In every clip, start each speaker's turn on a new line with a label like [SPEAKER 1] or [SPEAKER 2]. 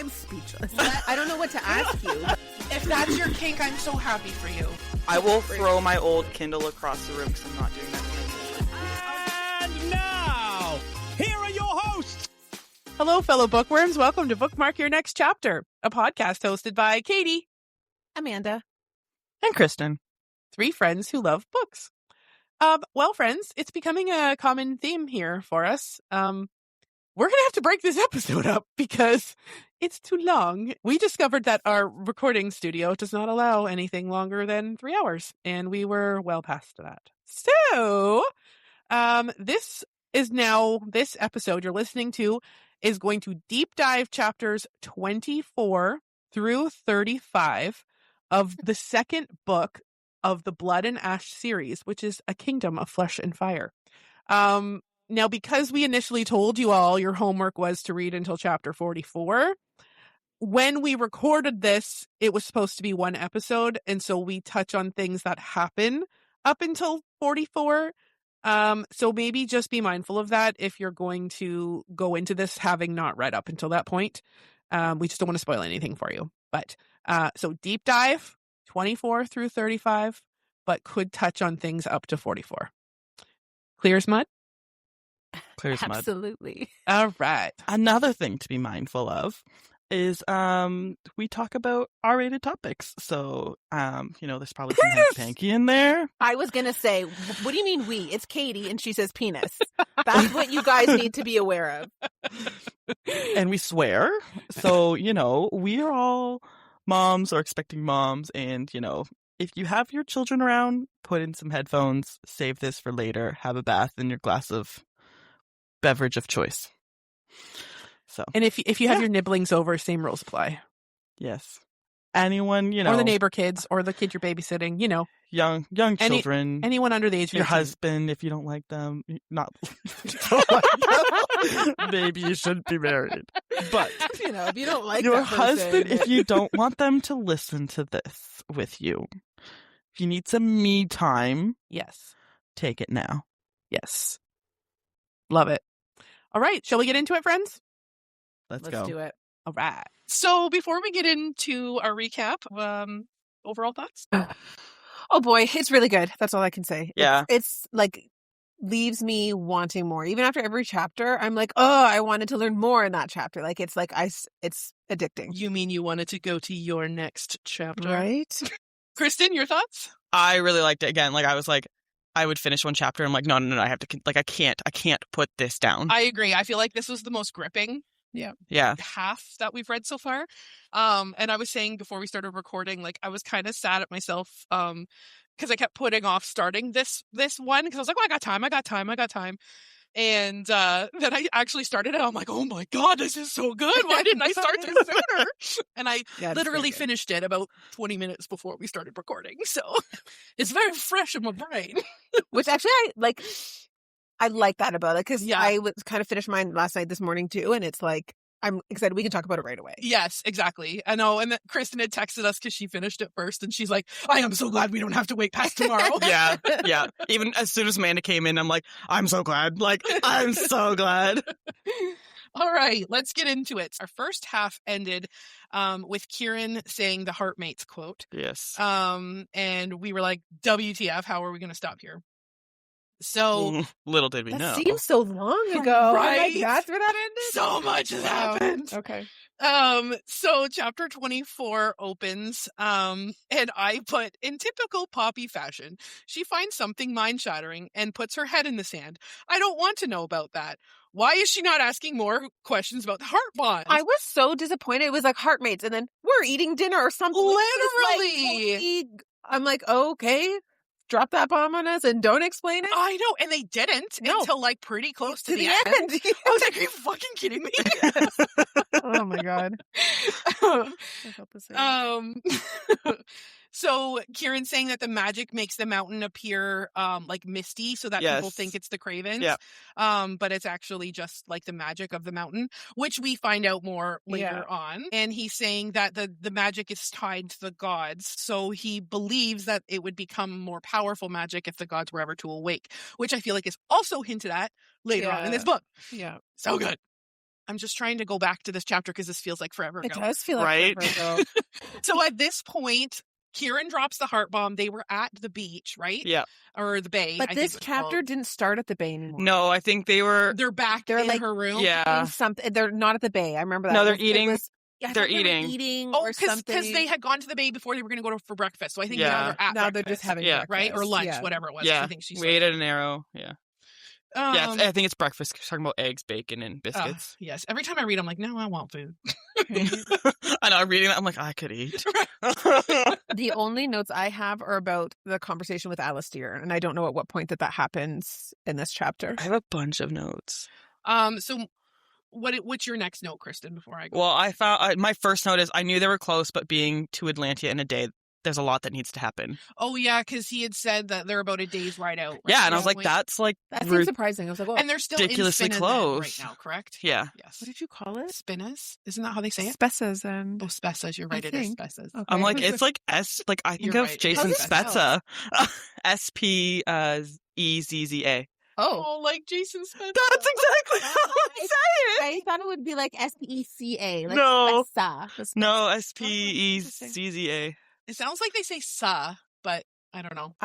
[SPEAKER 1] I'm speechless. I don't know what to ask you.
[SPEAKER 2] If that's your kink, I'm so happy for you.
[SPEAKER 3] I will throw my old Kindle across the room because I'm not doing that.
[SPEAKER 4] And now, here are your hosts.
[SPEAKER 5] Hello, fellow bookworms. Welcome to Bookmark Your Next Chapter, a podcast hosted by Katie,
[SPEAKER 1] Amanda,
[SPEAKER 3] And Kristen.
[SPEAKER 5] three friends who love books. Well, friends, it's becoming a common theme here for us. We're going to have to break this episode up because it's too long. We discovered that our recording studio does not allow anything longer than 3 hours, and we were well past that. So, this episode you're listening to is going to deep dive chapters 24 through 35 of the second book of the Blood and Ash series, which is A Kingdom of Flesh and Fire. Now, because we initially told you all your homework was to read until chapter 44, when we recorded this, it was supposed to be one episode, and so we touch on things that happen up until 44. So maybe just be mindful of that if you're going to go into this having not read up until that point. We just don't want to spoil anything for you. But so deep dive 24 through 35, but could touch on things up to 44. Clear as mud?
[SPEAKER 3] Clear as mud.
[SPEAKER 1] absolutely.
[SPEAKER 5] All right.
[SPEAKER 3] Another thing to be mindful of is we talk about R-rated topics. So, there's probably some hanky-panky in there.
[SPEAKER 1] I was going to say, what do you mean we? It's Katie, and she says penis. That's what you guys need to be aware of.
[SPEAKER 3] And we swear. So, we are all moms or expecting moms. And, if you have your children around, put in some headphones, save this for later, have a bath in your glass of beverage of choice. So,
[SPEAKER 5] And if you have your nibblings over, same rules apply.
[SPEAKER 3] yes. Anyone,
[SPEAKER 5] Or the neighbor kids, or the kid you're babysitting,
[SPEAKER 3] young children,
[SPEAKER 5] anyone under the age of
[SPEAKER 3] your
[SPEAKER 5] 18.
[SPEAKER 3] husband, if you don't like them, don't like them, maybe you shouldn't be married. But
[SPEAKER 1] If you don't like
[SPEAKER 3] your
[SPEAKER 1] that person,
[SPEAKER 3] husband, if you don't want them to listen to this with you, if you need some me time,
[SPEAKER 5] Yes.
[SPEAKER 3] take it now.
[SPEAKER 5] Yes. Love it. All right. Shall we get into it, friends?
[SPEAKER 3] Let's
[SPEAKER 1] let's
[SPEAKER 3] go.
[SPEAKER 1] do it.
[SPEAKER 5] All right.
[SPEAKER 2] So before we get into our recap, overall thoughts?
[SPEAKER 1] Oh boy, it's really good. That's all I can say.
[SPEAKER 3] Yeah.
[SPEAKER 1] It's like leaves me wanting more. Even after every chapter, I'm like, oh, I wanted to learn more in that chapter. Like it's addicting.
[SPEAKER 2] You mean you wanted to go to your next chapter?
[SPEAKER 1] Right?
[SPEAKER 2] Kristen, your thoughts?
[SPEAKER 3] I really liked it. Again, I was like, I would finish one chapter. I'm like, no, I have to, I can't put this down.
[SPEAKER 2] I agree. I feel like this was the most gripping
[SPEAKER 3] Yeah.
[SPEAKER 2] half that we've read so far. And I was saying before we started recording, I was kind of sad at myself because I kept putting off starting this one because I was like, oh, I got time. And then I actually started it. I'm like, oh my God, this is so good. Why didn't I start this sooner? And I literally finished it about 20 minutes before we started recording. So it's very fresh in my brain.
[SPEAKER 1] Which actually I like that about it because
[SPEAKER 2] Yeah.
[SPEAKER 1] I was kind of finished mine last night, this morning too, and it's like I'm excited we can talk about it right away.
[SPEAKER 2] Yes, exactly. I know. And then Kristen had texted us because she finished it first, and she's like, I am so glad we don't have to wait past tomorrow.
[SPEAKER 3] Yeah. Even as soon as Amanda came in, I'm like, I'm so glad. I'm so glad.
[SPEAKER 2] All right, let's get into it. Our first half ended with Kieran saying the Heartmates quote.
[SPEAKER 3] Yes.
[SPEAKER 2] And we were like, WTF, how are we going to stop here? So
[SPEAKER 3] Little did we
[SPEAKER 1] That
[SPEAKER 3] know.
[SPEAKER 1] seems so long ago.
[SPEAKER 2] Right?
[SPEAKER 1] Like, that's where that ended?
[SPEAKER 2] so much has happened.
[SPEAKER 1] Okay.
[SPEAKER 2] So chapter 24 opens, and I put, in typical Poppy fashion, she finds something mind-shattering and puts her head in the sand. I don't want to know about that. Why is she not asking more questions about the heart bond?
[SPEAKER 1] I was so disappointed. It was like Heartmates, and then we're eating dinner or something. It was
[SPEAKER 2] Literally.
[SPEAKER 1] I'm like, okay, drop that bomb on us and don't explain it.
[SPEAKER 2] I know, and they didn't until pretty close to the end.
[SPEAKER 1] end.
[SPEAKER 2] I was like, are you fucking kidding me?
[SPEAKER 1] Oh my God. I felt the same.
[SPEAKER 2] So Kieran's saying that the magic makes the mountain appear misty so that people think it's the Cravens.
[SPEAKER 3] Yeah.
[SPEAKER 2] But it's actually just like the magic of the mountain, which we find out more later on. And he's saying that the magic is tied to the gods. So he believes that it would become more powerful magic if the gods were ever to awake, which I feel like is also hinted at later on in this book.
[SPEAKER 1] Yeah.
[SPEAKER 2] So good. I'm just trying to go back to this chapter because this feels like forever
[SPEAKER 1] It
[SPEAKER 2] ago.
[SPEAKER 1] does feel like
[SPEAKER 3] Right?
[SPEAKER 1] forever ago.
[SPEAKER 2] So at this point, Kieran drops the heart bomb. They were at the beach, right?
[SPEAKER 3] Yeah.
[SPEAKER 2] Or the bay.
[SPEAKER 1] But
[SPEAKER 2] I
[SPEAKER 1] this
[SPEAKER 2] think it's
[SPEAKER 1] chapter
[SPEAKER 2] called.
[SPEAKER 1] didn't start at the bay anymore.
[SPEAKER 3] No, I think they're
[SPEAKER 2] They're back
[SPEAKER 1] They're
[SPEAKER 2] in
[SPEAKER 1] like-
[SPEAKER 2] her room.
[SPEAKER 3] yeah.
[SPEAKER 1] Something. They're not at the bay. I remember that.
[SPEAKER 3] No, they're
[SPEAKER 1] It
[SPEAKER 3] eating.
[SPEAKER 1] I
[SPEAKER 3] They're
[SPEAKER 1] thought they were
[SPEAKER 3] eating.
[SPEAKER 1] eating
[SPEAKER 2] Oh,
[SPEAKER 1] or something.
[SPEAKER 2] because they had gone to the bay before they were going to go for breakfast. So I think now
[SPEAKER 3] Yeah.
[SPEAKER 2] they're at
[SPEAKER 1] now they're
[SPEAKER 2] breakfast,
[SPEAKER 1] just having
[SPEAKER 3] Yeah.
[SPEAKER 1] breakfast.
[SPEAKER 2] right? Or lunch,
[SPEAKER 1] Yeah.
[SPEAKER 2] whatever it was.
[SPEAKER 3] Yeah.
[SPEAKER 2] I think she's
[SPEAKER 3] We ate at an arrow. Yeah. Yeah,
[SPEAKER 2] Um,
[SPEAKER 3] I think it's breakfast. She's talking about eggs, bacon, and biscuits.
[SPEAKER 2] yes. Every time I read, I'm like, no, I want food.
[SPEAKER 3] I know. I'm reading that. I'm like, I could eat.
[SPEAKER 1] The only notes I have are about the conversation with Alistair, and I don't know at what point that happens in this chapter.
[SPEAKER 3] I have a bunch of notes.
[SPEAKER 2] So what's your next note, Kristen, before I go?
[SPEAKER 3] Well, I found my first note is I knew they were close, but being to Atlantia in a day, there's a lot that needs to happen.
[SPEAKER 2] Oh, yeah, because he had said that they're about a day's ride out. Right?
[SPEAKER 3] Yeah, and I was
[SPEAKER 2] At
[SPEAKER 3] like,
[SPEAKER 2] point.
[SPEAKER 3] that's like
[SPEAKER 1] That
[SPEAKER 3] rude.
[SPEAKER 1] seems surprising. I was like, oh,
[SPEAKER 2] And they're still
[SPEAKER 3] ridiculously
[SPEAKER 2] in Spinnaz
[SPEAKER 3] close.
[SPEAKER 2] right now, correct?
[SPEAKER 3] Yeah.
[SPEAKER 2] Yes.
[SPEAKER 1] what did you call it?
[SPEAKER 2] Spinnaz? Isn't that how they say it?
[SPEAKER 1] Spessas and
[SPEAKER 2] Oh, Spessas. You're right.
[SPEAKER 1] I
[SPEAKER 2] It is
[SPEAKER 1] think.
[SPEAKER 2] Spessas.
[SPEAKER 1] Okay.
[SPEAKER 3] I'm like, it's like like I think
[SPEAKER 2] You're
[SPEAKER 3] of
[SPEAKER 2] right.
[SPEAKER 3] Jason
[SPEAKER 2] How's it
[SPEAKER 3] Spezza. SPEZZA.
[SPEAKER 2] Oh, like Jason Spezza.
[SPEAKER 3] That's exactly how I say it.
[SPEAKER 1] I thought it would be like SPECA. Like
[SPEAKER 3] No.
[SPEAKER 1] Spessa.
[SPEAKER 3] No,
[SPEAKER 1] interesting.
[SPEAKER 3] SPEZZA.
[SPEAKER 2] It sounds like they say "sa," but I don't know.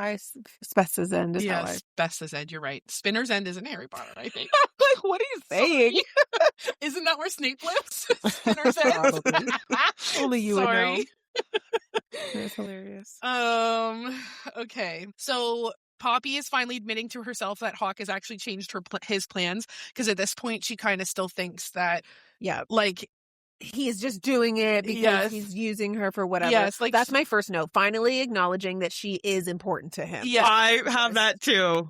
[SPEAKER 1] Spessa's end is how I.
[SPEAKER 2] Yes, Spessa's End. You're right. Spinner's End is in Harry Potter, I think.
[SPEAKER 1] Like, what are you saying?
[SPEAKER 2] Isn't that where Snape lives? Spinner's End.
[SPEAKER 1] Probably. Only you would know.
[SPEAKER 2] Sorry.
[SPEAKER 1] That's hilarious.
[SPEAKER 2] Okay. So Poppy is finally admitting to herself that Hawk has actually changed his plans, because at this point she kind of still thinks that,
[SPEAKER 1] Yeah,
[SPEAKER 2] like,
[SPEAKER 1] he is just doing it because
[SPEAKER 2] Yes.
[SPEAKER 1] he's using her for whatever.
[SPEAKER 2] Yes, like-
[SPEAKER 1] that's my first note. Finally acknowledging that she is important to him.
[SPEAKER 2] Yeah.
[SPEAKER 3] I have that too.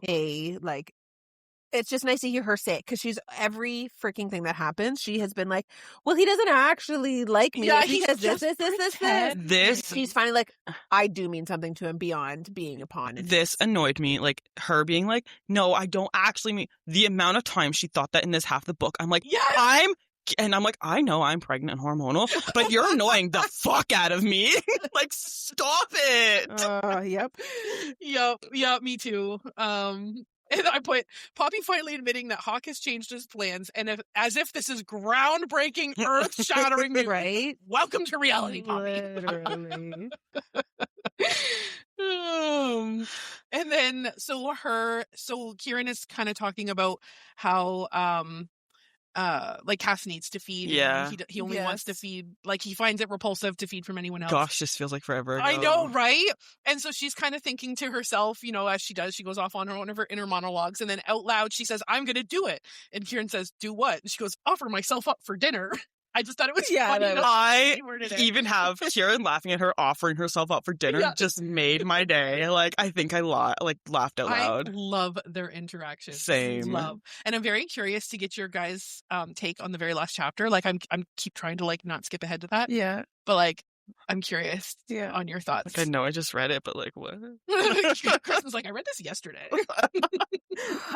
[SPEAKER 1] It's just nice to hear her say it, because she's every freaking thing that happens. She has been like, well, he doesn't actually like me.
[SPEAKER 2] Yeah,
[SPEAKER 1] He
[SPEAKER 2] he's
[SPEAKER 1] says this.
[SPEAKER 2] just pretend.
[SPEAKER 3] This
[SPEAKER 1] She's finally like, I do mean something to him beyond being a pawn.
[SPEAKER 3] this annoyed me. Like her being like, no, I don't actually mean the amount of time she thought that in this half the book. I'm like,
[SPEAKER 2] Yes.
[SPEAKER 3] I'm like, I know I'm pregnant and hormonal, but you're annoying the fuck out of me. Like, stop it.
[SPEAKER 1] Yep.
[SPEAKER 2] Yep, me too. And I put Poppy finally admitting that Hawk has changed his plans, and as if this is groundbreaking, earth-shattering news.
[SPEAKER 1] Right?
[SPEAKER 2] Welcome to reality, Poppy.
[SPEAKER 1] Literally.
[SPEAKER 2] And then so Kieran is kind of talking about how like Cass needs to feed.
[SPEAKER 3] Yeah.
[SPEAKER 2] And he only wants to
[SPEAKER 1] Yes.
[SPEAKER 2] feed, like he finds it repulsive to feed from anyone else.
[SPEAKER 3] Gosh, this feels like forever ago.
[SPEAKER 2] I know, right? And so she's kind of thinking to herself, as she does, she goes off on one of her inner monologues, and then out loud she says, I'm gonna do it. And Kieran says, do what? And she goes, offer myself up for dinner. I just thought it was funny.
[SPEAKER 1] that was-
[SPEAKER 3] I
[SPEAKER 2] worded it.
[SPEAKER 3] even have Kieran laughing at her offering herself up for dinner.
[SPEAKER 2] Yeah.
[SPEAKER 3] Just made my day. Like, I think I laughed out loud.
[SPEAKER 2] I love their interactions.
[SPEAKER 3] Same.
[SPEAKER 2] Love. And I'm very curious to get your guys' take on the very last chapter. Like I'm keep trying to like not skip ahead to that.
[SPEAKER 1] Yeah.
[SPEAKER 2] But like I'm curious
[SPEAKER 1] Yeah.
[SPEAKER 2] on your thoughts.
[SPEAKER 3] Like, I know I just read it, but like, what?
[SPEAKER 2] Kristen's like, I read this yesterday.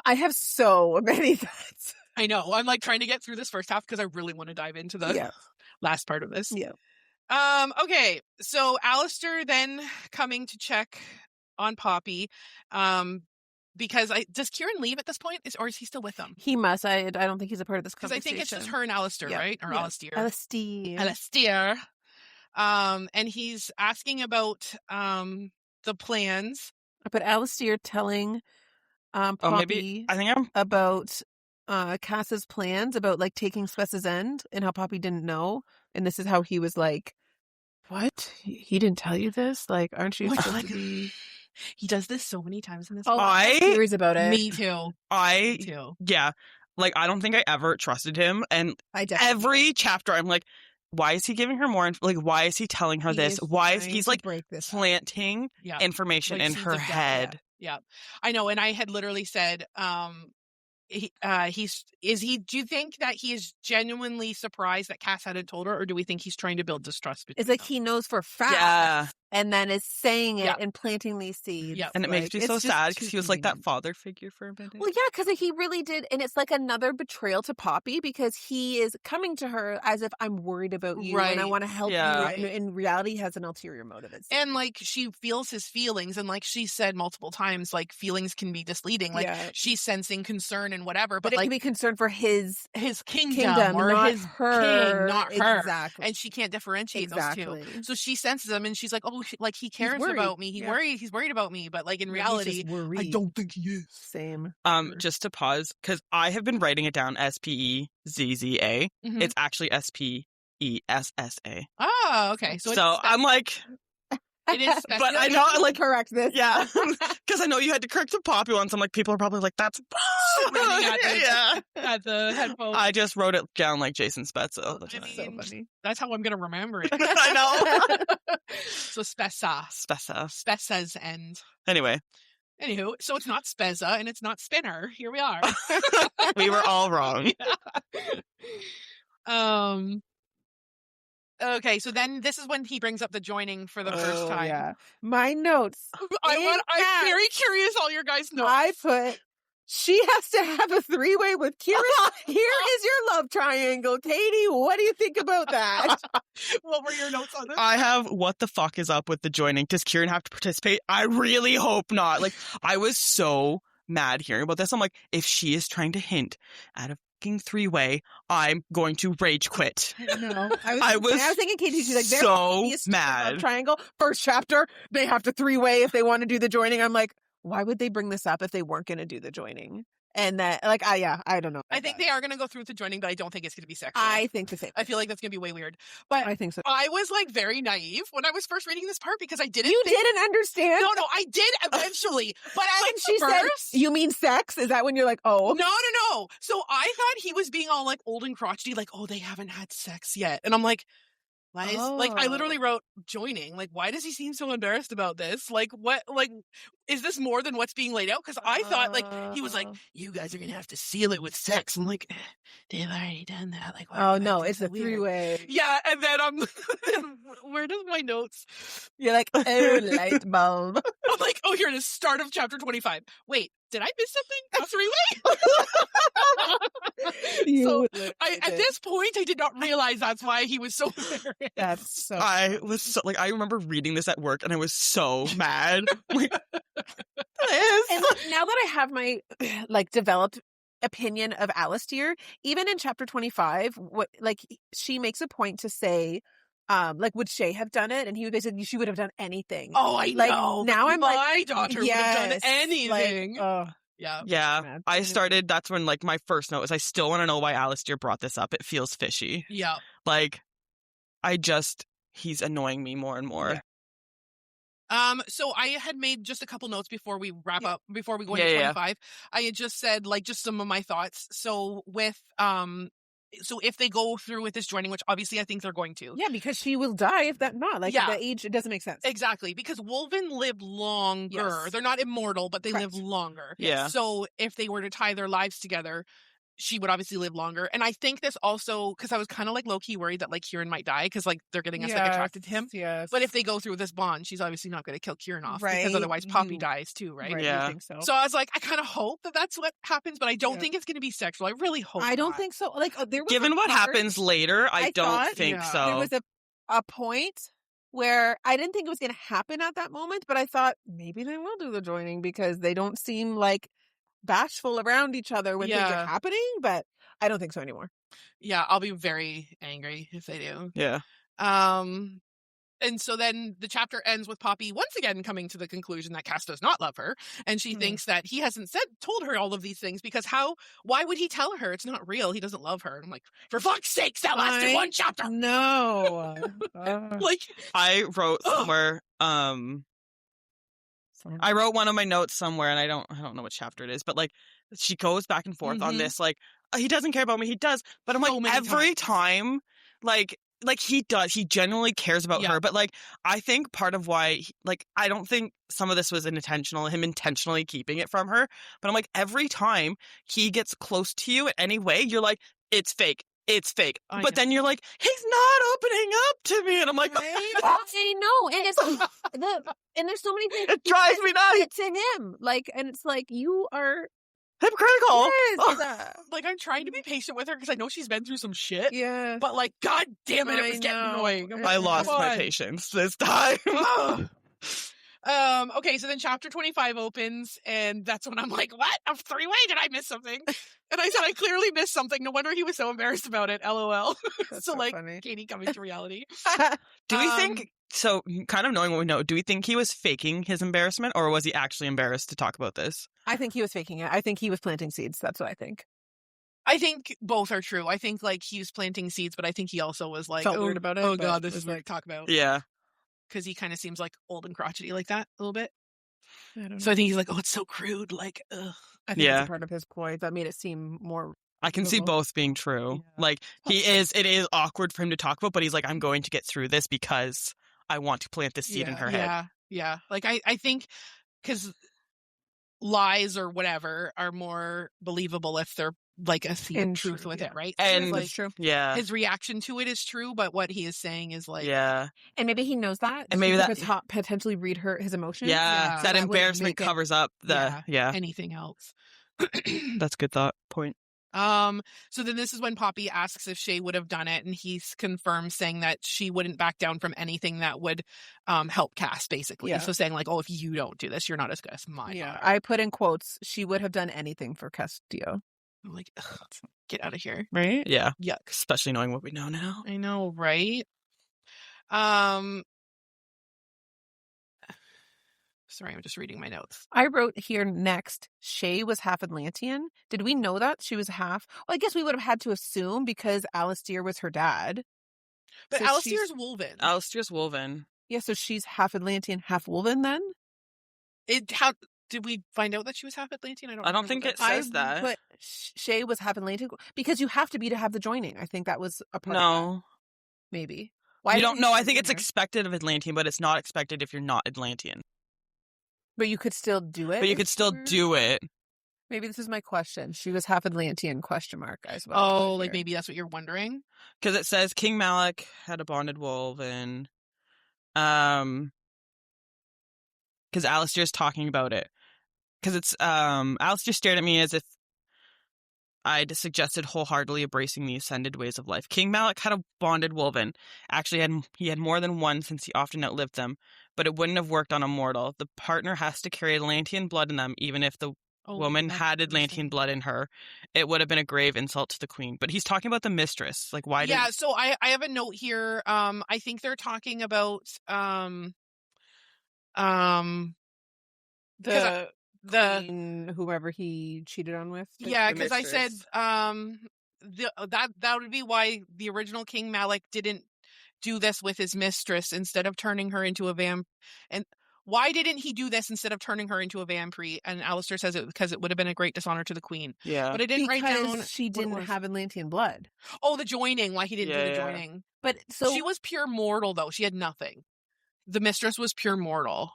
[SPEAKER 1] I have so many thoughts.
[SPEAKER 2] I know. I'm like trying to get through this first half because I really want to dive into the last part of this.
[SPEAKER 1] Yeah.
[SPEAKER 2] Okay. So Alistair then coming to check on Poppy. Because does Kieran leave at this point? Or is he still with them?
[SPEAKER 1] He must. I don't think he's a part of this
[SPEAKER 2] Because I
[SPEAKER 1] conversation.
[SPEAKER 2] think it's just her and Alistair,
[SPEAKER 1] Yeah.
[SPEAKER 2] right? Or
[SPEAKER 1] Yeah.
[SPEAKER 2] Alistair.
[SPEAKER 1] Alistair.
[SPEAKER 2] And he's asking about the plans.
[SPEAKER 1] But Alistair telling Poppy
[SPEAKER 3] Oh, maybe I think I'm.
[SPEAKER 1] about Cass's plans about like taking Spessa's End and how Poppy didn't know. And this is how he was like, what? He didn't tell you this? Like, aren't you
[SPEAKER 2] Like,
[SPEAKER 1] supposed to be...
[SPEAKER 2] He does this so many times in this
[SPEAKER 1] Oh,
[SPEAKER 2] book.
[SPEAKER 3] I-
[SPEAKER 1] theories about it.
[SPEAKER 2] Me too.
[SPEAKER 3] I
[SPEAKER 2] Me too.
[SPEAKER 3] yeah. Like, I don't think I ever trusted him, and
[SPEAKER 1] I definitely
[SPEAKER 3] every chapter I'm like, why is he giving her more? Like, why is he telling her
[SPEAKER 1] He
[SPEAKER 3] this?
[SPEAKER 1] is
[SPEAKER 3] Why is
[SPEAKER 1] trying
[SPEAKER 3] he's
[SPEAKER 1] to
[SPEAKER 3] like
[SPEAKER 1] break this up.
[SPEAKER 3] planting
[SPEAKER 2] Yeah.
[SPEAKER 3] information
[SPEAKER 2] Like
[SPEAKER 3] in
[SPEAKER 2] seeds
[SPEAKER 3] her
[SPEAKER 2] of doubt,
[SPEAKER 3] head?
[SPEAKER 2] Yeah. I know. And I had literally said, do you think that he is genuinely surprised that Cass hadn't told her, or do we think he's trying to build distrust between
[SPEAKER 1] It's like
[SPEAKER 2] them?
[SPEAKER 1] he knows for a fact
[SPEAKER 3] Yeah.
[SPEAKER 1] and then is saying it
[SPEAKER 2] Yeah.
[SPEAKER 1] and planting these seeds.
[SPEAKER 2] Yeah.
[SPEAKER 3] And it makes
[SPEAKER 1] Like,
[SPEAKER 3] me
[SPEAKER 1] it's
[SPEAKER 3] so
[SPEAKER 1] just
[SPEAKER 3] sad
[SPEAKER 1] too
[SPEAKER 3] because he was like that
[SPEAKER 1] convenient.
[SPEAKER 3] father figure for a minute.
[SPEAKER 1] Well, yeah, because he really did. And it's like another betrayal to Poppy because he is coming to her as if I'm worried about you and I
[SPEAKER 2] Right.
[SPEAKER 1] want to help
[SPEAKER 3] Yeah.
[SPEAKER 1] you.
[SPEAKER 2] Right.
[SPEAKER 1] And in reality, he has an ulterior motive.
[SPEAKER 2] And like she feels his feelings, and like she said multiple times, like feelings can be misleading. Like
[SPEAKER 1] Yeah.
[SPEAKER 2] she's sensing concern and whatever,
[SPEAKER 1] But
[SPEAKER 2] but
[SPEAKER 1] it
[SPEAKER 2] like
[SPEAKER 1] can be concerned for his
[SPEAKER 2] kingdom or
[SPEAKER 1] not
[SPEAKER 2] his
[SPEAKER 1] her.
[SPEAKER 2] king, not her.
[SPEAKER 1] Exactly.
[SPEAKER 2] And she can't differentiate those
[SPEAKER 1] Exactly.
[SPEAKER 2] two. So she senses him, and she's like, "Oh, like he cares
[SPEAKER 1] worried.
[SPEAKER 2] about me.
[SPEAKER 1] Yeah.
[SPEAKER 2] He's worried about me." But like in
[SPEAKER 1] Yeah, he's
[SPEAKER 2] reality,
[SPEAKER 1] just worried.
[SPEAKER 2] I don't think he is.
[SPEAKER 1] Same.
[SPEAKER 3] Just to pause, because I have been writing it down SPEZZA.
[SPEAKER 2] Mhm.
[SPEAKER 3] It's actually SPESSA.
[SPEAKER 2] Oh, okay. So,
[SPEAKER 3] So I'm like,
[SPEAKER 2] it is,
[SPEAKER 3] but I know, like,
[SPEAKER 1] correct this.
[SPEAKER 3] yeah, because I know you had to correct the Poppy once. I'm like, people are probably like, that's
[SPEAKER 2] Screaming at the-
[SPEAKER 3] yeah.
[SPEAKER 2] at the headphones.
[SPEAKER 3] I just wrote it down like Jason Spezza all the
[SPEAKER 2] I
[SPEAKER 3] time.
[SPEAKER 2] mean,
[SPEAKER 1] So funny.
[SPEAKER 2] that's how I'm gonna remember it.
[SPEAKER 3] I know.
[SPEAKER 2] So Spessa.
[SPEAKER 3] Spezza.
[SPEAKER 2] Spezza's end.
[SPEAKER 3] Anyway,
[SPEAKER 2] Anywho, so it's not Spezza and it's not Spinner. Here we are.
[SPEAKER 3] we were all wrong.
[SPEAKER 2] Okay, so then this is when he brings up the joining for the first time.
[SPEAKER 1] Yeah. My notes.
[SPEAKER 2] I'm
[SPEAKER 1] fact,
[SPEAKER 2] very curious all your guys' notes.
[SPEAKER 1] I put, she has to have a 3-way with Kira. Here is your love triangle. Katie, what do you think about that?
[SPEAKER 2] What were your notes on this?
[SPEAKER 3] I have what the fuck is up with the joining? Does Kieran have to participate? I really hope not. Like, I was so mad hearing about this. I'm like, if she is trying to hint at a fucking 3-way, I'm going to rage quit.
[SPEAKER 1] No.
[SPEAKER 3] I was
[SPEAKER 1] thinking, Katie, she's like, there's
[SPEAKER 3] so
[SPEAKER 1] a
[SPEAKER 3] mad.
[SPEAKER 1] triangle. First chapter, they have to 3-way if they want to do the joining. I'm like, why would they bring this up if they weren't going to do the joining? And that, like, I don't know.
[SPEAKER 2] I think they are going to go through with the joining, but I don't think it's going to be sexual.
[SPEAKER 1] I think the same.
[SPEAKER 2] I feel like that's going to be way weird. But
[SPEAKER 1] I think so.
[SPEAKER 2] I was like very naive when I was first reading this part because I didn't
[SPEAKER 1] You
[SPEAKER 2] think...
[SPEAKER 1] didn't understand?
[SPEAKER 2] No, I did eventually. But
[SPEAKER 1] When she said, you mean sex? Is that when you're like, oh?
[SPEAKER 2] No. So I thought he was being all like old and crotchety, like, oh, they haven't had sex yet. And I'm like, why is like I literally wrote joining. Like, why does he seem so embarrassed about this? Like, what? Like, is this more than what's being laid out? Because I thought like he was like, you guys are gonna have to seal it with sex. I'm like, they've already done that. Like,
[SPEAKER 1] Oh, no, it's a 3-way.
[SPEAKER 2] Yeah, and then I'm where does my notes?
[SPEAKER 1] You're like, oh, light bulb.
[SPEAKER 2] I'm like, oh, here it is, start of chapter 25. Wait, did I miss something? A 3-way? So at this point, I did not realize that's why he was so embarrassed.
[SPEAKER 1] That's so.
[SPEAKER 3] I was so, like, I remember reading this at work and I was so mad. Like,
[SPEAKER 1] And look, now that I have my like developed opinion of Alistair, even in chapter 25, what like she makes a point to say, like, would Shay have done it? And he would basically, she would have done anything.
[SPEAKER 2] Oh, I
[SPEAKER 1] like,
[SPEAKER 2] know.
[SPEAKER 1] Now I'm
[SPEAKER 2] my
[SPEAKER 1] like,
[SPEAKER 2] daughter would have done anything. Yeah.
[SPEAKER 3] yeah,
[SPEAKER 1] Mad.
[SPEAKER 3] I started, that's when, like, my first note was, I still want to know why Alistair brought this up. It feels fishy.
[SPEAKER 2] Yeah.
[SPEAKER 3] Like, he's annoying me more and more.
[SPEAKER 2] So I had made just a couple notes before we wrap up, before we go into
[SPEAKER 3] Yeah.
[SPEAKER 2] 25. I had just said, like, just some of my thoughts. So with, so if they go through with this joining, which obviously I think they're going to.
[SPEAKER 1] Yeah, because she will die if that not. Like,
[SPEAKER 2] Yeah.
[SPEAKER 1] the age, it doesn't make sense.
[SPEAKER 2] Exactly, because Wolven lived longer.
[SPEAKER 1] Yes.
[SPEAKER 2] They're not immortal, but they
[SPEAKER 1] Correct.
[SPEAKER 2] live longer.
[SPEAKER 3] Yeah.
[SPEAKER 2] So if they were to tie their lives together, she would obviously live longer. And I think this also, because I was kind of like low-key worried that like Kieran might die because like they're getting us like attracted to him.
[SPEAKER 1] Yes.
[SPEAKER 2] But if they go through this bond, she's obviously not going to kill Kieran off because
[SPEAKER 1] Right.
[SPEAKER 2] otherwise Poppy
[SPEAKER 1] You-
[SPEAKER 2] dies too, right?
[SPEAKER 1] Right,
[SPEAKER 3] Yeah.
[SPEAKER 1] you think so.
[SPEAKER 2] So I was like, I kind of hope that that's what happens, but I don't
[SPEAKER 1] Yeah.
[SPEAKER 2] think it's going to be sexual. I really hope
[SPEAKER 1] I don't
[SPEAKER 2] not.
[SPEAKER 1] think so. Like, there was
[SPEAKER 3] Given
[SPEAKER 1] a
[SPEAKER 3] what
[SPEAKER 1] part-
[SPEAKER 3] happens later, I don't
[SPEAKER 1] thought-
[SPEAKER 3] think
[SPEAKER 2] Yeah.
[SPEAKER 3] so.
[SPEAKER 1] There was a point where I didn't think it was going to happen at that moment, but I thought maybe they will do the joining because they don't seem like bashful around each other when things
[SPEAKER 2] Yeah.
[SPEAKER 1] are happening, but I don't think so anymore.
[SPEAKER 2] Yeah, I'll be very angry if they do.
[SPEAKER 3] Yeah.
[SPEAKER 2] And so then the chapter ends with Poppy once again coming to the conclusion that Cass does not love her, and she thinks that he hasn't told her all of these things because why would he tell her? It's not real. He doesn't love her. And I'm like, for fuck's sakes, that lasted one chapter.
[SPEAKER 1] No.
[SPEAKER 2] Like,
[SPEAKER 3] I wrote somewhere, I wrote one of my notes somewhere, and I don't know what chapter it is, but like she goes back and forth on
[SPEAKER 2] Mhm.
[SPEAKER 3] this, like, he doesn't care about me, he does, but I'm
[SPEAKER 2] So
[SPEAKER 3] like,
[SPEAKER 2] many
[SPEAKER 3] every time, like he does, he genuinely cares about
[SPEAKER 2] Yeah.
[SPEAKER 3] her, but like I think part of why, like, I don't think some of this was him intentionally keeping it from her, but I'm like, every time he gets close to you in any way, you're like, it's fake. it's fake.
[SPEAKER 2] I
[SPEAKER 3] But
[SPEAKER 2] know.
[SPEAKER 3] then you're like, he's not opening up to me. And I'm like,
[SPEAKER 1] I know. And it's and there's so many things.
[SPEAKER 3] it drives me nuts.
[SPEAKER 1] To him. Like, and it's like, you are.
[SPEAKER 3] Hypocritical.
[SPEAKER 1] Yes.
[SPEAKER 2] Like, I'm trying to be patient with her because I know she's been through some shit.
[SPEAKER 1] Yeah.
[SPEAKER 2] But, like, god damn it,
[SPEAKER 1] I
[SPEAKER 2] it was getting
[SPEAKER 1] know.
[SPEAKER 2] annoying. I'm
[SPEAKER 3] I
[SPEAKER 2] like,
[SPEAKER 3] lost
[SPEAKER 2] come
[SPEAKER 3] my
[SPEAKER 2] on.
[SPEAKER 3] patience this time.
[SPEAKER 2] Okay, so then chapter 25 opens, and that's when I'm like, what? A three-way? Did I miss something? And I said, I clearly missed something. No wonder he was so embarrassed about it. LOL.
[SPEAKER 1] That's
[SPEAKER 2] so,
[SPEAKER 1] so
[SPEAKER 2] like,
[SPEAKER 1] funny.
[SPEAKER 2] Katie coming to reality.
[SPEAKER 3] Do we
[SPEAKER 2] Um,
[SPEAKER 3] think, so kind of knowing what we know, do we think he was faking his embarrassment or was he actually embarrassed to talk about this?
[SPEAKER 1] I think he was faking it. I think he was planting seeds. That's what I think.
[SPEAKER 2] I think both are true. I think, like, he was planting seeds, but I think he also was like,
[SPEAKER 1] Felt weird about it,
[SPEAKER 2] oh
[SPEAKER 1] but
[SPEAKER 2] god, this
[SPEAKER 1] was
[SPEAKER 2] is what
[SPEAKER 1] like-
[SPEAKER 2] to talk about.
[SPEAKER 3] Yeah.
[SPEAKER 2] Because he kind of seems, like, old and crotchety like that a little bit.
[SPEAKER 1] I don't know.
[SPEAKER 2] So I think he's like, oh, it's so crude. Like, ugh.
[SPEAKER 1] I think
[SPEAKER 3] Yeah.
[SPEAKER 1] it's a part of his ploy that made it seem more.
[SPEAKER 3] I can see
[SPEAKER 1] believable.
[SPEAKER 3] both being true.
[SPEAKER 1] Yeah.
[SPEAKER 3] Like, it is awkward for him to talk about, but he's like, I'm going to get through this because I want to plant the seed in her head.
[SPEAKER 2] Yeah. Like, I think because lies or whatever are more believable if they're like a seed
[SPEAKER 1] In
[SPEAKER 2] of truth
[SPEAKER 1] truth,
[SPEAKER 2] with
[SPEAKER 1] yeah.
[SPEAKER 2] it, right?
[SPEAKER 3] And
[SPEAKER 2] So,
[SPEAKER 1] That's
[SPEAKER 2] like,
[SPEAKER 1] true.
[SPEAKER 3] Yeah.
[SPEAKER 2] his reaction to it is true, but what he is saying is like,
[SPEAKER 3] Yeah.
[SPEAKER 1] And maybe he knows that.
[SPEAKER 3] And maybe
[SPEAKER 1] he
[SPEAKER 3] that-
[SPEAKER 1] could potentially read his emotions.
[SPEAKER 3] Yeah.
[SPEAKER 2] Yeah.
[SPEAKER 3] That
[SPEAKER 1] That would
[SPEAKER 3] embarrassment
[SPEAKER 1] make it-
[SPEAKER 3] covers up the. Yeah.
[SPEAKER 2] anything else.
[SPEAKER 3] That's a good thought point.
[SPEAKER 2] So then this is when Poppy asks if Shay would have done it, and he's confirmed saying that she wouldn't back down from anything that would help Cass, basically.
[SPEAKER 1] Yeah.
[SPEAKER 2] So saying like, oh, if you don't do this, you're not as good as mine.
[SPEAKER 1] Yeah,
[SPEAKER 2] are.
[SPEAKER 1] I put in quotes. She would have done anything for Castillo.
[SPEAKER 2] I'm like, ugh, get out of here.
[SPEAKER 1] Right?
[SPEAKER 3] Yeah.
[SPEAKER 2] Yuck.
[SPEAKER 3] Especially knowing what we know now.
[SPEAKER 2] I know, right? Sorry, I'm just reading my notes.
[SPEAKER 1] I wrote here next, Shay was half Atlantean. Did we know that she was half? Well, I guess we would have had to assume because Alistair was her dad.
[SPEAKER 2] But
[SPEAKER 1] So
[SPEAKER 2] Alistair's Wolven.
[SPEAKER 3] Alistair's Wolven.
[SPEAKER 1] Yeah, so she's half Atlantean, half Wolven then?
[SPEAKER 2] How did we find out that she was half Atlantean?
[SPEAKER 3] I don't think it says that.
[SPEAKER 1] But Shay was half Atlantean because you have to be to have the joining. I think that was a part of that,
[SPEAKER 3] No.
[SPEAKER 1] maybe.
[SPEAKER 3] You
[SPEAKER 1] didn't
[SPEAKER 3] don't
[SPEAKER 1] he
[SPEAKER 3] know. I
[SPEAKER 1] put it
[SPEAKER 3] think
[SPEAKER 1] in
[SPEAKER 3] it's
[SPEAKER 1] there?
[SPEAKER 3] expected of Atlantean, but it's not expected if you're not Atlantean.
[SPEAKER 1] But you could still do it.
[SPEAKER 3] But you could still do it.
[SPEAKER 1] Maybe this is my question. She was half Atlantean, question mark, as well.
[SPEAKER 2] Oh, like maybe that's what you're wondering?
[SPEAKER 3] Because it says King Malak had a bonded Wolven. Because Alistair's talking about it. Because it's Alistair stared at me as if I'd suggested wholeheartedly embracing the ascended ways of life. King Malak had a bonded Wolven. Actually, he had more than one since he often outlived them, but it wouldn't have worked on a mortal. The partner has to carry Atlantean blood in them, even if the woman had Atlantean blood in her. It would have been a grave insult to the queen. But he's talking about the mistress. Like, why did...
[SPEAKER 2] Yeah, so I have a note here. I think they're talking about
[SPEAKER 1] the queen, whoever he cheated on with.
[SPEAKER 2] Yeah,
[SPEAKER 1] the
[SPEAKER 2] because I said
[SPEAKER 1] mistress.
[SPEAKER 2] that would be why the original King Malak didn't do this with his mistress instead of turning her into a vamp. And why didn't he do this instead of turning her into a vampire? And Alistair says it because it would have been a great dishonor to the queen.
[SPEAKER 3] Yeah.
[SPEAKER 2] But I didn't write down
[SPEAKER 1] Because she
[SPEAKER 2] what it
[SPEAKER 1] didn't
[SPEAKER 2] was.
[SPEAKER 1] have Atlantean blood.
[SPEAKER 2] Oh, the joining. Why he didn't do the
[SPEAKER 3] Yeah.
[SPEAKER 2] joining.
[SPEAKER 1] But so
[SPEAKER 2] She was pure mortal, though. She had nothing. The mistress was pure mortal.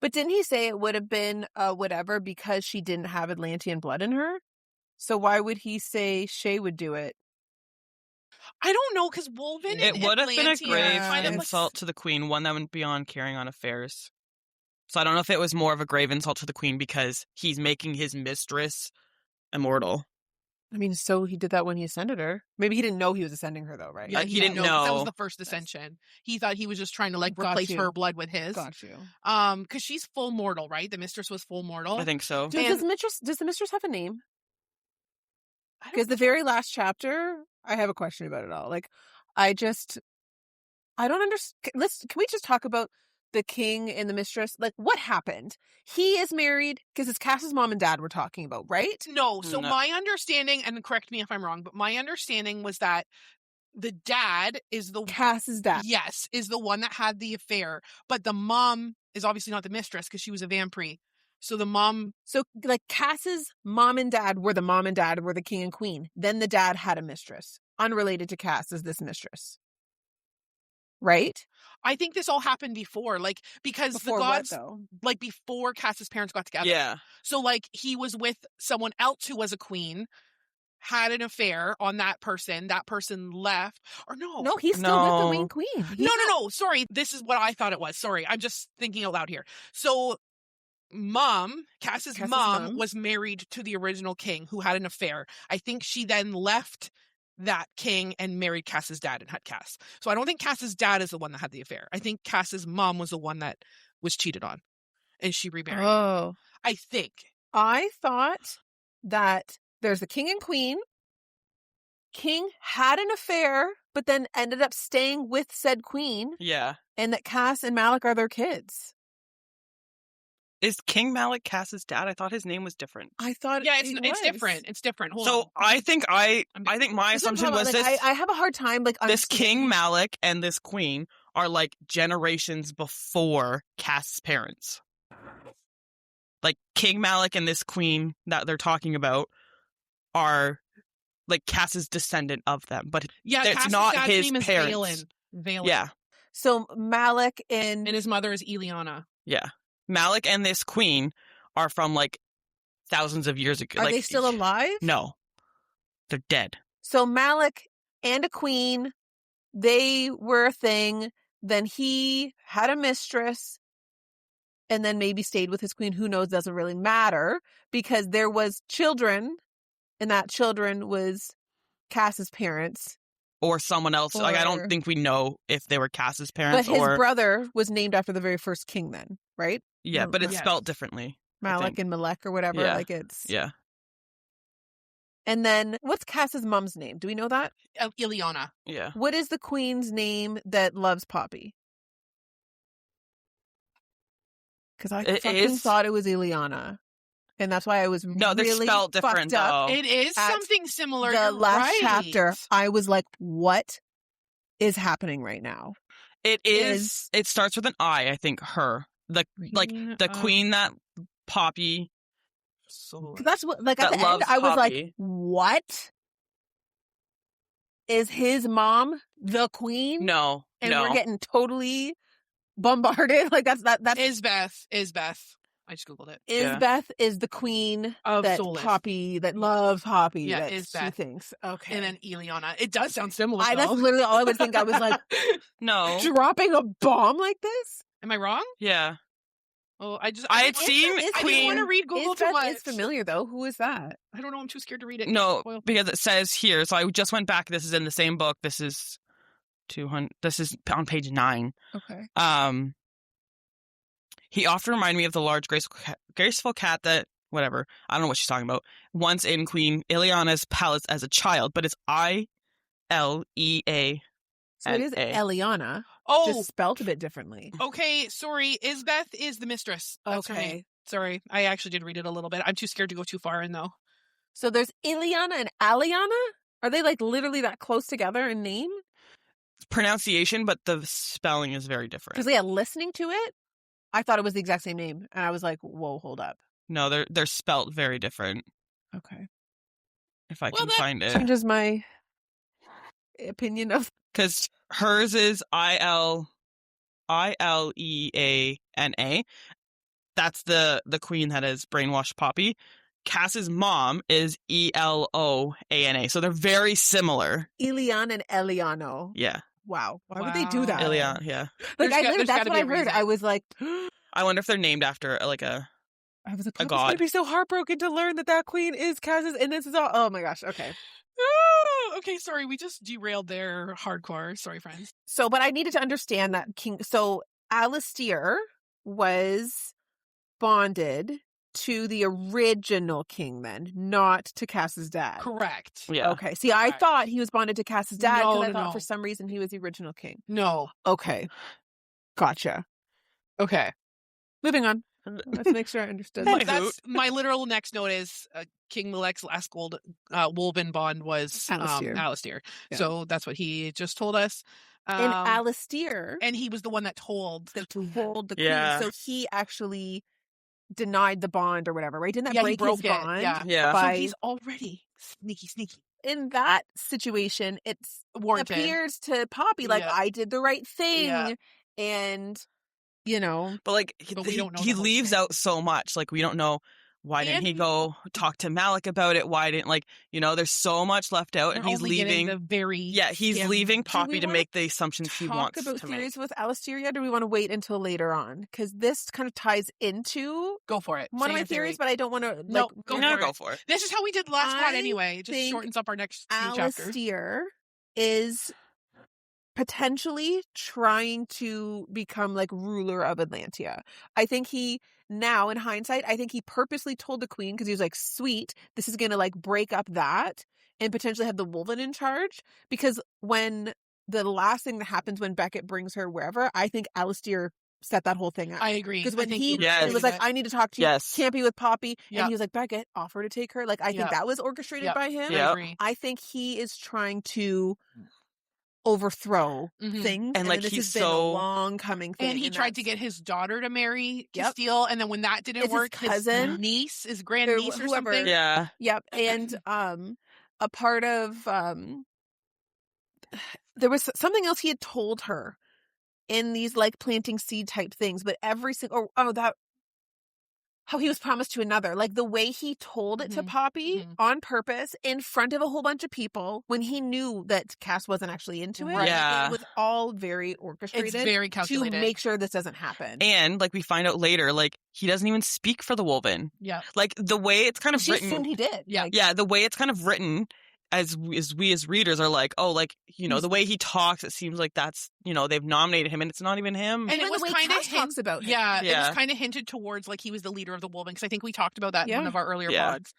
[SPEAKER 1] But didn't he say it would have been whatever because she didn't have Atlantean blood in her? So why would he say Shay would do it?
[SPEAKER 2] I don't know, because Wolven
[SPEAKER 3] It
[SPEAKER 2] and
[SPEAKER 3] would have been a
[SPEAKER 2] Atlantean
[SPEAKER 3] grave
[SPEAKER 2] kind of
[SPEAKER 3] insult to the queen, one that went beyond carrying on affairs. So I don't know if it was more of a grave insult to the queen because he's making his mistress immortal.
[SPEAKER 1] I mean, so he did that when he ascended her. Maybe he didn't know he was ascending her, though, right?
[SPEAKER 2] Yeah,
[SPEAKER 3] he didn't
[SPEAKER 2] 'cause that
[SPEAKER 3] know.
[SPEAKER 2] was the first ascension. He thought he was just trying to like
[SPEAKER 1] Got
[SPEAKER 2] replace
[SPEAKER 1] you.
[SPEAKER 2] her blood with his.
[SPEAKER 1] Got you.
[SPEAKER 2] Because she's full mortal, right? The mistress was full mortal.
[SPEAKER 3] I think so.
[SPEAKER 1] Does the mistress have a name?
[SPEAKER 2] I don't
[SPEAKER 1] Because the very last chapter, I have a question about it all. Like, I don't understand. Can we just talk about the king and the mistress? Like, what happened? He is married because it's Cass's mom and dad we're talking about, right?
[SPEAKER 2] No, so
[SPEAKER 3] No.
[SPEAKER 2] my understanding, and correct me if I'm wrong, but my understanding was that the dad is the
[SPEAKER 1] Cass's dad.
[SPEAKER 2] yes, is the one that had the affair, but the mom is obviously not the mistress because she was a vampire. So the mom,
[SPEAKER 1] So, like, Cass's mom and dad were the king and queen. Then the dad had a mistress, unrelated to Cass as this mistress. Right?
[SPEAKER 2] I think this all happened before, like because
[SPEAKER 1] Before
[SPEAKER 2] the
[SPEAKER 1] what,
[SPEAKER 2] gods,
[SPEAKER 1] though?
[SPEAKER 2] like before Cass's parents got together.
[SPEAKER 3] Yeah.
[SPEAKER 2] So like he was with someone else who was a queen. had an affair on that person left, or
[SPEAKER 1] No, he's still with the main queen.
[SPEAKER 2] No. Sorry, this is what I thought it was. Sorry, I'm just thinking out loud here. So, Cass's mom was married to the original king who had an affair. I think she then left that king and married Cass's dad and had Cass. So I don't think Cass's dad is the one that had the affair. I think Cass's mom was the one that was cheated on, and she remarried.
[SPEAKER 1] Oh,
[SPEAKER 2] I think.
[SPEAKER 1] I thought that there's the king and queen. King had an affair, but then ended up staying with said queen.
[SPEAKER 3] Yeah.
[SPEAKER 1] And that Cass and Malik are their kids.
[SPEAKER 3] Is King Malik Cass's dad? I thought his name was different.
[SPEAKER 1] I thought
[SPEAKER 2] it's different. It's different. Hold on.
[SPEAKER 3] I think my assumption was this.
[SPEAKER 1] I have a hard time
[SPEAKER 3] this King Malik and this queen are like generations before Cass's parents. Like King Malik and this queen that they're talking about are like Cass's descendant of them, but it's
[SPEAKER 2] Cass's
[SPEAKER 3] not
[SPEAKER 2] dad's
[SPEAKER 3] his
[SPEAKER 2] name
[SPEAKER 3] parents.
[SPEAKER 2] Is Valen.
[SPEAKER 3] Yeah.
[SPEAKER 1] So Malik and
[SPEAKER 2] his mother is Ileana.
[SPEAKER 3] Yeah. Malik and this queen are from like thousands of years ago.
[SPEAKER 1] Are they still alive?
[SPEAKER 3] No. They're dead.
[SPEAKER 1] So Malik and a queen, they were a thing. Then he had a mistress and then maybe stayed with his queen. Who knows? Doesn't really matter because there was children and that children was Cass's parents.
[SPEAKER 3] Or someone else. Like, I don't think we know if they were Cass's parents.
[SPEAKER 1] But his brother was named after the very first king then, right?
[SPEAKER 3] Yeah, but it's spelled differently.
[SPEAKER 1] Malik and Malek or whatever.
[SPEAKER 3] Yeah.
[SPEAKER 1] Like it's...
[SPEAKER 3] Yeah.
[SPEAKER 1] And then, what's Cass's mom's name? Do we know that?
[SPEAKER 2] Ileana.
[SPEAKER 3] Yeah.
[SPEAKER 1] What is the queen's name that loves Poppy? Because I thought it was Ileana. And that's why I was
[SPEAKER 3] they're
[SPEAKER 1] really
[SPEAKER 3] spelled different,
[SPEAKER 1] up.
[SPEAKER 3] though.
[SPEAKER 2] It is something similar.
[SPEAKER 1] The last
[SPEAKER 2] right.
[SPEAKER 1] chapter, I was like, what is happening right now?
[SPEAKER 3] It is. It starts with an I think, her. The queen that Poppy.
[SPEAKER 1] That's what, like, at the end, I was like, what? Is his mom the queen?
[SPEAKER 3] No.
[SPEAKER 1] And we're getting totally bombarded? Like, that's
[SPEAKER 2] Isbeth. I just Googled it.
[SPEAKER 1] Isbeth is the queen
[SPEAKER 2] of
[SPEAKER 1] that
[SPEAKER 2] Solis.
[SPEAKER 1] Poppy, that loves Poppy.
[SPEAKER 2] Yeah,
[SPEAKER 1] that
[SPEAKER 2] Isbeth.
[SPEAKER 1] she thinks. Okay.
[SPEAKER 2] And then Ileana. It does sound similar,
[SPEAKER 1] that's literally all I would think. I was like,
[SPEAKER 3] no.
[SPEAKER 1] Dropping a bomb like this?
[SPEAKER 2] Am I wrong?
[SPEAKER 3] Yeah.
[SPEAKER 2] Well,
[SPEAKER 3] I had seen
[SPEAKER 2] Queen. I didn't want to read Google too much.
[SPEAKER 1] Is familiar, though. Who is that?
[SPEAKER 2] I don't know. I'm too scared to read it.
[SPEAKER 3] No, because it says here. So I just went back. This is in the same book. This is 200. This is on page 9.
[SPEAKER 1] Okay.
[SPEAKER 3] He often reminded me of the large, graceful cat that, whatever, I don't know what she's talking about, once in Queen Ileana's palace as a child, but it's I-L-E-A.
[SPEAKER 1] So it is Eliana, just spelled a bit differently.
[SPEAKER 2] Okay, sorry. Isbeth is the mistress. That's her name. Sorry. I actually did read it a little bit. I'm too scared to go too far in, though.
[SPEAKER 1] So there's Ileana and Aliana? Are they, like, literally that close together in name?
[SPEAKER 3] Pronunciation, but the spelling is very different.
[SPEAKER 1] Because, listening to it, I thought it was the exact same name. And I was like, whoa, hold up.
[SPEAKER 3] No, they're spelt very different.
[SPEAKER 1] Okay.
[SPEAKER 3] If I can find it.
[SPEAKER 1] Changes my opinion of...
[SPEAKER 3] Because hers is Ileana. That's the queen that has brainwashed Poppy. Cass's mom is Eloana. So they're very similar.
[SPEAKER 1] Ileana and Eliano.
[SPEAKER 3] Yeah.
[SPEAKER 1] Wow. Why would they do that?
[SPEAKER 3] Ileana, yeah.
[SPEAKER 1] Like, that's what I heard. I was like...
[SPEAKER 3] I wonder if they're named after, like,
[SPEAKER 1] I was like,
[SPEAKER 3] a god.
[SPEAKER 1] I'm going to be so heartbroken to learn that queen is Cass's, and this is all... Oh, my gosh. Okay.
[SPEAKER 2] Okay, sorry. We just derailed there hardcore. Sorry, friends.
[SPEAKER 1] So, but I needed to understand that King... So, Alistair was bonded to the original king then, not to Cass's dad.
[SPEAKER 2] Correct.
[SPEAKER 3] Yeah.
[SPEAKER 1] Okay. See, I thought he was bonded to Cass's dad because I thought
[SPEAKER 2] No.
[SPEAKER 1] for some reason he was the original king.
[SPEAKER 2] No.
[SPEAKER 1] Okay. Gotcha.
[SPEAKER 2] Okay.
[SPEAKER 1] Moving on. Let's make sure I understood.
[SPEAKER 2] That's my literal next note is King Malek's last Wolven bond was Alistair.
[SPEAKER 1] Yeah.
[SPEAKER 2] So that's what he just told us.
[SPEAKER 1] And Alistair.
[SPEAKER 2] And he was the one that told the
[SPEAKER 1] queen. So he actually denied the bond or whatever, right? Didn't that break his bond?
[SPEAKER 2] Yeah. So he's already sneaky.
[SPEAKER 1] In that situation, it's
[SPEAKER 2] warranted.
[SPEAKER 1] Appears to Poppy like I did the right thing, and
[SPEAKER 3] but like he leaves out so much. Like we don't know Why didn't he
[SPEAKER 2] And-
[SPEAKER 3] go talk to Malik about it? Why didn't, like, you know, there's so much left out, and
[SPEAKER 2] We're
[SPEAKER 3] he's
[SPEAKER 2] only getting
[SPEAKER 3] leaving.
[SPEAKER 2] the very
[SPEAKER 3] He's leaving Poppy to
[SPEAKER 1] wanna
[SPEAKER 3] make the assumptions he
[SPEAKER 1] talk
[SPEAKER 3] wants
[SPEAKER 1] about
[SPEAKER 3] to make.
[SPEAKER 1] theories with Alistair yet, or do we want to wait until later on? Because this kind of ties into
[SPEAKER 2] Go for it.
[SPEAKER 1] one
[SPEAKER 2] Say
[SPEAKER 1] of my
[SPEAKER 2] your theory.
[SPEAKER 1] theories, but I don't want to.
[SPEAKER 2] No, go
[SPEAKER 3] No,
[SPEAKER 2] for
[SPEAKER 3] go
[SPEAKER 2] it.
[SPEAKER 3] for it.
[SPEAKER 2] This is how we did last pod
[SPEAKER 1] I
[SPEAKER 2] anyway. It just
[SPEAKER 1] think
[SPEAKER 2] shortens up our next few chapters.
[SPEAKER 1] Alistair is potentially trying to become like ruler of Atlantia. I think he now, in hindsight, I think he purposely told the queen because he was like, sweet, this is going to like break up that and potentially have the Wolven in charge. Because when the last thing that happens when Beckett brings her wherever, I think Alistair set that whole thing up.
[SPEAKER 2] I agree.
[SPEAKER 1] Because when
[SPEAKER 2] I think
[SPEAKER 1] he
[SPEAKER 2] you
[SPEAKER 3] Yes.
[SPEAKER 1] it was like, I need to talk to you,
[SPEAKER 3] Yes.
[SPEAKER 1] can't be with Poppy.
[SPEAKER 2] Yep.
[SPEAKER 1] And he was like, Beckett, offer to take her. Like, I
[SPEAKER 2] Yep.
[SPEAKER 1] think that was orchestrated
[SPEAKER 2] Yep.
[SPEAKER 1] by him.
[SPEAKER 3] Yeah.
[SPEAKER 2] I agree.
[SPEAKER 1] I think he is trying to overthrow
[SPEAKER 2] Mhm.
[SPEAKER 1] things.
[SPEAKER 3] And, like,
[SPEAKER 1] this
[SPEAKER 3] he's
[SPEAKER 1] has been a
[SPEAKER 3] so-
[SPEAKER 1] long coming thing.
[SPEAKER 2] And he tried to
[SPEAKER 1] that's-
[SPEAKER 2] get his daughter to marry
[SPEAKER 1] Yep.
[SPEAKER 2] Castile, and then when that didn't
[SPEAKER 1] It's his
[SPEAKER 2] work,
[SPEAKER 1] cousin.
[SPEAKER 2] niece, his grand
[SPEAKER 1] Or
[SPEAKER 2] niece or
[SPEAKER 1] whoever.
[SPEAKER 2] something.
[SPEAKER 3] Yeah.
[SPEAKER 1] Yep. And a part of there was something else he had told her in these like planting seed type things, but every single how he was promised to another, like the way he told it to
[SPEAKER 2] Mhm.
[SPEAKER 1] Poppy
[SPEAKER 2] Mhm.
[SPEAKER 1] on purpose in front of a whole bunch of people when he knew that Cass wasn't actually into it.
[SPEAKER 2] Right.
[SPEAKER 3] Yeah.
[SPEAKER 1] It was all very orchestrated
[SPEAKER 2] It's very
[SPEAKER 1] to
[SPEAKER 2] calculated.
[SPEAKER 1] make sure this doesn't happen.
[SPEAKER 3] And, like, we find out later, like, he doesn't even speak for the Wolven.
[SPEAKER 2] Yeah.
[SPEAKER 3] Like, the way it's kind of
[SPEAKER 1] She
[SPEAKER 3] written.
[SPEAKER 1] assumed he did.
[SPEAKER 2] Yeah.
[SPEAKER 1] Like,
[SPEAKER 3] Yeah, the way it's kind of written, as we as readers are like, oh, like, you know, the way he talks, it seems like that's, you know, they've nominated him, and it's not even him.
[SPEAKER 2] And
[SPEAKER 1] even
[SPEAKER 2] it was
[SPEAKER 1] the way
[SPEAKER 2] kind of
[SPEAKER 1] Cass talks about him.
[SPEAKER 2] Yeah, it
[SPEAKER 3] Yeah.
[SPEAKER 2] was kind of hinted towards like he was the leader of the Wolven, because I think we talked about that in
[SPEAKER 1] Yeah.
[SPEAKER 2] one of our earlier
[SPEAKER 3] Yeah.
[SPEAKER 2] pods.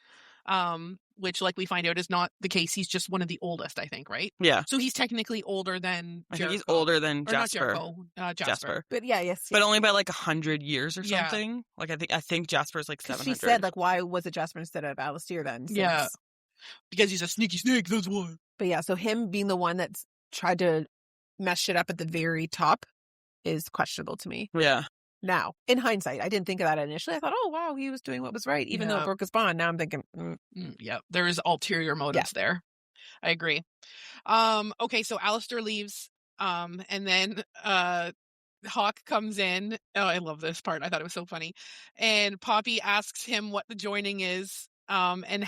[SPEAKER 2] Which, like, we find out is not the case. He's just one of the oldest, I think, right?
[SPEAKER 3] Yeah,
[SPEAKER 2] So he's technically older than
[SPEAKER 3] I think he's
[SPEAKER 2] Jericho.
[SPEAKER 3] older than
[SPEAKER 2] Or not
[SPEAKER 3] Jasper.
[SPEAKER 2] Jericho, Jasper.
[SPEAKER 1] But yeah, yes.
[SPEAKER 3] But only by like 100 years or
[SPEAKER 2] Yeah.
[SPEAKER 3] something. Like, I think Jasper's like
[SPEAKER 1] Because
[SPEAKER 3] 700.
[SPEAKER 1] she said, like, why was it Jasper instead of Alistair then?
[SPEAKER 2] Yeah.
[SPEAKER 1] Since-
[SPEAKER 2] Because he's a sneaky snake, that's why.
[SPEAKER 1] But yeah, so him being the one that's tried to mess shit up at the very top is questionable to me.
[SPEAKER 3] Yeah.
[SPEAKER 1] Now, in hindsight, I didn't think of that initially. I thought, oh, wow, he was doing what was right, even though
[SPEAKER 2] Yeah.
[SPEAKER 1] it broke his bond. Now I'm thinking,
[SPEAKER 2] Yeah, there is ulterior motives there. I agree. Okay, so Alistair leaves, and then Hawk comes in. Oh, I love this part. I thought it was so funny. And Poppy asks him what the joining is. And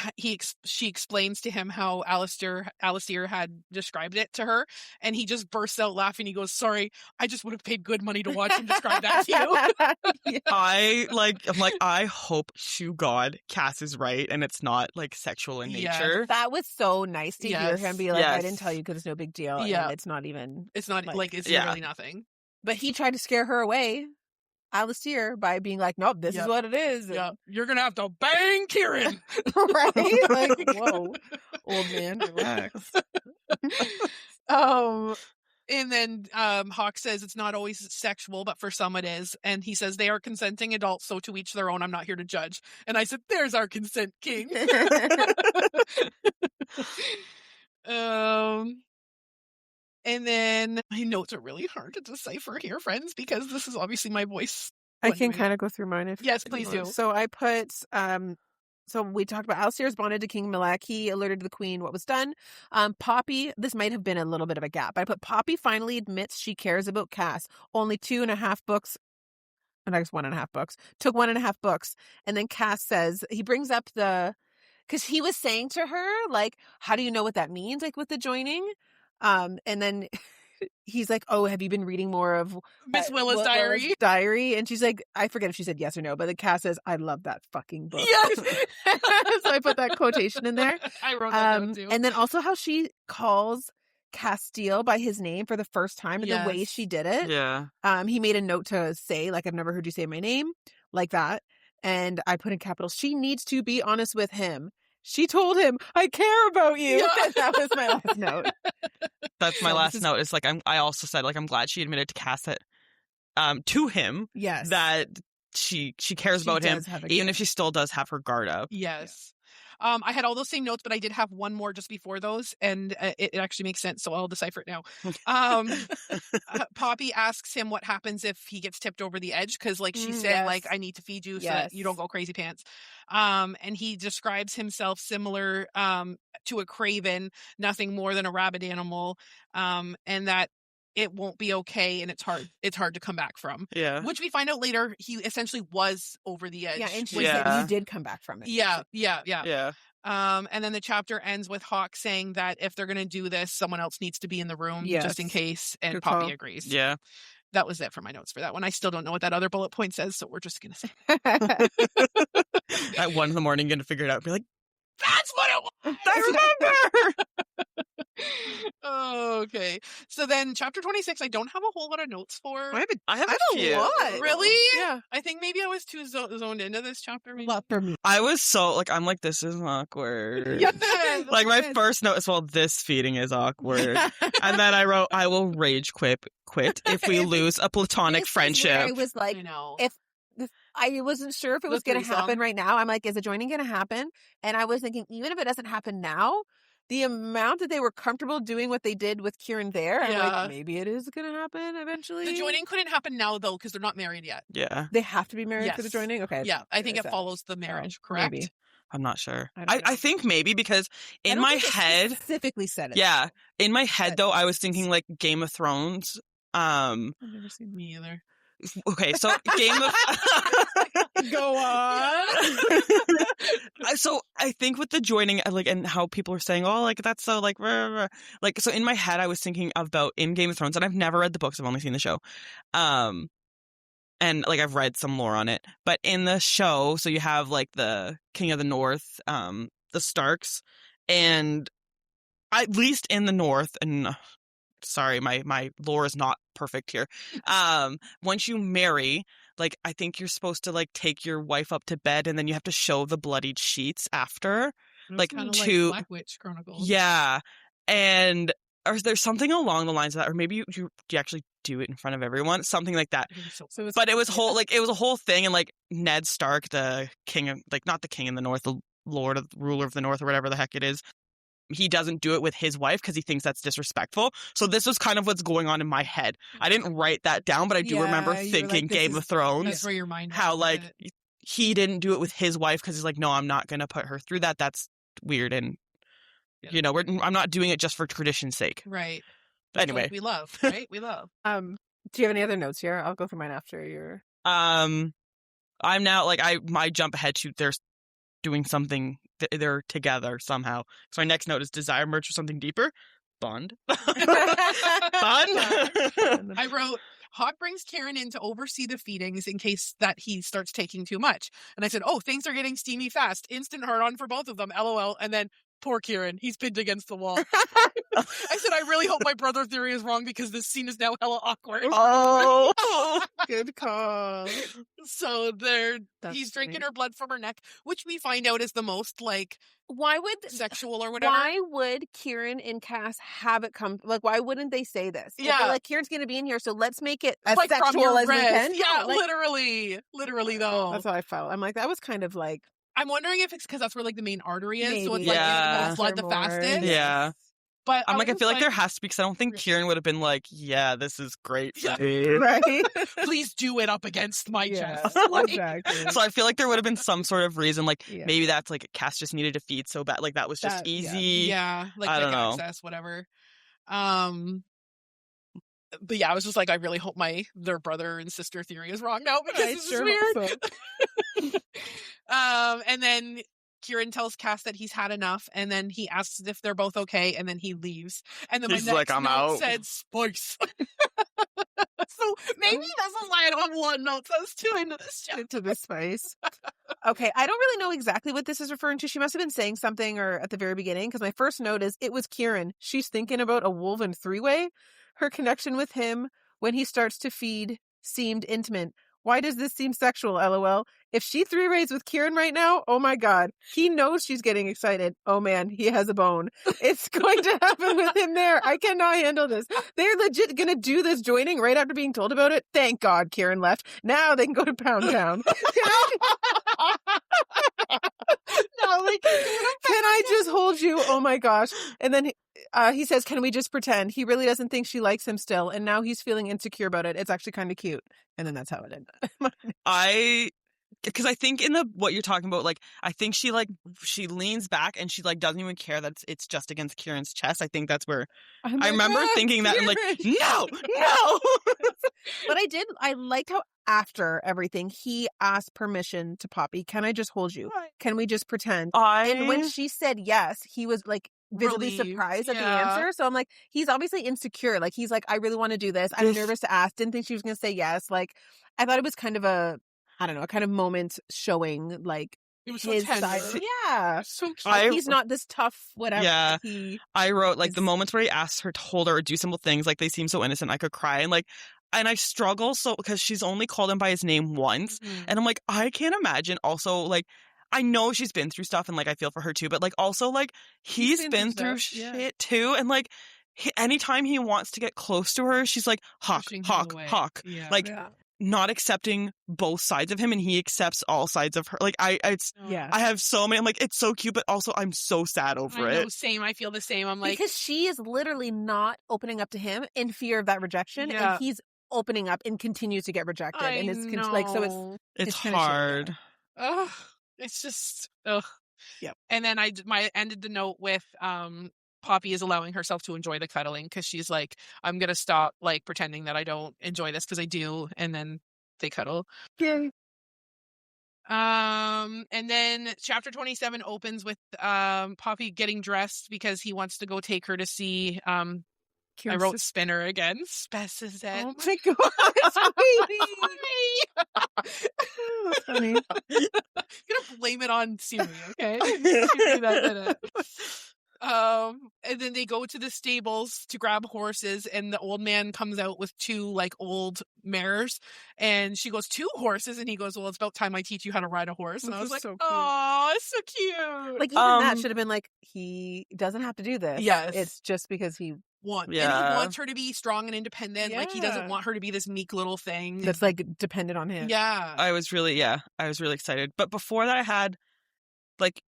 [SPEAKER 2] she explains to him how Alistair had described it to her, and he just bursts out laughing. He goes, "Sorry, I just would have paid good money to watch him describe that to you."
[SPEAKER 3] I'm like, I hope to God Cass is right and it's not like sexual in
[SPEAKER 2] Yeah.
[SPEAKER 3] nature.
[SPEAKER 1] That was so nice to hear
[SPEAKER 2] Yes.
[SPEAKER 1] him be like, I
[SPEAKER 3] Yes.
[SPEAKER 1] didn't tell you because it's no big deal.
[SPEAKER 2] Yeah.
[SPEAKER 1] And it's not even.
[SPEAKER 2] It's not
[SPEAKER 1] Like,
[SPEAKER 2] like it's
[SPEAKER 3] yeah.
[SPEAKER 2] literally nothing.
[SPEAKER 1] But he tried to scare her away, Alistair, by being like, nope, this
[SPEAKER 2] Yeah.
[SPEAKER 1] is what it is. And-
[SPEAKER 2] Yeah, you're gonna have to bang Kieran.
[SPEAKER 1] right? Like, whoa, old man, relax.
[SPEAKER 2] And then Hawk says it's not always sexual, but for some it is. And he says they are consenting adults, so to each their own. I'm not here to judge. And I said, "There's our consent king." And then my notes are really hard to decipher here, friends, because this is obviously my voice.
[SPEAKER 1] I can
[SPEAKER 2] fluctuating.
[SPEAKER 1] kind of go through mine if
[SPEAKER 2] Yes,
[SPEAKER 1] if you
[SPEAKER 2] please
[SPEAKER 1] want.
[SPEAKER 2] do.
[SPEAKER 1] So I put so we talked about Alistair's bonded to King Malak. He alerted the queen what was done. Poppy, this might have been a little bit of a gap. I put Poppy finally admits she cares about Cass. Only 2.5 books. And I guess 1.5 books. Took 1.5 books. And then Cass says, he brings up because he was saying to her, like, how do you know what that means? Like with the joining? And then he's like, oh, have you been reading more of
[SPEAKER 2] Miss Willa's diary?
[SPEAKER 1] diary? And she's like, I forget if she said yes or no, but the Cass says, I love that fucking book.
[SPEAKER 2] Yes.
[SPEAKER 1] So I put that quotation in there.
[SPEAKER 2] I wrote that down too.
[SPEAKER 1] And then also how she calls Castile by his name for the first time and the way
[SPEAKER 2] Yes.
[SPEAKER 1] she did it.
[SPEAKER 3] Yeah.
[SPEAKER 1] He made a note to say, like, I've never heard you say my name like that. And I put in capitals, she needs to be honest with him. She told him, I care about you.
[SPEAKER 2] Yeah.
[SPEAKER 1] That was my last note.
[SPEAKER 3] That's my
[SPEAKER 1] So
[SPEAKER 3] last
[SPEAKER 1] this is-
[SPEAKER 3] note. Is like I also said, like, I'm glad she admitted to Cass that to him
[SPEAKER 1] Yes.
[SPEAKER 3] that she cares
[SPEAKER 1] She
[SPEAKER 3] about him,
[SPEAKER 1] does have a
[SPEAKER 3] even
[SPEAKER 1] gift.
[SPEAKER 3] if she still does have her guard up.
[SPEAKER 2] Yes. I had all those same notes, but I did have one more just before those, and it actually makes sense, so I'll decipher it now. Poppy asks him what happens if he gets tipped over the edge, because, like, she said,
[SPEAKER 1] Yes.
[SPEAKER 2] like, I need to feed you so that you don't go crazy pants. And he describes himself similar to a craven, nothing more than a rabid animal, and that it won't be okay and it's hard to come back from.
[SPEAKER 3] Yeah.
[SPEAKER 2] Which we find out later he essentially was over the edge.
[SPEAKER 1] Yeah, and she
[SPEAKER 3] Yeah.
[SPEAKER 1] said he did come back from it.
[SPEAKER 2] Yeah.
[SPEAKER 3] Yeah.
[SPEAKER 2] And then the chapter ends with Hawk saying that if they're going to do this, someone else needs to be in the room just in
[SPEAKER 1] Yes.
[SPEAKER 2] case. And
[SPEAKER 1] Good
[SPEAKER 2] Poppy
[SPEAKER 1] call.
[SPEAKER 2] agrees.
[SPEAKER 3] Yeah.
[SPEAKER 2] That was it for my notes for that one. I still don't know what that other bullet point says, so we're just going to say
[SPEAKER 3] At 1 a.m, going to figure it out and be like,
[SPEAKER 2] that's what it was.
[SPEAKER 3] I remember.
[SPEAKER 2] Okay. So then chapter 26, I don't have a whole lot of notes for.
[SPEAKER 3] I have a few.
[SPEAKER 2] Really?
[SPEAKER 1] Yeah.
[SPEAKER 2] I think maybe I was too zoned into this chapter.
[SPEAKER 1] A
[SPEAKER 2] Maybe.
[SPEAKER 1] lot for me.
[SPEAKER 3] I was so, like, I'm like, this is awkward.
[SPEAKER 2] Yeah.
[SPEAKER 3] Like, my first note is, well, this feeding is awkward. And then I wrote, I will rage quit if we lose a platonic
[SPEAKER 1] This is where
[SPEAKER 3] friendship.
[SPEAKER 1] I was like,
[SPEAKER 2] I know.
[SPEAKER 1] if I wasn't sure if it
[SPEAKER 2] The
[SPEAKER 1] was going to
[SPEAKER 2] threesome.
[SPEAKER 1] happen right now. I'm like, is the joining going to happen? And I was thinking, even if it doesn't happen now, the amount that they were comfortable doing what they did with Kieran there, I'm
[SPEAKER 2] Yeah.
[SPEAKER 1] like, maybe it is going to happen eventually.
[SPEAKER 2] The joining couldn't happen now, though, because they're not married yet.
[SPEAKER 3] Yeah.
[SPEAKER 1] They have to be married for the
[SPEAKER 2] Yes.
[SPEAKER 1] joining? Okay.
[SPEAKER 2] Yeah, I think
[SPEAKER 1] Is
[SPEAKER 2] it
[SPEAKER 1] that-
[SPEAKER 2] follows the marriage, correct?
[SPEAKER 1] maybe.
[SPEAKER 3] I'm not sure.
[SPEAKER 1] I don't know.
[SPEAKER 3] I think maybe because
[SPEAKER 1] I
[SPEAKER 3] in
[SPEAKER 1] don't
[SPEAKER 3] my
[SPEAKER 1] think it
[SPEAKER 3] head,
[SPEAKER 1] specifically said it.
[SPEAKER 3] yeah, in my head
[SPEAKER 1] But-
[SPEAKER 3] though, I was thinking like Game of Thrones.
[SPEAKER 1] I've never seen
[SPEAKER 2] Me either.
[SPEAKER 3] Okay, so Game of
[SPEAKER 1] Go on.
[SPEAKER 3] So I think with the joining, like, and how people are saying, oh, like that's so like, rah, rah. Like, so in my head, I was thinking about in Game of Thrones, and I've never read the books; I've only seen the show. And like I've read some lore on it, but in the show, so you have like the King of the North, the Starks, and at least in the North, and sorry, my lore is not perfect here. Once you marry, like I think you're supposed to like take your wife up to bed, and then you have to show the bloodied sheets after. Like,
[SPEAKER 2] kind of
[SPEAKER 3] to-
[SPEAKER 2] like Black Witch Chronicles.
[SPEAKER 3] Yeah, and or there's something along the lines of that, or maybe you actually do it in front of everyone, something like that.
[SPEAKER 2] I think so.
[SPEAKER 1] So
[SPEAKER 3] But it was it was a whole thing, and like Ned Stark, the king of, like, not the king in the North, the ruler of the North, or whatever the heck it is, he doesn't do it with his wife because he thinks that's disrespectful. So this was kind of what's going on in my head. I didn't write that down, but I do remember
[SPEAKER 1] Yeah, you were
[SPEAKER 3] thinking
[SPEAKER 1] like, this
[SPEAKER 3] Game
[SPEAKER 1] is-
[SPEAKER 3] of Thrones,
[SPEAKER 2] That's where your mind
[SPEAKER 3] how
[SPEAKER 2] went
[SPEAKER 3] like
[SPEAKER 2] with it.
[SPEAKER 3] he didn't do it with his wife because he's like, no, I'm not gonna put her through that. That's weird, and
[SPEAKER 2] Yeah.
[SPEAKER 3] you know, I'm not doing it just for tradition's sake.
[SPEAKER 2] Right.
[SPEAKER 3] But anyway,
[SPEAKER 2] Like we love, right? We love.
[SPEAKER 1] do you have any other notes here? I'll go through mine after your.
[SPEAKER 3] I'm now like my jump ahead to they're doing something. They're together somehow. So my next note is desire merge for something deeper. Bond. Bond.
[SPEAKER 2] I wrote, Hawk brings Kieran in to oversee the feedings in case that he starts taking too much. And I said, oh, things are getting steamy fast. Instant hard on for both of them. LOL. And then poor Kieran, he's pinned against the wall. I said, I really hope my brother theory is wrong because this scene is now hella awkward.
[SPEAKER 3] Oh.
[SPEAKER 1] Good call.
[SPEAKER 2] So
[SPEAKER 1] That's
[SPEAKER 2] he's drinking
[SPEAKER 1] sweet.
[SPEAKER 2] her blood from her neck, which we find out is the most like
[SPEAKER 1] Why would
[SPEAKER 2] sexual or whatever.
[SPEAKER 1] Why would Kieran and Cass have it come? Like, why wouldn't they say this? If they're
[SPEAKER 2] Yeah.
[SPEAKER 1] like, Kieran's going to be in here, so let's make it as
[SPEAKER 2] Like from
[SPEAKER 1] sexual
[SPEAKER 2] your
[SPEAKER 1] as we
[SPEAKER 2] wrist.
[SPEAKER 1] can.
[SPEAKER 2] Yeah,
[SPEAKER 1] like,
[SPEAKER 2] literally though.
[SPEAKER 1] that's how I felt. I'm like, that was kind of like
[SPEAKER 2] I'm wondering if it's because that's where like the main artery is, so it's
[SPEAKER 1] maybe.
[SPEAKER 2] like
[SPEAKER 3] Yeah.
[SPEAKER 2] getting the blood the
[SPEAKER 1] More.
[SPEAKER 2] fastest.
[SPEAKER 3] Yeah.
[SPEAKER 2] But
[SPEAKER 3] I'm like, I
[SPEAKER 2] was
[SPEAKER 3] feel like there has to be, because I don't think Kieran would have been like, yeah, this is great for
[SPEAKER 2] Yeah.
[SPEAKER 3] me.
[SPEAKER 1] right.
[SPEAKER 2] please do it up against my
[SPEAKER 1] Yeah,
[SPEAKER 2] chest. Like,
[SPEAKER 1] exactly.
[SPEAKER 3] So I feel like there would have been some sort of reason, like
[SPEAKER 1] Yeah.
[SPEAKER 3] maybe that's like Cass just needed to feed so bad, like that was just
[SPEAKER 1] That- yeah.
[SPEAKER 3] easy.
[SPEAKER 2] yeah, like
[SPEAKER 3] I
[SPEAKER 2] quick
[SPEAKER 3] don't know.
[SPEAKER 2] access, whatever. But yeah, I was just like, I really hope their brother and sister theory is wrong now because
[SPEAKER 1] I
[SPEAKER 2] this
[SPEAKER 1] sure
[SPEAKER 2] is
[SPEAKER 1] hope
[SPEAKER 2] weird.
[SPEAKER 1] so.
[SPEAKER 2] And then Kieran tells Cass that he's had enough, and then he asks if they're both okay, and then he leaves. And then
[SPEAKER 3] He's
[SPEAKER 2] my
[SPEAKER 3] like,
[SPEAKER 2] next
[SPEAKER 3] "I'm
[SPEAKER 2] note
[SPEAKER 3] out."
[SPEAKER 2] said spice. So maybe this is why I don't have one notes. I was too into this show.
[SPEAKER 1] Into the spice. Okay, I don't really know exactly what this is referring to. She must have been saying something or at the very beginning, because my first note is it was Kieran. She's thinking about a woven three-way. Her connection with him when he starts to feed seemed intimate. Why does this seem sexual, LOL? If she three-ways with Kieran right now, oh my god. He knows she's getting excited. Oh man, he has a bone. It's going to happen with him there. I cannot handle this. They're legit going to do this joining right after being told about it. Thank God Kieran left. Now they can go to Pound Town.
[SPEAKER 2] No, like,
[SPEAKER 1] Can I just hold you? Oh my gosh. And then he says, can we just pretend? He really doesn't think she likes him still. And now he's feeling insecure about it. It's actually kind of cute. And then that's how it ended.
[SPEAKER 3] I because I think in what you're talking about, like, I think she leans back and she like doesn't even care that it's just against Kieran's chest. I think that's where I remember thinking that and like, no.
[SPEAKER 1] But I liked how after everything he asked permission to Poppy. Can I just hold you? Can we just pretend? And when she said yes, he was like visibly
[SPEAKER 2] Relieved.
[SPEAKER 1] surprised at the answer. So I'm like, he's obviously insecure. Like he's like, I really want to do this. I'm nervous to ask. Didn't think she was going to say yes. Like I thought it was kind of a kind of moment showing like
[SPEAKER 2] It was so
[SPEAKER 1] his
[SPEAKER 2] tender.
[SPEAKER 1] side. Yeah.
[SPEAKER 2] So cute.
[SPEAKER 1] Like, he's not this tough whatever.
[SPEAKER 3] Yeah. I wrote like
[SPEAKER 1] is-
[SPEAKER 3] the moments where he asks her to hold her or do simple things, like they seem so innocent. I could cry and I struggle so because she's only called him by his name once, and I'm like, I can't imagine. Also, like, I know she's been through stuff, and like I feel for her too, but like also like he's been through shit too, and like anytime he wants to get close to her, she's like Hawk, Hawk, like not accepting both sides of him, and he accepts all sides of her. Like I have so many. I'm like, it's so cute, but also I'm so sad over it.
[SPEAKER 2] Same. I feel the same. I'm like,
[SPEAKER 1] because she is literally not opening up to him in fear of that rejection, and he's opening up and continues to get rejected, and it's like so it's
[SPEAKER 3] hard.
[SPEAKER 2] Ugh, it's just ugh.
[SPEAKER 1] Yep.
[SPEAKER 2] And then I ended the note with Poppy is allowing herself to enjoy the cuddling because she's like, I'm gonna stop like pretending that I don't enjoy this because I do, and then they cuddle.
[SPEAKER 1] Yeah.
[SPEAKER 2] And then chapter 27 opens with Poppy getting dressed because he wants to go take her to see I wrote Spinner again. Spesses it.
[SPEAKER 1] Oh my god, that's funny.
[SPEAKER 2] I'm gonna blame it on Siri, okay? Siri that did it. And then they go to the stables to grab horses, and the old man comes out with two like old mares, and she goes, 2 horses, and he goes, well, it's about time I teach you how to ride a horse. And I was like, oh, it's so cute.
[SPEAKER 1] Like even that should have been like, he doesn't have to do this.
[SPEAKER 2] Yes.
[SPEAKER 1] It's just because he
[SPEAKER 2] and he wants her to be strong and independent. Like he doesn't want her to be this meek little thing
[SPEAKER 1] that's like dependent on him.
[SPEAKER 2] Yeah.
[SPEAKER 3] I was really excited. But before that I had like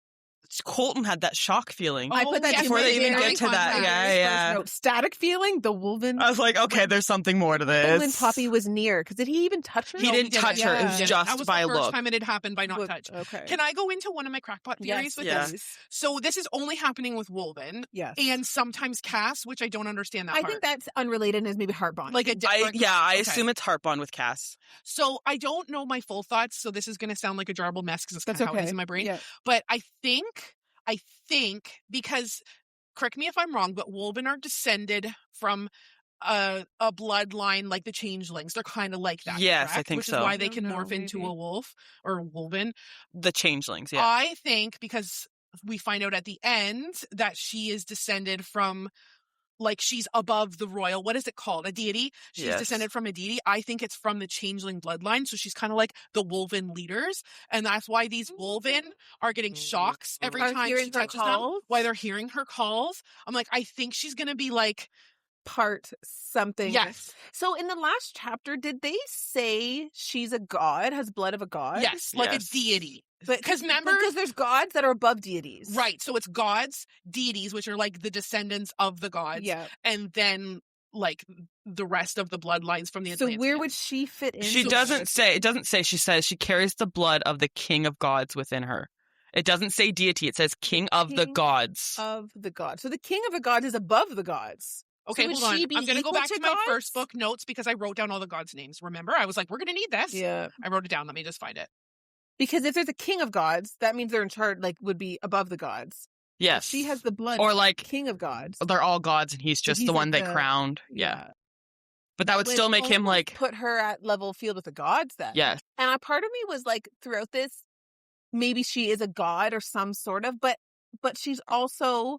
[SPEAKER 3] Colton had that shock feeling.
[SPEAKER 1] I put that
[SPEAKER 3] before they even get to that. Yeah.
[SPEAKER 1] Static feeling. The Wolven.
[SPEAKER 3] I was like, okay, there's something more to this.
[SPEAKER 1] When Poppy was near, because did he even touch her?
[SPEAKER 3] He didn't touch her. It was just
[SPEAKER 2] that was
[SPEAKER 3] by
[SPEAKER 2] the first
[SPEAKER 3] look.
[SPEAKER 2] time it had happened by not touch.
[SPEAKER 1] Okay.
[SPEAKER 2] Can I go into one of my crackpot theories with this? So this is only happening with Wolven.
[SPEAKER 1] Yes.
[SPEAKER 2] And sometimes Cass, which I don't understand that part.
[SPEAKER 1] I think that's unrelated and is maybe heart bond.
[SPEAKER 2] Like a different.
[SPEAKER 3] I assume it's heart bond with Cass.
[SPEAKER 2] So I don't know my full thoughts. So this is going to sound like a jarbled mess because it's kind of how it is in my brain.
[SPEAKER 1] Yeah.
[SPEAKER 2] But I think because, correct me if I'm wrong, but Wolven are descended from a bloodline like the changelings. They're kind of like that.
[SPEAKER 3] Yes,
[SPEAKER 2] correct?
[SPEAKER 3] I think
[SPEAKER 2] Which
[SPEAKER 3] so.
[SPEAKER 2] is why they can morph into a wolf or Wolven.
[SPEAKER 3] The changelings, yeah.
[SPEAKER 2] I think because we find out at the end that she is descended from, like, she's above the royal, what is it called? A deity? She's descended from a deity. I think it's from the changeling bloodline. So she's kind of like the Wolven leaders. And that's why these Wolven are getting shocks every time she touches them. Why they're hearing her calls. I'm like, I think she's going to be like
[SPEAKER 1] part something.
[SPEAKER 2] Yes.
[SPEAKER 1] So in the last chapter, did they say she's a god, has blood of a god?
[SPEAKER 2] Yes, like a deity. Because
[SPEAKER 1] there's gods that are above deities.
[SPEAKER 2] Right. So it's gods, deities, which are like the descendants of the gods.
[SPEAKER 1] Yeah.
[SPEAKER 2] And then like the rest of the bloodlines from the Atlanteans.
[SPEAKER 1] So where would she fit in?
[SPEAKER 3] She doesn't say. It doesn't say. She says she carries the blood of the king of gods within her. It doesn't say deity. It says king of the gods.
[SPEAKER 1] Of the gods. So the king of the gods is above the gods.
[SPEAKER 2] Okay,
[SPEAKER 1] so
[SPEAKER 2] hold on. I'm going to go back to my
[SPEAKER 1] gods?
[SPEAKER 2] first book notes because I wrote down all the gods' names. Remember? I was like, we're going to need this.
[SPEAKER 1] Yeah.
[SPEAKER 2] I wrote it down. Let me just find it.
[SPEAKER 1] Because if there's a king of gods, that means they're in charge, like, would be above the gods.
[SPEAKER 3] Yes.
[SPEAKER 1] She has the blood.
[SPEAKER 3] Or like
[SPEAKER 1] king of gods.
[SPEAKER 3] They're all gods, and he's just the one they crowned. Yeah. But that would still make him like
[SPEAKER 1] put her at level field with the gods. Then.
[SPEAKER 3] Yes.
[SPEAKER 1] And a part of me was like, throughout this, maybe she is a god or some sort of, but she's also.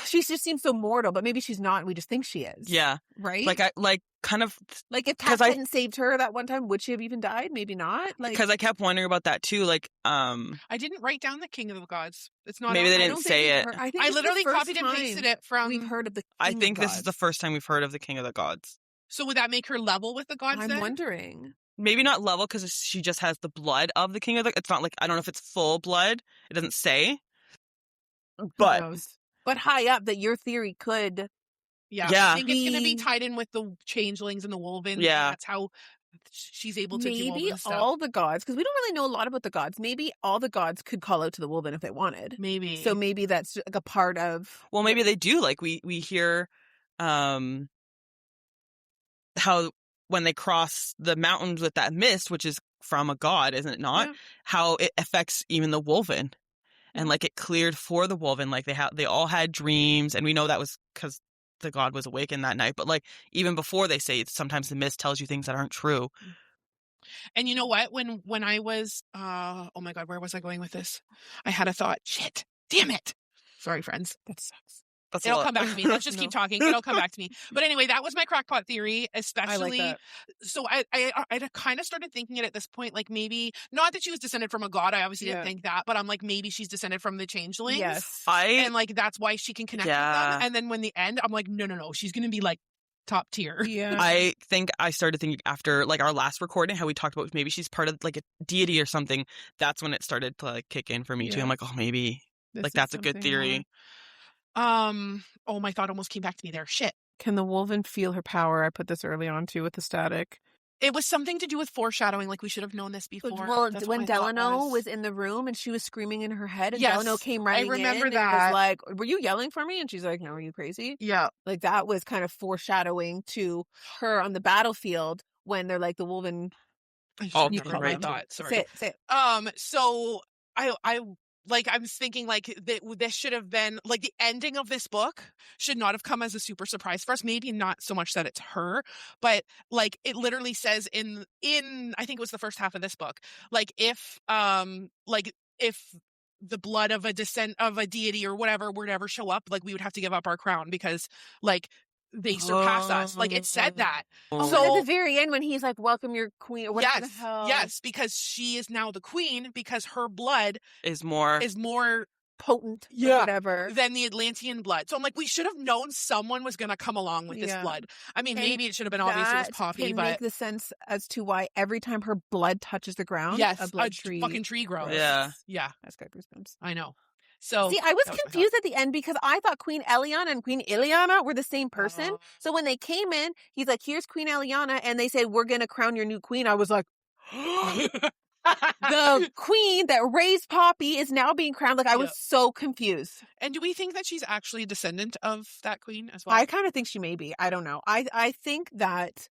[SPEAKER 1] She just seems so mortal, but maybe she's not, and we just think she is.
[SPEAKER 2] Uh,
[SPEAKER 3] Yeah.
[SPEAKER 1] Right?
[SPEAKER 3] Like
[SPEAKER 1] if Kat hadn't saved her that one time, would she have even died? Maybe not. Like,
[SPEAKER 3] because I kept wondering about that too. Like,
[SPEAKER 2] I didn't write down the king of the gods. It's not.
[SPEAKER 3] Maybe they didn't say it.
[SPEAKER 2] I literally copied and pasted it from.
[SPEAKER 1] We've heard of the.
[SPEAKER 3] I think this is the first time we've heard of the king of the gods.
[SPEAKER 2] So would that make her level with the gods?
[SPEAKER 1] I'm wondering.
[SPEAKER 3] Maybe not level because she just has the blood of the king of the. It's not like, I don't know if it's full blood. It doesn't say.
[SPEAKER 1] But high up, that your theory could.
[SPEAKER 2] Yeah. I think it's going to be tied in with the changelings and the Wolven.
[SPEAKER 3] Yeah.
[SPEAKER 2] That's how she's able to do all
[SPEAKER 1] Maybe
[SPEAKER 2] this stuff.
[SPEAKER 1] all the gods, because we don't really know a lot about the gods. Maybe all the gods could call out to the Wolven if they wanted.
[SPEAKER 2] Maybe.
[SPEAKER 1] So maybe that's like a part of.
[SPEAKER 3] Well, maybe they do. Like we hear, how when they cross the mountains with that mist, which is from a god, isn't it not?
[SPEAKER 1] Yeah.
[SPEAKER 3] How it affects even the Wolven, and like it cleared for the Wolven. Like they all had dreams, and we know that was because the god was awakened that night. But like even before, they say sometimes the mist tells you things that aren't true.
[SPEAKER 2] And you know what? When I was, oh my God, where was I going with this? I had a thought. Shit. Damn it. Sorry, friends.
[SPEAKER 1] That sucks.
[SPEAKER 3] That's
[SPEAKER 2] It'll come back to me. Let's just keep talking. It'll come back to me. But anyway, that was my crackpot theory, especially.
[SPEAKER 1] that.
[SPEAKER 2] So I kind of started thinking it at this point, like maybe, not that she was descended from a god. I obviously didn't think that, but I'm like, maybe she's descended from the changelings.
[SPEAKER 1] Yes.
[SPEAKER 2] And like, that's why she can connect with them. And then when the end, I'm like, no. She's going to be like top tier.
[SPEAKER 1] Yeah.
[SPEAKER 3] I think I started thinking after like our last recording how we talked about maybe she's part of like a deity or something. That's when it started to like kick in for me too. I'm like, oh, maybe like that's a good theory.
[SPEAKER 2] Oh, my thought almost came back to me there. Shit.
[SPEAKER 1] Can the Wolven feel her power? I put this early on too with the static.
[SPEAKER 2] It was something to do with foreshadowing. Like we should have known this before.
[SPEAKER 1] Well,
[SPEAKER 2] That's
[SPEAKER 1] when
[SPEAKER 2] what my thought
[SPEAKER 1] Delano was in the room and she was screaming in her head, and
[SPEAKER 2] Yes,
[SPEAKER 1] Delano came running
[SPEAKER 2] remember
[SPEAKER 1] in
[SPEAKER 2] that.
[SPEAKER 1] and was like, "Were you yelling for me?" And she's like, "No, are you crazy?"
[SPEAKER 2] Yeah.
[SPEAKER 1] Like that was kind of foreshadowing to her on the battlefield when they're like the Wolven.
[SPEAKER 2] I just
[SPEAKER 3] Oh,
[SPEAKER 2] remembered
[SPEAKER 3] right.
[SPEAKER 2] my thought. Sorry.
[SPEAKER 1] Say it.
[SPEAKER 2] So I like, I was thinking like this should have been like the ending of this book should not have come as a super surprise for us. Maybe not so much that it's her, but like it literally says in I think it was the first half of this book, like if the blood of a deity or whatever were to ever show up, like we would have to give up our crown because like they surpass us. Like it said that.
[SPEAKER 1] Oh,
[SPEAKER 2] So
[SPEAKER 1] and at the very end when he's like, "Welcome your queen," or whatever the hell.
[SPEAKER 2] Yes, because she is now the queen because her blood
[SPEAKER 3] Is more
[SPEAKER 1] potent.
[SPEAKER 2] Yeah.
[SPEAKER 1] Or whatever.
[SPEAKER 2] than the Atlantean blood. So I'm like, we should have known someone was going to come along with this
[SPEAKER 1] Yeah.
[SPEAKER 2] blood. I mean,
[SPEAKER 1] And
[SPEAKER 2] maybe it should have been obvious it was
[SPEAKER 1] That
[SPEAKER 2] Poppy,
[SPEAKER 1] can
[SPEAKER 2] but
[SPEAKER 1] make the sense as to why every time her blood touches the ground,
[SPEAKER 2] yes,
[SPEAKER 1] a blood tree.
[SPEAKER 2] fucking tree grows.
[SPEAKER 3] Yeah.
[SPEAKER 2] Yeah,
[SPEAKER 1] That's got goosebumps.
[SPEAKER 2] I know. So
[SPEAKER 1] See, I was
[SPEAKER 2] that my
[SPEAKER 1] confused at the end because I thought Queen Eliana and Queen Ileana were the same person.
[SPEAKER 2] Oh.
[SPEAKER 1] So when they came in, he's like, "Here's Queen Eliana," and they said, "We're gonna crown your new queen." I was like, the queen that raised Poppy is now being crowned. Like I was so confused.
[SPEAKER 2] And do we think that she's actually a descendant of that queen as well?
[SPEAKER 1] I kind of think she may be. I don't know. I think that.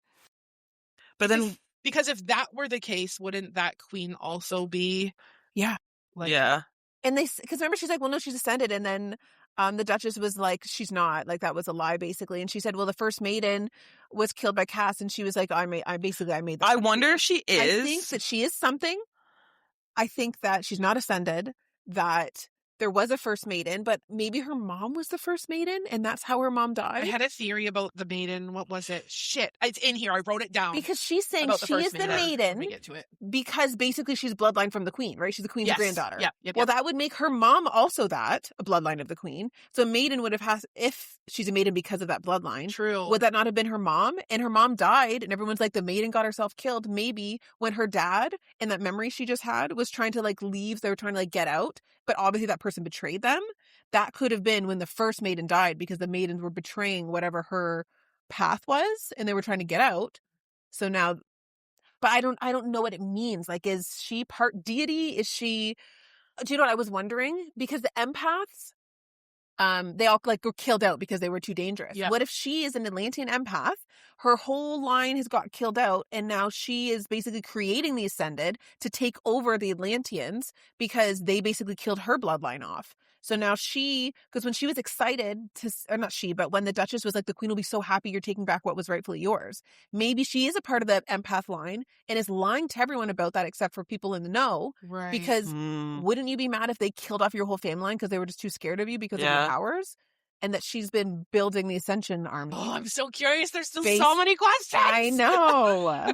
[SPEAKER 3] But then
[SPEAKER 2] because if that were the case, wouldn't that queen also be?
[SPEAKER 1] Yeah.
[SPEAKER 2] Like,
[SPEAKER 3] yeah.
[SPEAKER 1] And because remember, she's like, "Well, no, she's ascended," and then the Duchess was like, "She's not." Like that was a lie, basically. And she said, "Well, the first maiden was killed by Cass," and she was like, "I made that."
[SPEAKER 3] I wonder if she is.
[SPEAKER 1] I think that she is something. I think that she's not ascended. That there was a first maiden, but maybe her mom was the first maiden, and that's how her mom died.
[SPEAKER 2] I had a theory about the maiden. What was it? Shit, it's in here. I wrote it down
[SPEAKER 1] Because she's saying
[SPEAKER 2] about the
[SPEAKER 1] she
[SPEAKER 2] first
[SPEAKER 1] is the
[SPEAKER 2] maiden. Let
[SPEAKER 1] maiden
[SPEAKER 2] me get to it.
[SPEAKER 1] because basically she's bloodline from the queen, right? She's the queen's
[SPEAKER 2] Yes.
[SPEAKER 1] granddaughter.
[SPEAKER 2] Yeah.
[SPEAKER 1] Well, that would make her mom also a bloodline of the queen. So maiden would have had, if she's a maiden because of that bloodline.
[SPEAKER 2] True.
[SPEAKER 1] Would that not have been her mom? And her mom died, and everyone's like, the maiden got herself killed. Maybe when her dad, in that memory she just had, was trying to like leave, they were trying to like get out, but obviously that person betrayed them. That could have been when the first maiden died because the maidens were betraying whatever her path was, and they were trying to get out. So now, but I don't know what it means. Like, is she part deity? Is she? Do you know what I was wondering? Because the empaths, they all like were killed out because they were too dangerous.
[SPEAKER 2] Yeah.
[SPEAKER 1] What if she is an Atlantean empath? Her whole line has got killed out, and now she is basically creating the Ascended to take over the Atlanteans because they basically killed her bloodline off. So now because when she was excited or not she, but when the Duchess was like, the queen will be so happy you're taking back what was rightfully yours. Maybe she is a part of the empath line and is lying to everyone about that except for people in the know.
[SPEAKER 2] Right.
[SPEAKER 1] Because wouldn't you be mad if they killed off your whole family line because they were just too scared of you because of your powers? And that she's been building the Ascension army.
[SPEAKER 2] Oh, I'm so curious. There's still so many questions.
[SPEAKER 1] I know.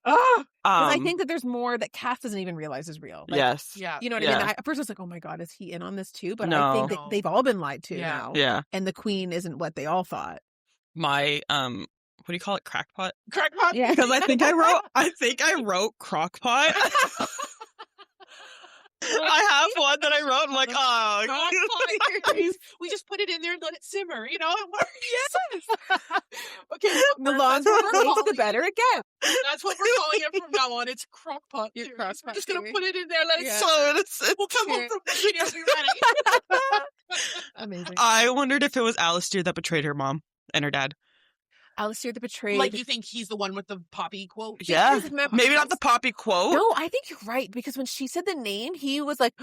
[SPEAKER 1] Because I think that there's more that Cass doesn't even realize is real. Like,
[SPEAKER 3] yes.
[SPEAKER 2] Yeah.
[SPEAKER 1] You know what I mean? At first I was like, oh my God, is he in on this too? But I
[SPEAKER 3] No.
[SPEAKER 1] think that they've all been lied to now.
[SPEAKER 3] Yeah.
[SPEAKER 1] And the queen isn't what they all thought.
[SPEAKER 3] My what do you call it? Crackpot?
[SPEAKER 2] Crackpot?
[SPEAKER 1] Yeah.
[SPEAKER 3] Because I think I wrote crockpot. I have one that I wrote. I'm like, oh.
[SPEAKER 2] God, we just put it in there and let it simmer. You know, it works. Okay,
[SPEAKER 1] The longer it takes, the better it gets.
[SPEAKER 2] That's what we're calling it from now on. It's crock pot.
[SPEAKER 1] Your
[SPEAKER 2] Theory.
[SPEAKER 1] crock
[SPEAKER 2] We're
[SPEAKER 1] pot
[SPEAKER 2] just gonna
[SPEAKER 1] theory.
[SPEAKER 2] put it in there, let it
[SPEAKER 1] Yeah.
[SPEAKER 2] simmer. We'll come home
[SPEAKER 1] Sure.
[SPEAKER 2] from the video and be ready.
[SPEAKER 1] Amazing.
[SPEAKER 3] I wondered if it was Alistair that betrayed her mom and her dad.
[SPEAKER 1] Alistair the Betrayed.
[SPEAKER 2] Like, you think he's the one with the poppy quote?
[SPEAKER 3] Yeah.
[SPEAKER 1] Because remember-
[SPEAKER 3] Maybe not the poppy quote.
[SPEAKER 1] No, I think you're right, because when she said the name, he was like,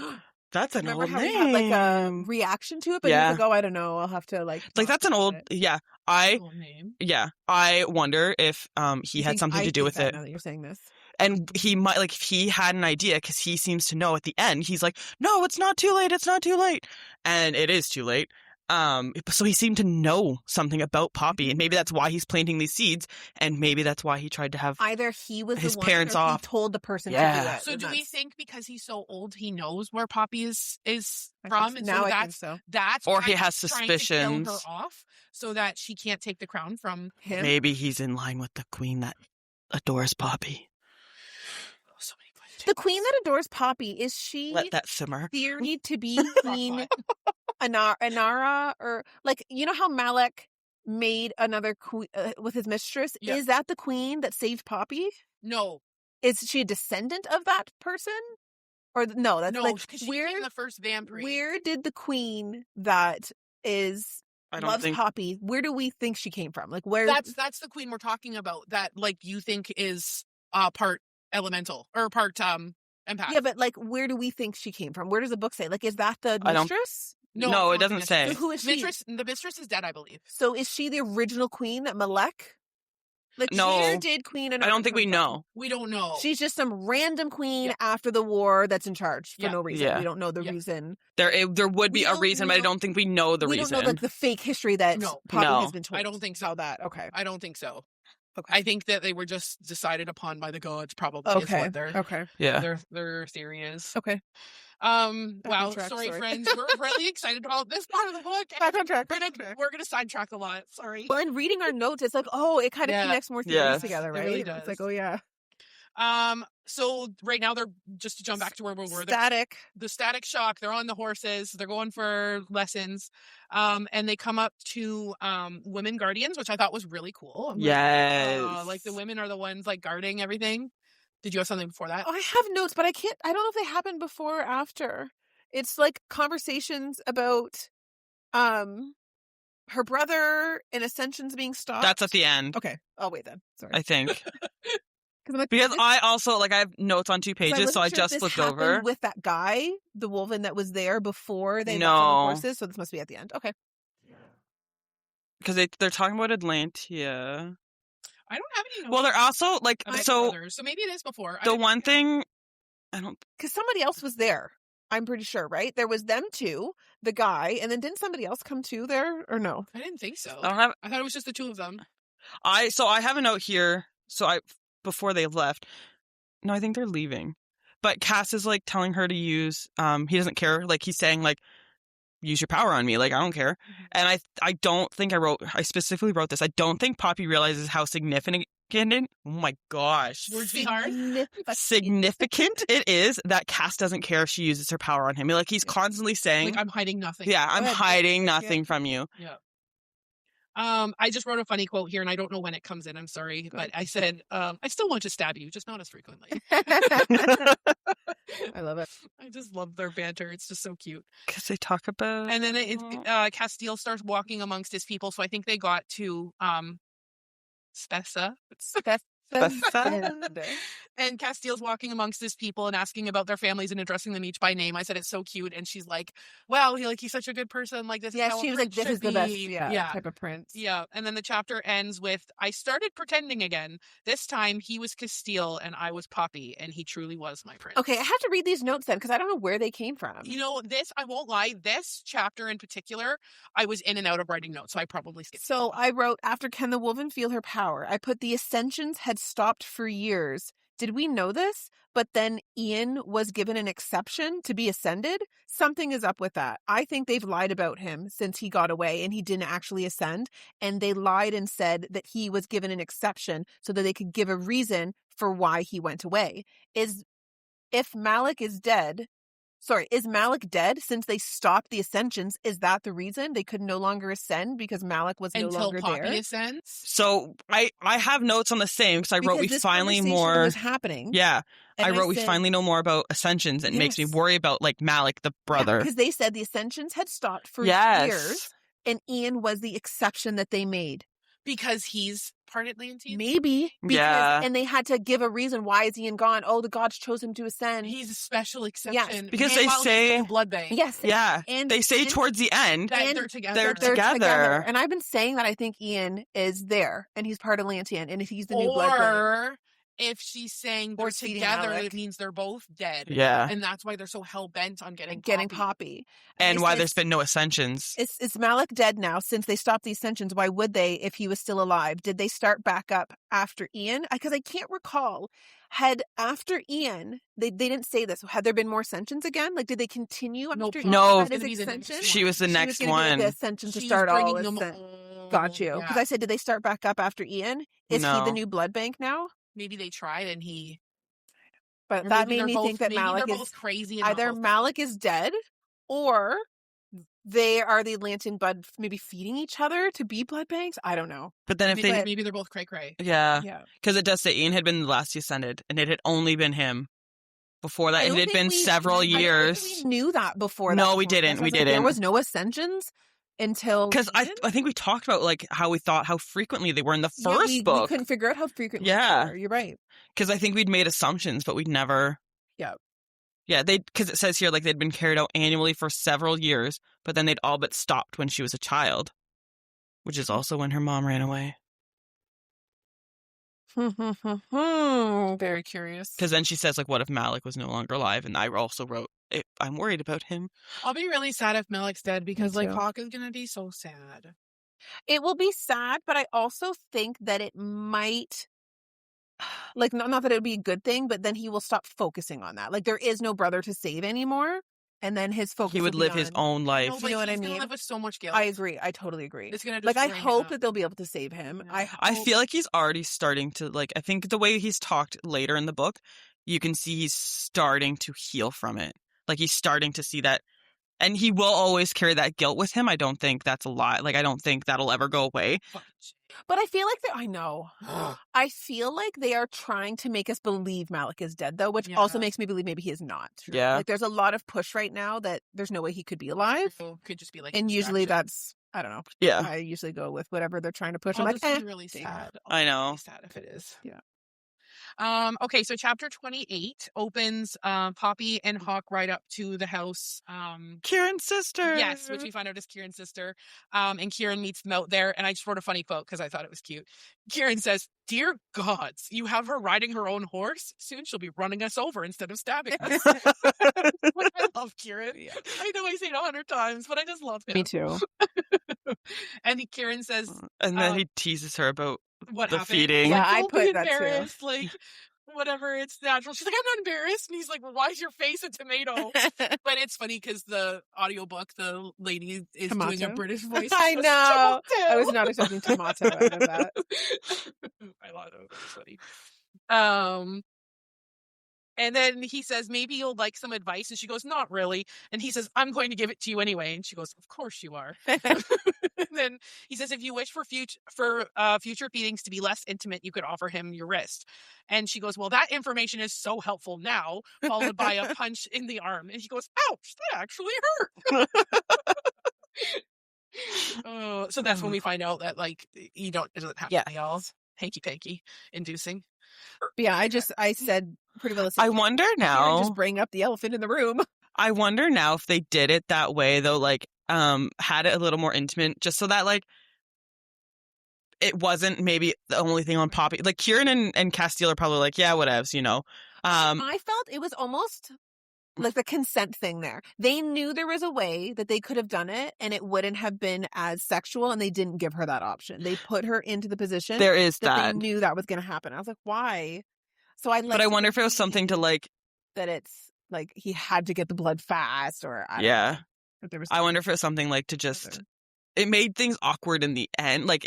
[SPEAKER 3] That's an
[SPEAKER 1] remember
[SPEAKER 3] old
[SPEAKER 1] how
[SPEAKER 3] name.
[SPEAKER 1] he had like a reaction to it, but
[SPEAKER 3] Yeah.
[SPEAKER 1] he was like, oh, I don't know, I'll have to like.
[SPEAKER 3] Like, that's an old, yeah.
[SPEAKER 2] Cool name.
[SPEAKER 3] I wonder if he had something to do with it.
[SPEAKER 1] Now that you're saying this.
[SPEAKER 3] And he might, like, if he had an idea, because he seems to know at the end, he's like, no, it's not too late, it's not too late. And it is too late. So he seemed to know something about Poppy, and maybe that's why he's planting these seeds, and maybe that's why he tried to have
[SPEAKER 1] Either he was
[SPEAKER 3] his
[SPEAKER 1] the one
[SPEAKER 3] parents
[SPEAKER 1] or
[SPEAKER 3] off.
[SPEAKER 1] he told the person
[SPEAKER 3] Yeah.
[SPEAKER 1] to do it.
[SPEAKER 2] So
[SPEAKER 1] and
[SPEAKER 2] do we
[SPEAKER 1] that's-
[SPEAKER 2] think because he's so old, he knows where Poppy is
[SPEAKER 1] I think
[SPEAKER 2] from?
[SPEAKER 1] so.
[SPEAKER 2] And
[SPEAKER 1] Now
[SPEAKER 2] so
[SPEAKER 1] I think
[SPEAKER 2] that's
[SPEAKER 1] so.
[SPEAKER 2] that's
[SPEAKER 3] Or
[SPEAKER 2] why
[SPEAKER 3] he has
[SPEAKER 2] he's trying to
[SPEAKER 3] suspicions.
[SPEAKER 2] kill her off so that she can't take the crown from
[SPEAKER 1] Him.
[SPEAKER 3] maybe he's in line with the queen that adores Poppy.
[SPEAKER 2] so many questions.
[SPEAKER 1] The queen that adores Poppy, is she
[SPEAKER 3] Let that simmer.
[SPEAKER 1] theory to be Queen Inara, or like, you know how Malek made another queen with his mistress?
[SPEAKER 2] Yeah.
[SPEAKER 1] Is that the queen that saved Poppy?
[SPEAKER 2] No,
[SPEAKER 1] Is she a descendant of that person? Or no, that's
[SPEAKER 2] no,
[SPEAKER 1] like
[SPEAKER 2] because she
[SPEAKER 1] where
[SPEAKER 2] became the first vampire.
[SPEAKER 1] where did the queen that is
[SPEAKER 3] I don't
[SPEAKER 1] loves
[SPEAKER 3] think
[SPEAKER 1] Poppy, where do we think she came from? Like where
[SPEAKER 2] That's the queen we're talking about. That like you think is part elemental or part empath.
[SPEAKER 1] yeah, but like where do we think she came from? Where does the book say? Like, is that the
[SPEAKER 3] I don't-
[SPEAKER 1] mistress?
[SPEAKER 3] No,
[SPEAKER 2] it's
[SPEAKER 3] it
[SPEAKER 2] not the
[SPEAKER 3] doesn't
[SPEAKER 2] mistress.
[SPEAKER 3] say.
[SPEAKER 1] So who is she?
[SPEAKER 2] The mistress is dead, I believe.
[SPEAKER 1] So is she the original queen that Malek? Like,
[SPEAKER 3] No.
[SPEAKER 1] where did Queen Inara
[SPEAKER 3] I don't think we
[SPEAKER 1] come
[SPEAKER 3] know.
[SPEAKER 2] We don't know.
[SPEAKER 1] from? She's just some random queen
[SPEAKER 2] Yeah.
[SPEAKER 1] after the war that's in charge for
[SPEAKER 2] Yeah.
[SPEAKER 1] no reason.
[SPEAKER 3] Yeah.
[SPEAKER 1] We don't know the
[SPEAKER 2] Yeah.
[SPEAKER 1] reason.
[SPEAKER 3] There would be
[SPEAKER 2] We
[SPEAKER 3] a
[SPEAKER 2] don't-
[SPEAKER 3] reason,
[SPEAKER 2] we
[SPEAKER 3] but I
[SPEAKER 2] don't-
[SPEAKER 3] don't think we know the
[SPEAKER 1] we
[SPEAKER 3] reason.
[SPEAKER 1] don't know like the fake history that
[SPEAKER 2] No.
[SPEAKER 1] Poppy
[SPEAKER 3] No.
[SPEAKER 1] has been told.
[SPEAKER 2] I don't think so.
[SPEAKER 1] About that. Okay.
[SPEAKER 2] I don't think so.
[SPEAKER 1] Okay.
[SPEAKER 2] I think that they were just decided upon by the gods. Probably is
[SPEAKER 1] Okay.
[SPEAKER 2] what their
[SPEAKER 1] Okay.
[SPEAKER 3] Yeah.
[SPEAKER 2] their theory is.
[SPEAKER 1] Okay.
[SPEAKER 2] Wow.
[SPEAKER 1] on track,
[SPEAKER 2] Sorry,
[SPEAKER 1] sorry.
[SPEAKER 2] friends. We're really excited about this part of the book.
[SPEAKER 1] Back on track.
[SPEAKER 2] We're gonna sidetrack a lot. Sorry.
[SPEAKER 1] Well, in reading our notes, it's like, oh, it kind of
[SPEAKER 2] Yeah.
[SPEAKER 1] connects more theories
[SPEAKER 3] Yes.
[SPEAKER 1] together,
[SPEAKER 2] It
[SPEAKER 1] right?
[SPEAKER 2] really
[SPEAKER 1] It's like,
[SPEAKER 2] does.
[SPEAKER 1] oh yeah,
[SPEAKER 2] So right now they're just to jump back to where we were. They're
[SPEAKER 1] static.
[SPEAKER 2] the static shock. They're on the horses. They're going for lessons. And they come up to women guardians, which I thought was really cool. I'm like,
[SPEAKER 3] Yes.
[SPEAKER 2] like the women are the ones like guarding everything. Did you have something before that?
[SPEAKER 1] Oh, I have notes, but I don't know if they happened before or after. It's like conversations about, her brother and Ascension's being stopped.
[SPEAKER 3] That's at the end,
[SPEAKER 1] Okay, I'll wait then. Sorry.
[SPEAKER 3] I think.
[SPEAKER 1] 'Cause I'm like,
[SPEAKER 3] Because
[SPEAKER 1] this-
[SPEAKER 3] I also, like, I have notes on 2
[SPEAKER 1] 'cause I
[SPEAKER 3] pages, so
[SPEAKER 1] wasn't
[SPEAKER 3] I
[SPEAKER 1] sure if
[SPEAKER 3] just
[SPEAKER 1] this
[SPEAKER 3] flipped
[SPEAKER 1] happened
[SPEAKER 3] over.
[SPEAKER 1] with that guy, the Wolven that was there before they left on
[SPEAKER 3] No.
[SPEAKER 1] the horses. So this must be at the end. Okay.
[SPEAKER 3] Because they're talking about Atlantia.
[SPEAKER 2] I don't have any notes.
[SPEAKER 3] Well, they're also, like,
[SPEAKER 2] about
[SPEAKER 3] so
[SPEAKER 2] brothers, so maybe it is before. I
[SPEAKER 3] the
[SPEAKER 2] didn't
[SPEAKER 3] one
[SPEAKER 2] know.
[SPEAKER 3] thing, I don't,
[SPEAKER 1] Because somebody else was there. I'm pretty sure, right? There was them two, the guy, and then didn't somebody else come too there, or no?
[SPEAKER 2] I didn't think so.
[SPEAKER 3] I don't have,
[SPEAKER 2] I thought it was just the two of them.
[SPEAKER 3] so I have a note here, before they left, no, I think they're leaving. But Cass is, like, telling her to use, he doesn't care, like, he's saying, like, use your power on me, like, I don't care.
[SPEAKER 2] Mhm.
[SPEAKER 3] And I don't think I specifically wrote this, I don't think Poppy realizes how significant, oh my gosh,
[SPEAKER 2] Words be hard.
[SPEAKER 3] significant it is that Cass doesn't care if she uses her power on him. Like, he's constantly saying,
[SPEAKER 2] Like I'm hiding nothing.
[SPEAKER 3] yeah, I'm
[SPEAKER 1] ahead.
[SPEAKER 3] hiding
[SPEAKER 1] Yeah.
[SPEAKER 3] nothing from you.
[SPEAKER 2] Yeah. I just wrote a funny quote here, and I don't know when it comes in. I'm sorry, but I said, "I still want to stab you, just not as frequently."
[SPEAKER 1] I love it.
[SPEAKER 2] I just love their banter. It's just so cute.
[SPEAKER 3] Because they talk about...
[SPEAKER 2] And then Castile starts walking amongst his people. So I think they got to Spessa. And Castile's walking amongst his people and asking about their families and addressing them each by name. I said it's so cute, and she's like, "Well, he's such a good person. Like this."
[SPEAKER 1] Yeah,
[SPEAKER 2] is how a
[SPEAKER 1] she was like,
[SPEAKER 2] prince
[SPEAKER 1] this is
[SPEAKER 2] should
[SPEAKER 1] the best,
[SPEAKER 2] be."
[SPEAKER 1] yeah, type of prince.
[SPEAKER 2] Yeah, and then the chapter ends with, "I started pretending again. This time he was Castile and I was Poppy, and he truly was my prince."
[SPEAKER 1] Okay, I have to read these notes then, because I don't know where they came from.
[SPEAKER 2] You know, I won't lie, this chapter in particular, I was in and out of writing notes, so I probably skipped.
[SPEAKER 1] So I wrote, after can the Wolven feel her power? I put the Ascensions had stopped for years. Did we know this? But then Ian was given an exception to be ascended? Something is up with that. I think they've lied about him since he got away and he didn't actually ascend. And they lied and said that he was given an exception so that they could give a reason for why he went away. If Malek is dead, Sorry, is Malik dead since they stopped the ascensions? Is that the reason they could no longer ascend because Malik was no
[SPEAKER 2] Until
[SPEAKER 1] longer
[SPEAKER 2] Poppy
[SPEAKER 1] there?
[SPEAKER 2] ascends.
[SPEAKER 3] So I have notes on the same because I wrote we
[SPEAKER 1] this
[SPEAKER 3] finally
[SPEAKER 1] conversation
[SPEAKER 3] more.
[SPEAKER 1] was happening.
[SPEAKER 3] Yeah,
[SPEAKER 1] and
[SPEAKER 3] I wrote we
[SPEAKER 1] said-
[SPEAKER 3] finally know more about ascensions. It makes me
[SPEAKER 1] Yes.
[SPEAKER 3] worry about like Malik, the brother.
[SPEAKER 1] Because they said the ascensions had stopped for
[SPEAKER 3] Yes.
[SPEAKER 1] years, and Ian was the exception that they made.
[SPEAKER 2] Because he's part Atlantean?
[SPEAKER 1] Maybe. Because,
[SPEAKER 3] Yeah.
[SPEAKER 1] And they had to give a reason. Why is Ian gone? Oh, the gods chose him to ascend.
[SPEAKER 2] He's a special exception.
[SPEAKER 1] Yes.
[SPEAKER 3] Because
[SPEAKER 2] And
[SPEAKER 3] they
[SPEAKER 2] while he's
[SPEAKER 3] say-
[SPEAKER 2] in blood bank.
[SPEAKER 1] Yes.
[SPEAKER 3] Yeah,
[SPEAKER 1] And
[SPEAKER 3] they say
[SPEAKER 1] didn't-
[SPEAKER 3] towards the end.
[SPEAKER 2] That
[SPEAKER 1] And
[SPEAKER 2] they're together.
[SPEAKER 3] they're
[SPEAKER 1] they're
[SPEAKER 3] together.
[SPEAKER 1] And I've been saying that I think Ian is there, and he's part Atlantean, and if he's the new blood bank.
[SPEAKER 2] Or if she's saying they're
[SPEAKER 1] Or feeding
[SPEAKER 2] together,
[SPEAKER 1] Alec.
[SPEAKER 2] it means they're both dead.
[SPEAKER 3] Yeah,
[SPEAKER 2] And that's why they're so hell-bent on getting
[SPEAKER 1] Poppy.
[SPEAKER 3] and
[SPEAKER 1] they
[SPEAKER 3] why
[SPEAKER 1] said,
[SPEAKER 3] there's been no ascensions.
[SPEAKER 1] Is Malik dead now since they stopped the ascensions? Why would they if he was still alive? Did they start back up after Ian? Because I can't recall. Had after Ian, they didn't say this. Had there been more ascensions again? Like, did they continue
[SPEAKER 2] No,
[SPEAKER 1] after
[SPEAKER 3] No.
[SPEAKER 1] Ian had his
[SPEAKER 2] Gonna be the next
[SPEAKER 1] ascension?
[SPEAKER 2] one.
[SPEAKER 3] She was the
[SPEAKER 1] She
[SPEAKER 3] next
[SPEAKER 1] gonna be
[SPEAKER 3] one.
[SPEAKER 1] the ascension to
[SPEAKER 2] She's
[SPEAKER 1] start all
[SPEAKER 2] bringing them
[SPEAKER 1] ascent. Got you. Because
[SPEAKER 2] Yeah.
[SPEAKER 1] I said, did they start back up after Ian? Is he
[SPEAKER 3] No.
[SPEAKER 1] the new blood bank now?
[SPEAKER 2] Maybe they tried and he...
[SPEAKER 1] But
[SPEAKER 2] or
[SPEAKER 1] that
[SPEAKER 2] maybe
[SPEAKER 1] made
[SPEAKER 2] they're
[SPEAKER 1] me
[SPEAKER 2] both-
[SPEAKER 1] think that
[SPEAKER 2] maybe
[SPEAKER 1] Malik
[SPEAKER 2] they're
[SPEAKER 1] is
[SPEAKER 2] both crazy. And not
[SPEAKER 1] either
[SPEAKER 2] both
[SPEAKER 1] Malik is dead or they are the Atlantean blood maybe feeding each other to be blood banks. I don't know.
[SPEAKER 3] But then if
[SPEAKER 2] maybe,
[SPEAKER 3] they,
[SPEAKER 2] maybe they're both cray-cray.
[SPEAKER 3] yeah,
[SPEAKER 1] Yeah.
[SPEAKER 3] because it does say Ian had been the last he ascended, and it had only been him. Before that,
[SPEAKER 1] I
[SPEAKER 3] it
[SPEAKER 1] don't
[SPEAKER 3] had
[SPEAKER 1] think
[SPEAKER 3] been
[SPEAKER 1] we-
[SPEAKER 3] several
[SPEAKER 1] I don't think
[SPEAKER 3] years.
[SPEAKER 1] we knew that before.
[SPEAKER 3] No,
[SPEAKER 1] that
[SPEAKER 3] we
[SPEAKER 1] point.
[SPEAKER 3] didn't.
[SPEAKER 1] That's why I
[SPEAKER 3] We
[SPEAKER 1] was like, There
[SPEAKER 3] didn't.
[SPEAKER 1] was no ascensions until
[SPEAKER 3] Because I
[SPEAKER 1] Ian?
[SPEAKER 3] think we talked about like how we thought how frequently they were in the
[SPEAKER 1] Yeah,
[SPEAKER 3] first
[SPEAKER 1] we
[SPEAKER 3] book.
[SPEAKER 1] couldn't figure out how frequently.
[SPEAKER 3] Yeah.
[SPEAKER 1] they were. You're right.
[SPEAKER 3] Because I think we'd made assumptions, but we'd never.
[SPEAKER 1] Yeah.
[SPEAKER 3] Yeah, because it says here like they'd been carried out annually for several years, but then they'd all but stopped when she was a child, which is also when her mom ran away.
[SPEAKER 1] Very curious.
[SPEAKER 3] Because then she says like, "What if Malik was no longer alive?" And I also wrote, "I'm worried about him."
[SPEAKER 2] I'll be really sad if Malik's dead because like
[SPEAKER 1] too.
[SPEAKER 2] Hawk is gonna be so sad.
[SPEAKER 1] It will be sad, but I also think that it might, like, not that it would be a good thing, but then he will stop focusing on that. Like, there is no brother to save anymore, and then his focus.
[SPEAKER 3] He would
[SPEAKER 1] will be
[SPEAKER 3] live his
[SPEAKER 1] on-
[SPEAKER 3] own life.
[SPEAKER 2] No,
[SPEAKER 1] you
[SPEAKER 2] but
[SPEAKER 1] know what I
[SPEAKER 2] he's gonna
[SPEAKER 1] mean?
[SPEAKER 2] live with so much guilt.
[SPEAKER 1] I agree. I totally agree.
[SPEAKER 2] It's gonna
[SPEAKER 1] Like, I
[SPEAKER 2] destroy
[SPEAKER 1] hope
[SPEAKER 2] him.
[SPEAKER 1] that they'll be able to save him.
[SPEAKER 2] Yeah.
[SPEAKER 3] I feel like he's already starting to like. I think the way he's talked later in the book, you can see he's starting to heal from it. Like he's starting to see that, and he will always carry that guilt with him. I don't think that's a lie. Like I don't think that'll ever go away.
[SPEAKER 1] But I feel like I know. I feel like they are trying to make us believe Malik is dead, though, which also
[SPEAKER 2] Yeah.
[SPEAKER 1] makes me believe maybe he is not.
[SPEAKER 3] Yeah.
[SPEAKER 1] Like, there's a lot of push right now that there's no way he could be alive.
[SPEAKER 2] Could just be like,
[SPEAKER 1] And usually
[SPEAKER 2] distraction.
[SPEAKER 1] that's, I don't know.
[SPEAKER 3] Yeah,
[SPEAKER 1] I usually go with whatever they're trying to push.
[SPEAKER 2] I'll
[SPEAKER 1] I'm like,
[SPEAKER 2] just be really
[SPEAKER 1] damn.
[SPEAKER 2] sad.
[SPEAKER 3] I
[SPEAKER 2] I'll be
[SPEAKER 3] know.
[SPEAKER 2] really sad if it is.
[SPEAKER 1] Yeah.
[SPEAKER 2] Okay, so chapter 28 opens. Poppy and Hawk ride up to the house.
[SPEAKER 3] Kieran's sister.
[SPEAKER 2] Yes, which we find out is Kieran's sister. And Kieran meets them out there. And I just wrote a funny quote because I thought it was cute. Kieran says, "Dear gods, you have her riding her own horse? Soon she'll be running us over instead of stabbing us." Like, I love Kieran. I know I say it 100 times, but I just love him.
[SPEAKER 1] Me too.
[SPEAKER 2] And Kieran says,
[SPEAKER 3] And then he teases her about
[SPEAKER 2] "What
[SPEAKER 3] the
[SPEAKER 2] happened?"
[SPEAKER 3] feeding.
[SPEAKER 2] He's
[SPEAKER 1] Yeah,
[SPEAKER 2] like,
[SPEAKER 1] I
[SPEAKER 2] "Don't
[SPEAKER 1] put
[SPEAKER 2] be
[SPEAKER 1] that too.
[SPEAKER 2] embarrassed. Like, whatever, it's natural." She's like, "I'm not embarrassed." And he's like, "Well, why is your face a tomato?" But it's funny because the audiobook, the lady is doing a
[SPEAKER 1] Tomato?
[SPEAKER 2] British voice.
[SPEAKER 1] I
[SPEAKER 2] It's
[SPEAKER 1] know.
[SPEAKER 2] tomato.
[SPEAKER 1] I was not expecting tomato out of that.
[SPEAKER 2] I thought it was funny. And then he says, "Maybe you'll like some advice." And she goes, "Not really." And he says, "I'm going to give it to you anyway." And she goes, "Of course you are." And then he says, "If you wish for future feedings to be less intimate, you could offer him your wrist." And she goes, "Well, that information is so helpful now," followed by a punch in the arm. And he goes, "Ouch, that actually hurt." So that's when we find out that like it doesn't have to be all hanky panky inducing.
[SPEAKER 1] But yeah, I said pretty well.
[SPEAKER 3] I wonder
[SPEAKER 1] Kieran
[SPEAKER 3] now.
[SPEAKER 1] just bring up the elephant in the room.
[SPEAKER 3] I wonder now if they did it that way though, like had it a little more intimate, just so that like it wasn't maybe the only thing on Poppy. Like Kieran and Castile are probably like, yeah, whatevs, you know.
[SPEAKER 1] I felt it was almost like the consent thing there. They knew there was a way that they could have done it and it wouldn't have been as sexual, and they didn't give her that option. They put her into the position
[SPEAKER 3] There is
[SPEAKER 1] that
[SPEAKER 3] that.
[SPEAKER 1] they knew that was going to happen. I was like, why? So
[SPEAKER 3] But I wonder if it was something to like,
[SPEAKER 1] that it's like he had to get the blood fast, or I don't
[SPEAKER 3] yeah.
[SPEAKER 1] know, if there was
[SPEAKER 3] I wonder if it was something like to just, it made things awkward in the end. Like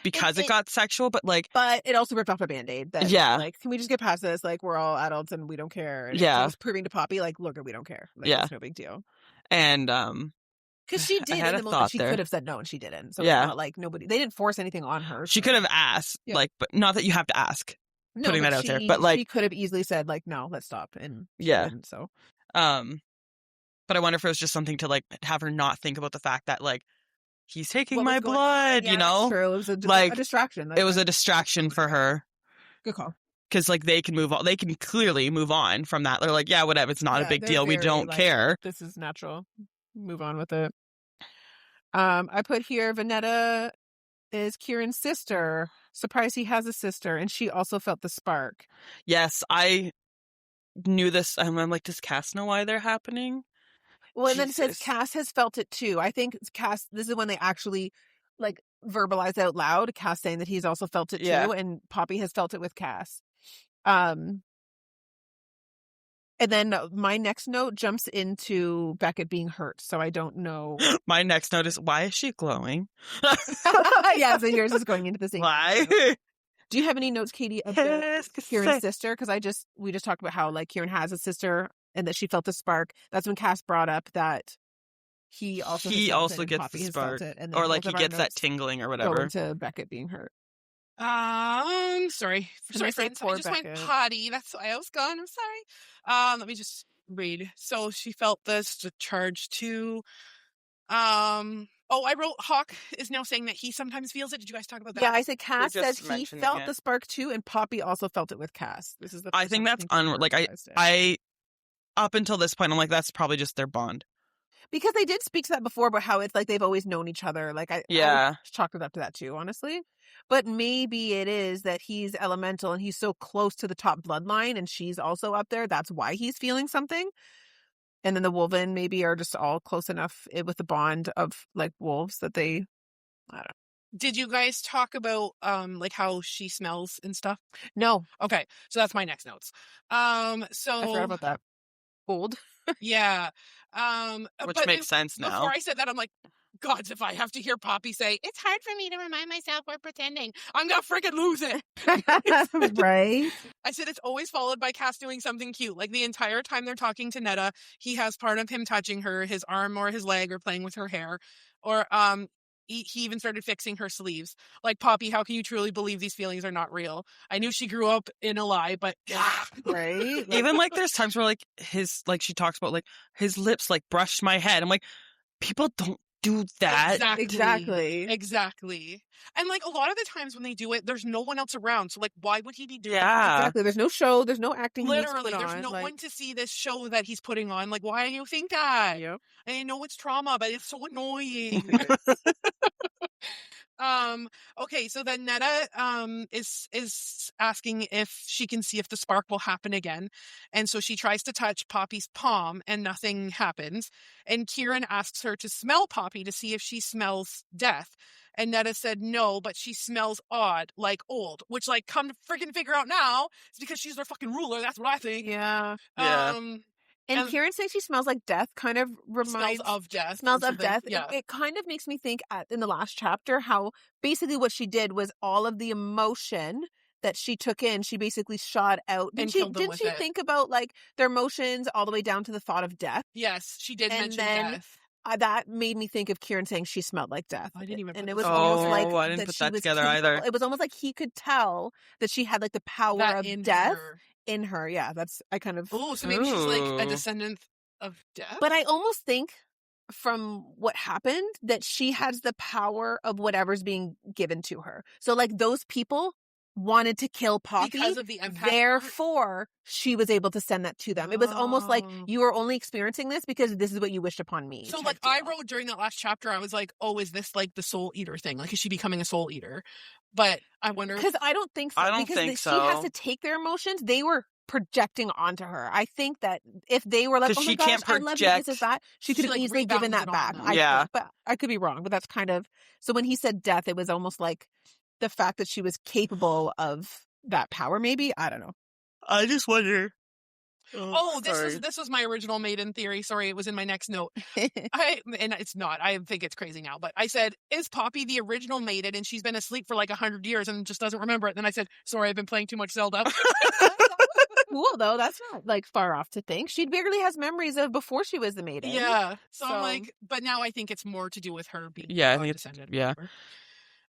[SPEAKER 3] because it got sexual, but like,
[SPEAKER 1] but it also ripped off a Band-Aid. That,
[SPEAKER 3] Yeah.
[SPEAKER 1] like, can we just get past this? Like, we're all adults and we don't care. And
[SPEAKER 3] Yeah.
[SPEAKER 1] it was proving to Poppy, like, look, we don't care. Like,
[SPEAKER 3] Yeah.
[SPEAKER 1] it's no big deal.
[SPEAKER 3] and
[SPEAKER 1] Because she
[SPEAKER 3] I
[SPEAKER 1] did
[SPEAKER 3] had
[SPEAKER 1] in
[SPEAKER 3] a
[SPEAKER 1] the moment.
[SPEAKER 3] thought
[SPEAKER 1] She
[SPEAKER 3] there.
[SPEAKER 1] could have said no, and she didn't. So
[SPEAKER 3] Yeah.
[SPEAKER 1] it's not like they didn't force anything on her.
[SPEAKER 3] she
[SPEAKER 1] so-
[SPEAKER 3] could have asked,
[SPEAKER 1] Yeah.
[SPEAKER 3] like, but not that you have to ask.
[SPEAKER 1] no,
[SPEAKER 3] putting
[SPEAKER 1] but
[SPEAKER 3] that out there,
[SPEAKER 1] she-
[SPEAKER 3] but, like-
[SPEAKER 1] she could have easily said, like, no, let's stop. And she
[SPEAKER 3] Yeah.
[SPEAKER 1] didn't, so.
[SPEAKER 3] But I wonder if it was just something to, like, have her not think about the fact that, like, he's taking
[SPEAKER 1] What was
[SPEAKER 3] my
[SPEAKER 1] going-
[SPEAKER 3] blood,
[SPEAKER 1] Yeah,
[SPEAKER 3] you
[SPEAKER 1] that's
[SPEAKER 3] know?
[SPEAKER 1] true. It was a
[SPEAKER 3] Like,
[SPEAKER 1] distraction.
[SPEAKER 3] It was a distraction for her.
[SPEAKER 1] Good call.
[SPEAKER 3] Because, like, they can move on. They can clearly move on from that. They're like, yeah, whatever. It's not a
[SPEAKER 1] Yeah,
[SPEAKER 3] big
[SPEAKER 1] they're
[SPEAKER 3] deal. We
[SPEAKER 1] very,
[SPEAKER 3] don't
[SPEAKER 1] like,
[SPEAKER 3] care.
[SPEAKER 1] This is natural. Move on with it. I put here Vanetta is Kieran's sister. Surprised he has a sister, and she also felt the spark.
[SPEAKER 3] Yes, I knew this. I'm like, does Cass know why they're happening?
[SPEAKER 1] Well, and then it says
[SPEAKER 3] Jesus.
[SPEAKER 1] Cass has felt it too. I think Cass. This is when they actually like verbalize out loud. Cass saying that he's also felt it
[SPEAKER 3] Yeah.
[SPEAKER 1] too, and Poppy has felt it with Cass. And then my next note jumps into Beckett being hurt, so I don't know.
[SPEAKER 3] My next note is, why is she glowing?
[SPEAKER 1] Yeah, so yours is going into the same.
[SPEAKER 3] Why?
[SPEAKER 1] Do you have any notes, Katie, about
[SPEAKER 3] Yes,
[SPEAKER 1] Kieran's sister? Because we just talked about how like Kieran has a sister and that she felt the spark. That's when Cass brought up that he also
[SPEAKER 3] He
[SPEAKER 1] has felt
[SPEAKER 3] also
[SPEAKER 1] it and
[SPEAKER 3] gets
[SPEAKER 1] Poppy
[SPEAKER 3] the
[SPEAKER 1] has felt
[SPEAKER 3] spark.
[SPEAKER 1] it, and then
[SPEAKER 3] Or, like,
[SPEAKER 1] both
[SPEAKER 3] he
[SPEAKER 1] of our
[SPEAKER 3] gets that
[SPEAKER 1] notes
[SPEAKER 3] tingling or
[SPEAKER 1] go
[SPEAKER 3] whatever.
[SPEAKER 1] into Beckett being hurt.
[SPEAKER 2] Sorry.
[SPEAKER 1] Can I
[SPEAKER 2] Sorry,
[SPEAKER 1] say
[SPEAKER 2] friends. I
[SPEAKER 1] poor
[SPEAKER 2] just went
[SPEAKER 1] Becca?
[SPEAKER 2] potty. That's why I was gone. I'm sorry. Let me just read. So she felt this to charge too. I wrote Hawk is now saying that he sometimes feels it. Did you guys talk about that?
[SPEAKER 1] Yeah, I said Cass
[SPEAKER 3] just
[SPEAKER 1] says he
[SPEAKER 3] mentioning
[SPEAKER 1] felt
[SPEAKER 3] it.
[SPEAKER 1] the spark too, and Poppy also felt it with Cass. This is the.
[SPEAKER 3] I
[SPEAKER 1] first
[SPEAKER 3] think
[SPEAKER 1] time
[SPEAKER 3] that's
[SPEAKER 1] she
[SPEAKER 3] like,
[SPEAKER 1] verbalized it.
[SPEAKER 3] I up until this point, I'm like, that's probably just their bond.
[SPEAKER 1] Because they did speak to that before about how it's like they've always known each other. Like I
[SPEAKER 3] Yeah.
[SPEAKER 1] chalked it up to that too, honestly. But maybe it is that he's elemental and he's so close to the top bloodline, and she's also up there. That's why he's feeling something. And then the Wolven maybe are just all close enough with the bond of like wolves that they. I don't know.
[SPEAKER 2] Did you guys talk about like how she smells and stuff?
[SPEAKER 1] No,
[SPEAKER 2] Okay, so that's my next notes. So
[SPEAKER 1] I forgot about that. Old.
[SPEAKER 2] yeah.
[SPEAKER 3] Which
[SPEAKER 2] but
[SPEAKER 3] makes sense now.
[SPEAKER 2] Before I said that, I'm like, God, if I have to hear Poppy say, it's hard for me to remind myself we're pretending, I'm gonna freaking lose it.
[SPEAKER 1] Right.
[SPEAKER 2] I said it's always followed by Cass doing something cute. Like the entire time they're talking to Netta, he has part of him touching her, his arm or his leg, or playing with her hair. Or he even started fixing her sleeves. Like, Poppy, how can you truly believe these feelings are not real? I knew she grew up in a lie, but
[SPEAKER 1] Right.
[SPEAKER 3] Even like there's times where like she talks about like his lips like brushed my head. I'm like, people don't do that.
[SPEAKER 2] Exactly. And like a lot of the times when they do it, there's no one else around. So like, why would he be doing it?
[SPEAKER 3] Yeah.
[SPEAKER 1] Exactly. There's no show. There's no acting. he needs to
[SPEAKER 2] Literally,
[SPEAKER 1] put
[SPEAKER 2] there's
[SPEAKER 1] on,
[SPEAKER 2] no
[SPEAKER 1] like-
[SPEAKER 2] one to see this show that he's putting on. Like, why do you think that?
[SPEAKER 1] Yep.
[SPEAKER 2] I know it's trauma, but it's so annoying. Okay, so then Netta is asking if she can see if the spark will happen again. And so she tries to touch Poppy's palm and nothing happens. And Kieran asks her to smell Poppy to see if she smells death. And Netta said no, but she smells odd, like old, which like come to freaking figure out now it's because she's their fucking ruler. That's what I think.
[SPEAKER 1] Yeah.
[SPEAKER 3] Yeah.
[SPEAKER 1] And
[SPEAKER 2] And-
[SPEAKER 1] Kieran saying she smells like death kind of reminds
[SPEAKER 2] Smells of death.
[SPEAKER 1] smells
[SPEAKER 2] or
[SPEAKER 1] of
[SPEAKER 2] something.
[SPEAKER 1] death.
[SPEAKER 2] Yeah.
[SPEAKER 1] It kind of makes me think in the last chapter how basically what she did was all of the emotion that she took in, she basically shot out.
[SPEAKER 2] And killed them
[SPEAKER 1] Didn't
[SPEAKER 2] with
[SPEAKER 1] she
[SPEAKER 2] it.
[SPEAKER 1] think about like their emotions all the way down to the thought of death?
[SPEAKER 2] Yes, she did
[SPEAKER 1] And
[SPEAKER 2] mention
[SPEAKER 1] then-
[SPEAKER 2] death.
[SPEAKER 1] That made me think of Kieran saying she smelled like death.
[SPEAKER 2] I didn't even
[SPEAKER 1] and
[SPEAKER 2] put
[SPEAKER 1] it
[SPEAKER 2] this
[SPEAKER 1] was
[SPEAKER 2] together.
[SPEAKER 1] almost
[SPEAKER 3] Oh,
[SPEAKER 1] like
[SPEAKER 3] I didn't put
[SPEAKER 1] she
[SPEAKER 3] that
[SPEAKER 1] was
[SPEAKER 3] together
[SPEAKER 1] capable-
[SPEAKER 3] either.
[SPEAKER 1] It was almost like he could tell that she had like the power
[SPEAKER 2] That
[SPEAKER 1] of
[SPEAKER 2] in
[SPEAKER 1] death
[SPEAKER 2] her.
[SPEAKER 1] in her. Yeah, that's I kind of.
[SPEAKER 2] Oh, so maybe she's like a
[SPEAKER 3] Ooh.
[SPEAKER 2] descendant of death.
[SPEAKER 1] But I almost think from what happened that she has the power of whatever's being given to her. So like those people wanted to kill Poppy.
[SPEAKER 2] Because of the empath part?
[SPEAKER 1] Therefore, she was able to send that to them. It was almost like
[SPEAKER 2] Oh.
[SPEAKER 1] you are only experiencing this because this is what you wished upon me.
[SPEAKER 2] So
[SPEAKER 1] type
[SPEAKER 2] like I
[SPEAKER 1] deal.
[SPEAKER 2] wrote during that last chapter, I was like, oh, is this like the soul eater thing? Like, is she becoming a soul eater? But I wonder.
[SPEAKER 1] Because I don't think so.
[SPEAKER 3] I don't
[SPEAKER 1] because
[SPEAKER 3] think
[SPEAKER 1] she has
[SPEAKER 3] so.
[SPEAKER 1] to take their emotions. They were projecting onto her. I think that if they were like,
[SPEAKER 3] 'Cause
[SPEAKER 1] oh my
[SPEAKER 3] she
[SPEAKER 1] gosh,
[SPEAKER 3] can't
[SPEAKER 1] I love you, this is
[SPEAKER 3] project-
[SPEAKER 1] that, she could
[SPEAKER 2] She,
[SPEAKER 1] have
[SPEAKER 2] like,
[SPEAKER 1] easily given
[SPEAKER 2] rebounds
[SPEAKER 1] that
[SPEAKER 2] it on
[SPEAKER 1] back.
[SPEAKER 2] them.
[SPEAKER 1] I
[SPEAKER 3] Yeah.
[SPEAKER 1] think, but I could be wrong. But that's kind of so when he said death, it was almost like the fact that she was capable of that power. Maybe I don't know.
[SPEAKER 3] I just wonder
[SPEAKER 2] Oh,
[SPEAKER 3] sorry.
[SPEAKER 2] this was my original maiden theory. Sorry, it was in my next note. And it's not. I think it's crazy now. But I said, is Poppy the original maiden and she's been asleep for like 100 years and just doesn't remember it? Then I said, sorry, I've been playing too much Zelda.
[SPEAKER 1] Cool though. That's not like far off to think. She barely has memories of before she was the maiden.
[SPEAKER 2] Yeah. So I'm like, but now I think it's more to do with her being
[SPEAKER 3] Yeah, I think it's,
[SPEAKER 2] descended.
[SPEAKER 3] yeah.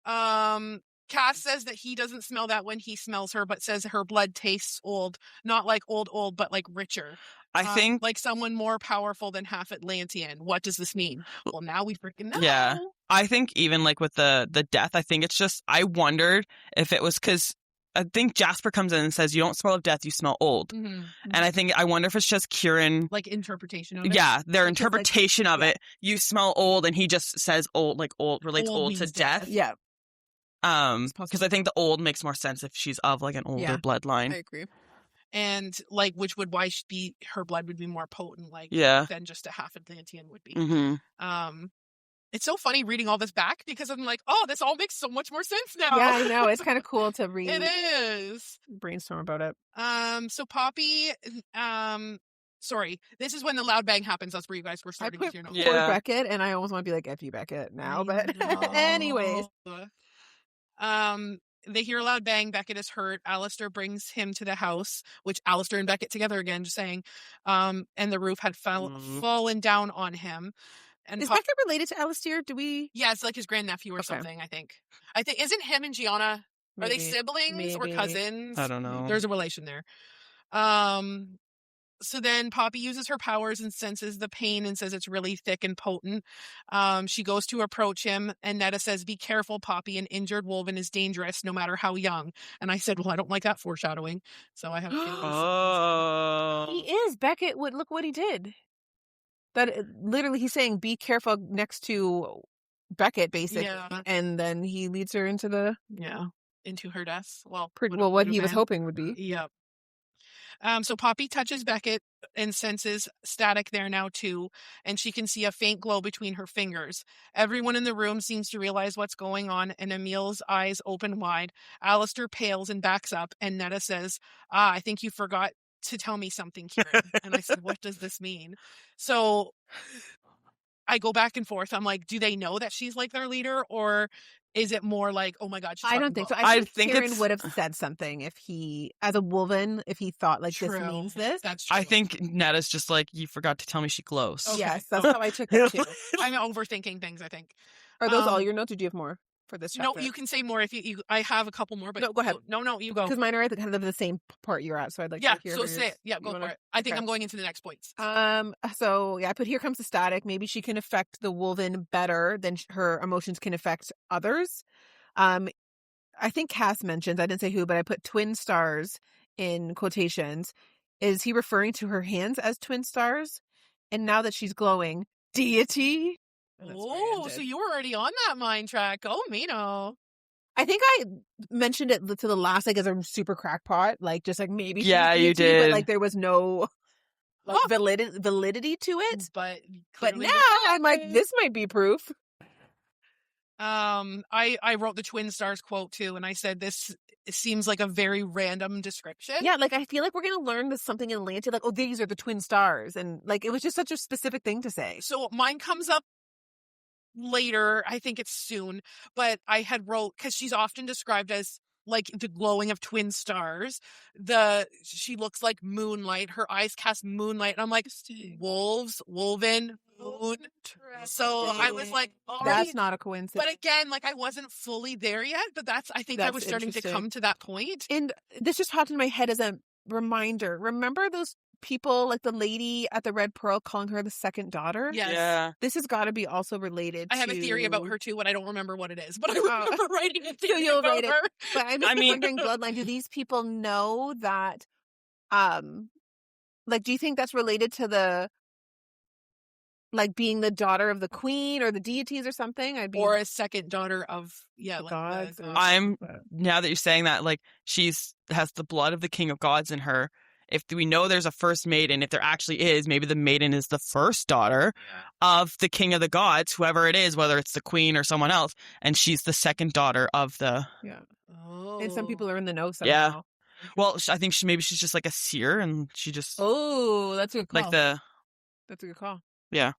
[SPEAKER 2] Cass says that he doesn't smell that when he smells her, but says her blood tastes old, not like old, but like richer.
[SPEAKER 3] I think
[SPEAKER 2] like someone more powerful than half Atlantean. What does this mean? Well, now we freaking know.
[SPEAKER 3] Yeah. I think even like with the death, I think it's just, I wondered if it was because I think Jasper comes in and says, you don't smell of death, you smell old.
[SPEAKER 2] Mm-hmm.
[SPEAKER 3] And I wonder if it's just Kieran.
[SPEAKER 2] Like interpretation of it.
[SPEAKER 3] Yeah, their
[SPEAKER 1] Like,
[SPEAKER 3] interpretation of it. You smell old, and he just says old, like old relates old to
[SPEAKER 2] means
[SPEAKER 3] death.
[SPEAKER 1] Yeah.
[SPEAKER 3] Because I think the old makes more sense if she's of like an older bloodline.
[SPEAKER 1] I agree.
[SPEAKER 2] And like, which would why should be her blood would be more potent, like than just a half Atlantean would be.
[SPEAKER 3] Mm-hmm.
[SPEAKER 2] It's so funny reading all this back because I'm like, oh, this all makes so much more sense now.
[SPEAKER 1] Yeah, I know. It's kind of cool to read.
[SPEAKER 2] It is.
[SPEAKER 1] Brainstorm about it.
[SPEAKER 2] So Poppy, sorry, this is when the loud bang happens. That's where you guys were starting with your notes.
[SPEAKER 1] Poor Beckett, and I almost want to be like F you Beckett now, but anyways.
[SPEAKER 2] They hear a loud bang. Beckett is hurt. Alistair brings him to the house, which Alistair and Beckett together again, just saying. And the roof had fallen down on him. And
[SPEAKER 1] is Beckett related to Alistair? Do we?
[SPEAKER 2] Yeah, it's like his grandnephew or something. I think isn't him and Gianna? Are they siblings or cousins?
[SPEAKER 3] I don't know.
[SPEAKER 2] There's a relation there. So then Poppy uses her powers and senses the pain and says it's really thick and potent. She goes to approach him, and Netta says, be careful, Poppy. An injured Wolven is dangerous no matter how young. And I said, well, I don't like that foreshadowing. So I have a feeling.
[SPEAKER 1] He is. Beckett would look what he did. That literally he's saying be careful next to Beckett, basically.
[SPEAKER 2] Yeah.
[SPEAKER 1] And then he leads her into the
[SPEAKER 2] into her death. Well,
[SPEAKER 1] what he was hoping would be.
[SPEAKER 2] Yep. So Poppy touches Beckett and senses static there now too, and she can see a faint glow between her fingers. Everyone in the room seems to realize what's going on, and Emil's eyes open wide. Alistair pales and backs up, and Netta says, I think you forgot to tell me something, Kieran. And I said, what does this mean? So I go back and forth. I'm like, do they know that she's like their leader, or is it more like, oh my God, she's
[SPEAKER 1] I don't think so. I think Kieran would have said something if he, as a Wolven, if he thought like this means this.
[SPEAKER 2] That's true.
[SPEAKER 3] I think Netta's just like, you forgot to tell me she glows.
[SPEAKER 2] Okay.
[SPEAKER 1] Yes, that's how I took it too.
[SPEAKER 2] I'm overthinking things, I think.
[SPEAKER 1] Are those all your notes, or do you have more for this chapter?
[SPEAKER 2] No, you can say more if you I have a couple more, but
[SPEAKER 1] no, go ahead.
[SPEAKER 2] No, you go.
[SPEAKER 1] Because mine are at kind of the same part you're at, so I'd like to hear.
[SPEAKER 2] So say it. Yeah, go for it. I think I'm going into the next points.
[SPEAKER 1] So yeah, I put here comes the static. Maybe she can affect the Wolven better than her emotions can affect others. I think Cass mentions, I didn't say who, but I put twin stars in quotations. Is he referring to her hands as twin stars? And now that she's glowing, deity?
[SPEAKER 2] Oh, so you were already on that mind track. Oh, Mino.
[SPEAKER 1] I think I mentioned it to the last, like, as a super crackpot, like, just like maybe.
[SPEAKER 3] Yeah,
[SPEAKER 1] you
[SPEAKER 3] did.
[SPEAKER 1] But like, there was no like validity to it.
[SPEAKER 2] But
[SPEAKER 1] now I'm like, this might be proof.
[SPEAKER 2] I wrote the twin stars quote too, and I said this seems like a very random description.
[SPEAKER 1] Yeah, like I feel like we're gonna learn this something in Atlantis, like, oh, these are the twin stars, and like it was just such a specific thing to say.
[SPEAKER 2] So mine comes up later. I think it's soon, but I had wrote because she's often described as like the glowing of twin stars. She looks like moonlight. Her eyes cast moonlight, and I'm like, wolves, Wolven, moon. So I was like,
[SPEAKER 1] that's not a coincidence.
[SPEAKER 2] But again, like I wasn't fully there yet. But I think I was starting to come to that point.
[SPEAKER 1] And this just popped in my head as a reminder. Remember those people, like the lady at the Red Pearl, calling her the second daughter?
[SPEAKER 2] Yes.
[SPEAKER 3] Yeah.
[SPEAKER 1] This has got to be also related.
[SPEAKER 2] I have a theory about her too, but I don't remember what it is. But I remember writing a theory
[SPEAKER 1] you'll
[SPEAKER 2] about
[SPEAKER 1] write
[SPEAKER 2] her.
[SPEAKER 1] it. But I'm just wondering, bloodline. Do these people know that? Like, do you think that's related to the? Like being the daughter of the queen or the deities or something?
[SPEAKER 2] Or a second daughter of
[SPEAKER 1] gods.
[SPEAKER 3] I'm now that you're saying that, like has the blood of the king of gods in her. If we know there's a first maiden, if there actually is, maybe the maiden is the first daughter of the king of the gods, whoever it is, whether it's the queen or someone else, and she's the second daughter of the.
[SPEAKER 1] Yeah.
[SPEAKER 2] Oh.
[SPEAKER 1] And some people are in the know somehow.
[SPEAKER 3] Yeah. Well, I think maybe she's just like a seer, and she just
[SPEAKER 1] Oh, that's a good call.
[SPEAKER 3] like the
[SPEAKER 1] That's a good call.
[SPEAKER 3] yeah.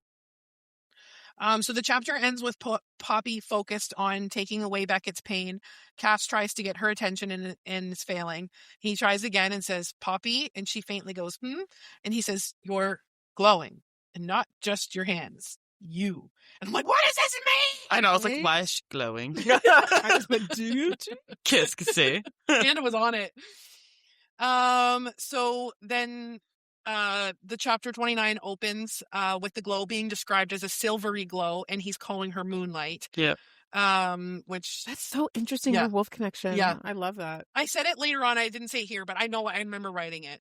[SPEAKER 2] So the chapter ends with Poppy focused on taking away Beckett's pain. Cass tries to get her attention and is failing. He tries again and says, "Poppy," and she faintly goes, "Hmm," and he says, "You're glowing, and not just your hands. You." And I'm like, what does this mean?
[SPEAKER 3] I know. I was like, why is she glowing?
[SPEAKER 1] I just went, dude.
[SPEAKER 3] Qu'est-ce que c'est?
[SPEAKER 2] Anna was on it. So then the chapter 29 opens with the glow being described as a silvery glow, and he's calling her Moonlight.
[SPEAKER 3] Yeah.
[SPEAKER 2] Which
[SPEAKER 1] That's so interesting.
[SPEAKER 2] Yeah.
[SPEAKER 1] Your wolf connection.
[SPEAKER 2] Yeah.
[SPEAKER 1] I love that.
[SPEAKER 2] I said it later on. I didn't say it here, but I know I remember writing it.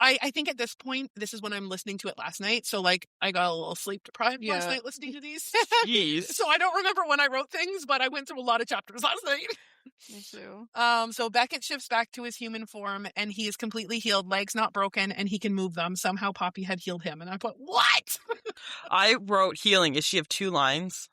[SPEAKER 2] I think at this point, this is when I'm listening to it last night. So like I got a little sleep deprived last night listening to these.
[SPEAKER 3] Jeez.
[SPEAKER 2] So I don't remember when I wrote things, but I went through a lot of chapters last night.
[SPEAKER 1] Me too.
[SPEAKER 2] So Beckett shifts back to his human form, and he is completely healed, legs not broken, and he can move them. Somehow Poppy had healed him, and I put, what?
[SPEAKER 3] I wrote healing. Does she have 2 lines?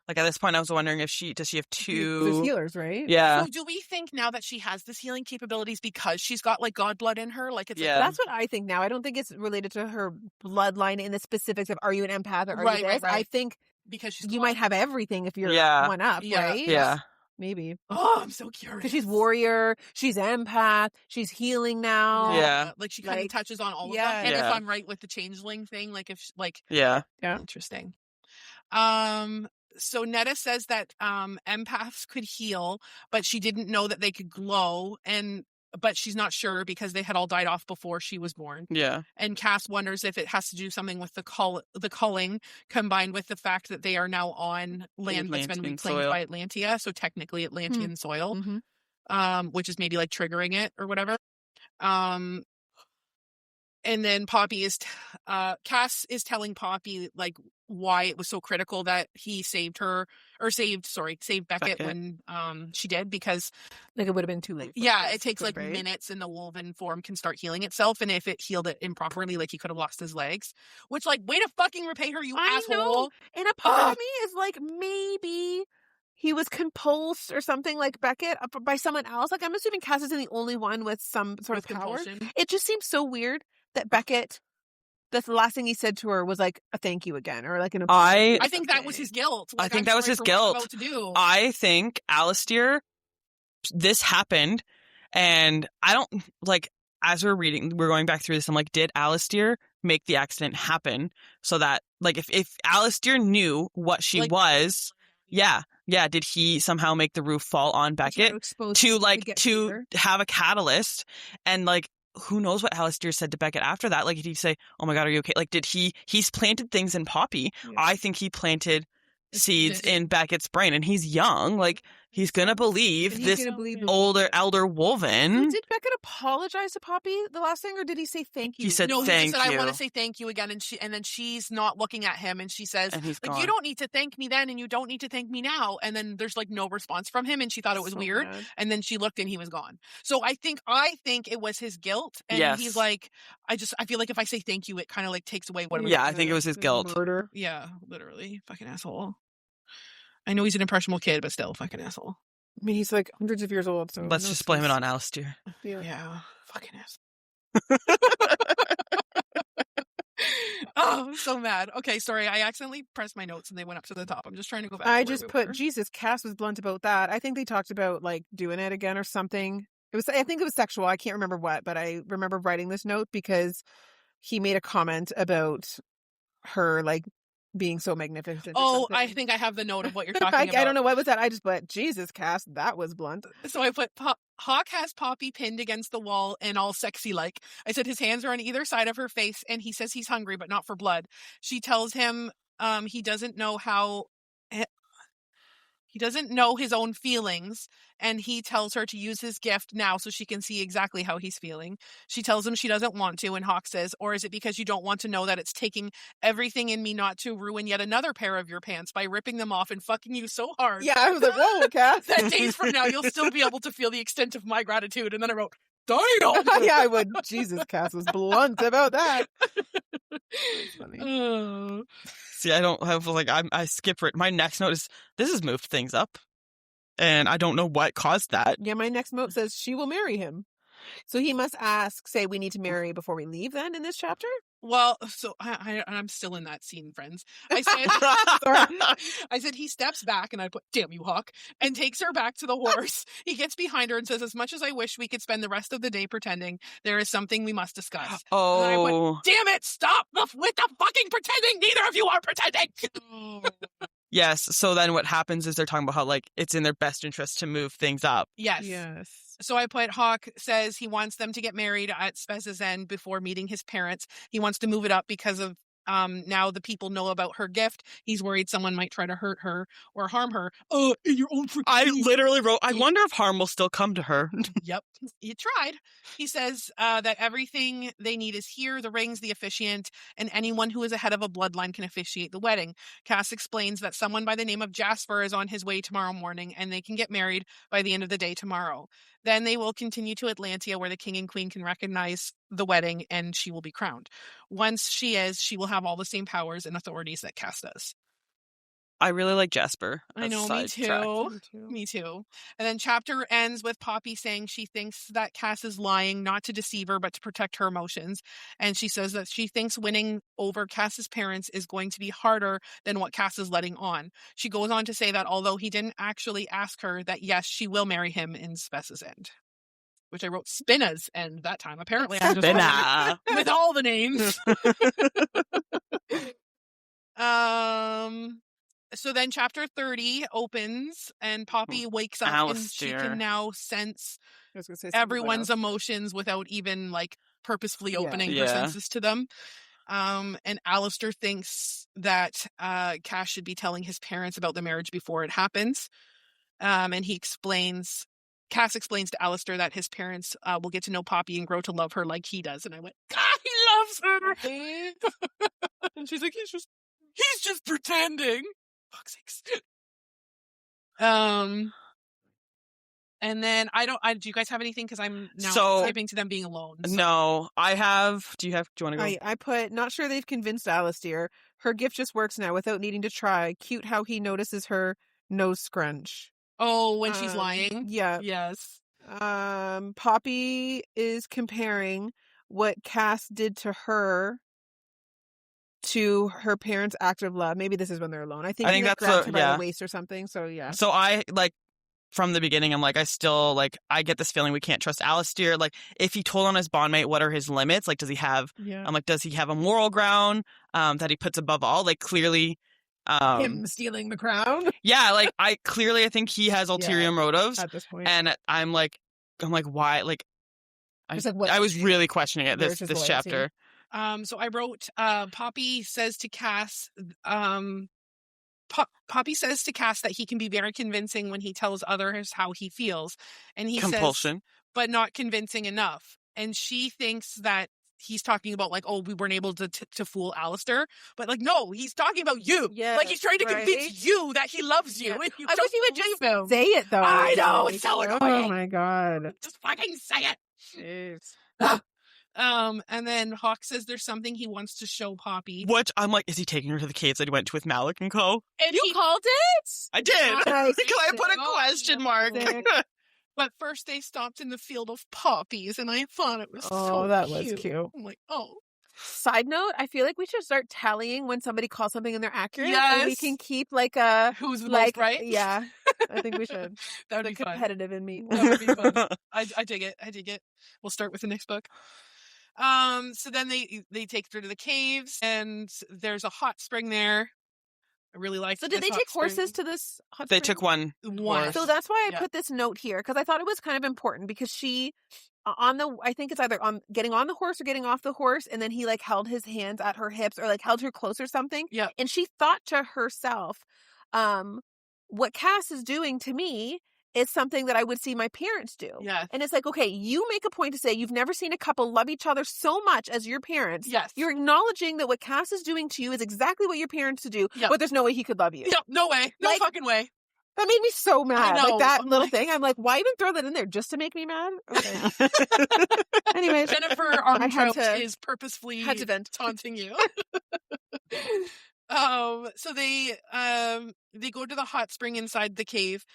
[SPEAKER 3] Like at this point, I was wondering if does she have 2?
[SPEAKER 1] There's healers, right?
[SPEAKER 3] Yeah.
[SPEAKER 2] So do we think now that she has this healing capabilities because she's got like god blood in her? Like it's
[SPEAKER 3] Yeah.
[SPEAKER 1] That's what I think now. I don't think it's related to her bloodline in the specifics of are you an empath or are you this?
[SPEAKER 2] Right.
[SPEAKER 1] I think
[SPEAKER 2] because she's
[SPEAKER 1] you might have everything if you're one up,
[SPEAKER 2] Yeah.
[SPEAKER 1] right?
[SPEAKER 3] Yeah.
[SPEAKER 1] Maybe.
[SPEAKER 2] Oh, I'm so curious.
[SPEAKER 1] Because she's warrior, she's empath, she's healing now.
[SPEAKER 3] Yeah.
[SPEAKER 2] Like she kind of touches on all of
[SPEAKER 1] yeah.
[SPEAKER 2] them. And if
[SPEAKER 3] Yeah.
[SPEAKER 2] I'm right with the changeling thing, like if like
[SPEAKER 3] Yeah.
[SPEAKER 2] interesting. So Netta says that empaths could heal, but she didn't know that they could glow, but she's not sure because they had all died off before she was born.
[SPEAKER 3] Yeah.
[SPEAKER 2] And Cass wonders if it has to do something with the culling combined with the fact that they are now on land that's been
[SPEAKER 3] Atlantean
[SPEAKER 2] reclaimed
[SPEAKER 3] soil.
[SPEAKER 2] by Atlantia, so technically Atlantean soil, which is maybe like triggering it or whatever. And then Cass is telling Poppy like why it was so critical that he saved Beckett when she did, because
[SPEAKER 1] like it would have been too late.
[SPEAKER 2] it takes like minutes and the woven form can start healing itself, and if it healed it improperly, like he could have lost his legs, which way to fucking repay her, you asshole.
[SPEAKER 1] Know. And a part of me is like maybe he was compulsed or something like Beckett by someone else. Like I'm assuming Cass isn't the only one with some sort of power.
[SPEAKER 2] Compulsion.
[SPEAKER 1] It just seems so weird that Beckett, the last thing he said to her was like a thank you again or like an
[SPEAKER 2] I think that was his guilt.
[SPEAKER 3] I think that was his guilt. I think Alistair, this happened, and I don't like as we're going back through this, I'm like, did Alistair make the accident happen so that like if Alistair knew what she was, did he somehow make the roof fall on Beckett to have a catalyst? And like who knows what Alistair said to Beckett after that? Like, did he say, "Oh my God, are you okay?" Like, he's planted things in Poppy. Yeah. I think he planted seeds in Beckett's brain, and he's young. Like, he's gonna believe this elder woman.
[SPEAKER 1] Did Beckett apologize to Poppy the last thing, or did he say thank you?
[SPEAKER 3] He said thank you.
[SPEAKER 2] I want to say thank you again, and then she's not looking at him, and she says,
[SPEAKER 3] and he's
[SPEAKER 2] like,
[SPEAKER 3] gone.
[SPEAKER 2] "You don't need to thank me then, and you don't need to thank me now." And then there's like no response from him, and she thought it was weird. Bad. And then she looked, and he was gone. So I think it was his guilt, and he's like, I feel like if I say thank you, it kind of like takes away what.
[SPEAKER 3] Yeah, I think it was his guilt.
[SPEAKER 1] Murder.
[SPEAKER 2] Yeah, literally, fucking asshole. I know he's an impressionable kid, but still, fucking asshole.
[SPEAKER 1] I mean, he's like hundreds of years old, so
[SPEAKER 3] let's just blame it on Alistair.
[SPEAKER 2] Yeah, fucking asshole. Oh, I'm so mad. Okay, sorry, I accidentally pressed my notes and they went up to the top. I'm just trying to go back.
[SPEAKER 1] I just put Jesus. Cass was blunt about that. I think they talked about like doing it again or something. I think it was sexual. I can't remember what, but I remember writing this note because he made a comment about her like being so magnificent.
[SPEAKER 2] Oh, I think I have the note of what you're talking about.
[SPEAKER 1] I don't know what was that. I just put Jesus, Cass. That was blunt.
[SPEAKER 2] So I put Hawk has Poppy pinned against the wall and all sexy like. I said his hands are on either side of her face, and he says he's hungry but not for blood. She tells him he doesn't know his own feelings, and he tells her to use his gift now so she can see exactly how he's feeling. She tells him she doesn't want to, and Hawk says, "Or is it because you don't want to know that it's taking everything in me not to ruin yet another pair of your pants by ripping them off and fucking you so hard?"
[SPEAKER 1] Yeah, I was like, whoa, Cass.
[SPEAKER 2] That days from now, you'll still be able to feel the extent of my gratitude. And then I wrote, damn!
[SPEAKER 1] Yeah, I would. Jesus, Cass was blunt about that. That's funny.
[SPEAKER 3] See, I don't have like I skip it. My next note is this has moved things up, and I don't know what caused that.
[SPEAKER 1] Yeah, my next note says she will marry him. So he must say we need to marry before we leave then in this chapter?
[SPEAKER 2] Well, so I'm still in that scene, friends. I said he steps back, and I put, damn you, Hawk, and takes her back to the horse. He gets behind her and says, as much as I wish we could spend the rest of the day pretending, there is something we must discuss.
[SPEAKER 3] Oh.
[SPEAKER 2] And I went, damn it, stop with the fucking pretending. Neither of you are pretending.
[SPEAKER 3] Yes. So then what happens is they're talking about how, like, it's in their best interest to move things up.
[SPEAKER 2] Yes. So I put, Hawk says he wants them to get married at Spez's End before meeting his parents. He wants to move it up because of now the people know about her gift. He's worried someone might try to hurt her or harm her. In your own
[SPEAKER 3] I literally wrote, I wonder if harm will still come to her.
[SPEAKER 2] Yep. He tried. He says that everything they need is here, the rings, the officiant, and anyone who is ahead of a bloodline can officiate the wedding. Cass explains that someone by the name of Jasper is on his way tomorrow morning, and they can get married by the end of the day tomorrow. Then they will continue to Atlantia, where the king and queen can recognize the wedding, and she will be crowned. Once she will have all the same powers and authorities that Cass does.
[SPEAKER 3] I really like Jasper.
[SPEAKER 2] I know, me too. Me too. And then chapter ends with Poppy saying she thinks that Cass is lying, not to deceive her, but to protect her emotions. And she says that she thinks winning over Cass's parents is going to be harder than what Cass is letting on. She goes on to say that although he didn't actually ask her, that yes, she will marry him in Spez's End. Which I wrote Spina's End that time. Apparently I just wrote it with all the names. So then chapter 30 opens and Poppy wakes up and she can now sense everyone's emotions without even like purposefully opening her senses to them. And Alistair thinks that Cass should be telling his parents about the marriage before it happens. And Cass explains to Alistair that his parents will get to know Poppy and grow to love her like he does. And I went, God, he loves her. And she's like, he's just pretending. Fuck's sakes. And then do you guys have anything? Because I'm now skipping to them being alone. So.
[SPEAKER 3] No, I have. Do you want to go?
[SPEAKER 1] I put, not sure they've convinced Alistair. Her gift just works now without needing to try. Cute how he notices her nose scrunch.
[SPEAKER 2] Oh, when she's lying?
[SPEAKER 1] Yeah.
[SPEAKER 2] Yes.
[SPEAKER 1] Poppy is comparing what Cass did to her to her parents' act of love. Maybe this is when they're alone. I think that's grabbed her by the waist or something. So yeah.
[SPEAKER 3] So I from the beginning, I'm like, I get this feeling we can't trust Alistair. Like, if he told on his bondmate, what are his limits? Like, does he have? Yeah. I'm like, does he have a moral ground that he puts above all? Like, clearly.
[SPEAKER 1] Him stealing the crown.
[SPEAKER 3] Yeah, like I think he has ulterior motives
[SPEAKER 1] at this point,
[SPEAKER 3] and I'm like, why? Like, I was really questioning it this chapter.
[SPEAKER 2] So I wrote, Poppy says to Cass, Poppy says to Cass that he can be very convincing when he tells others how he feels, and he says, but not convincing enough. And she thinks that he's talking about like, oh, we weren't able to fool Alistair, but like, no, he's talking about you. Yeah, like he's trying to convince you that he loves you. Yeah. And you
[SPEAKER 1] I wish he would just say it though.
[SPEAKER 2] I know, it's so annoying.
[SPEAKER 1] Oh my god,
[SPEAKER 2] just fucking say it.
[SPEAKER 1] Jeez.
[SPEAKER 2] And then Hawk says there's something he wants to show Poppy.
[SPEAKER 3] Which I'm like, is he taking her to the caves that he went to with Malik and co?
[SPEAKER 2] And
[SPEAKER 1] you called it?
[SPEAKER 3] I did. Because I put a question mark.
[SPEAKER 2] But first they stopped in the field of poppies, and I thought it was
[SPEAKER 1] that was cute.
[SPEAKER 2] I'm like, oh.
[SPEAKER 1] Side note, I feel like we should start tallying when somebody calls something and they're accurate.
[SPEAKER 2] Yes.
[SPEAKER 1] And we can keep like a...
[SPEAKER 2] Who's the most right?
[SPEAKER 1] Yeah. I think we should.
[SPEAKER 2] That would be
[SPEAKER 1] competitive in me.
[SPEAKER 2] That would be fun. I dig it. We'll start with the next book. So then they take her to the caves, and there's a hot spring there. I really like.
[SPEAKER 1] So did they take horses to this hot spring?
[SPEAKER 3] They took one.
[SPEAKER 1] So that's why I put this note here, because I thought it was kind of important, because she I think it's either on getting on the horse or getting off the horse, and then he like held his hands at her hips or like held her close or something.
[SPEAKER 2] Yeah.
[SPEAKER 1] And she thought to herself, what Cass is doing to me is something that I would see my parents do.
[SPEAKER 2] Yeah.
[SPEAKER 1] And it's like, okay, you make a point to say you've never seen a couple love each other so much as your parents.
[SPEAKER 2] Yes.
[SPEAKER 1] You're acknowledging that what Cass is doing to you is exactly what your parents would do, but there's no way he could love you.
[SPEAKER 2] Yep, no way. No fucking way.
[SPEAKER 1] That made me so mad.
[SPEAKER 2] I know.
[SPEAKER 1] Like that little thing. I'm like, why even throw that in there just to make me mad? Okay. Anyway,
[SPEAKER 2] Jennifer Armentrout is purposefully taunting you. So they go to the hot spring inside the cave.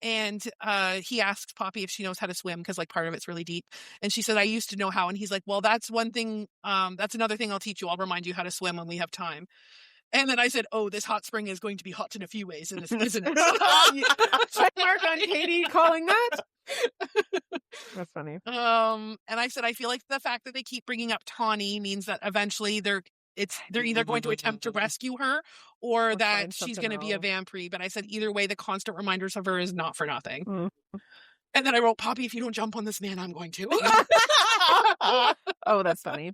[SPEAKER 2] And he asks Poppy if she knows how to swim because like part of it's really deep. And she said, I used to know how. And he's like, well, that's one thing. That's another thing I'll teach you. I'll remind you how to swim when we have time. And then I said, oh, this hot spring is going to be hot in a few ways, isn't it?
[SPEAKER 1] Check mark on Katie calling that. That's funny.
[SPEAKER 2] And I said, I feel like the fact that they keep bringing up Tawny means that eventually they're either going to attempt to rescue her or that she's going to be a vampire. But I said, either way, the constant reminders of her is not for nothing. Mm. And then I wrote, Poppy, if you don't jump on this man, I'm going to.
[SPEAKER 1] Oh, that's funny.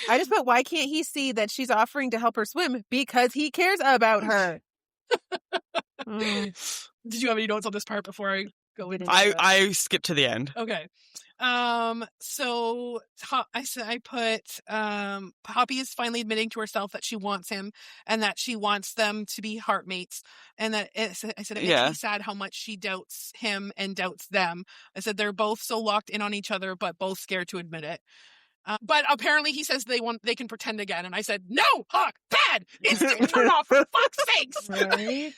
[SPEAKER 1] I just put, why can't he see that she's offering to help her swim? Because he cares about her.
[SPEAKER 2] Did you have any notes on this part before I go into
[SPEAKER 3] I skipped to the end.
[SPEAKER 2] Okay. So I put, Poppy is finally admitting to herself that she wants him and that she wants them to be heartmates. And that I said, it makes me sad how much she doubts him and doubts them. I said, they're both so locked in on each other, but both scared to admit it. But apparently he says they can pretend again. And I said, no, Hawk, bad, instant turn off, for fuck's sakes.
[SPEAKER 1] Right?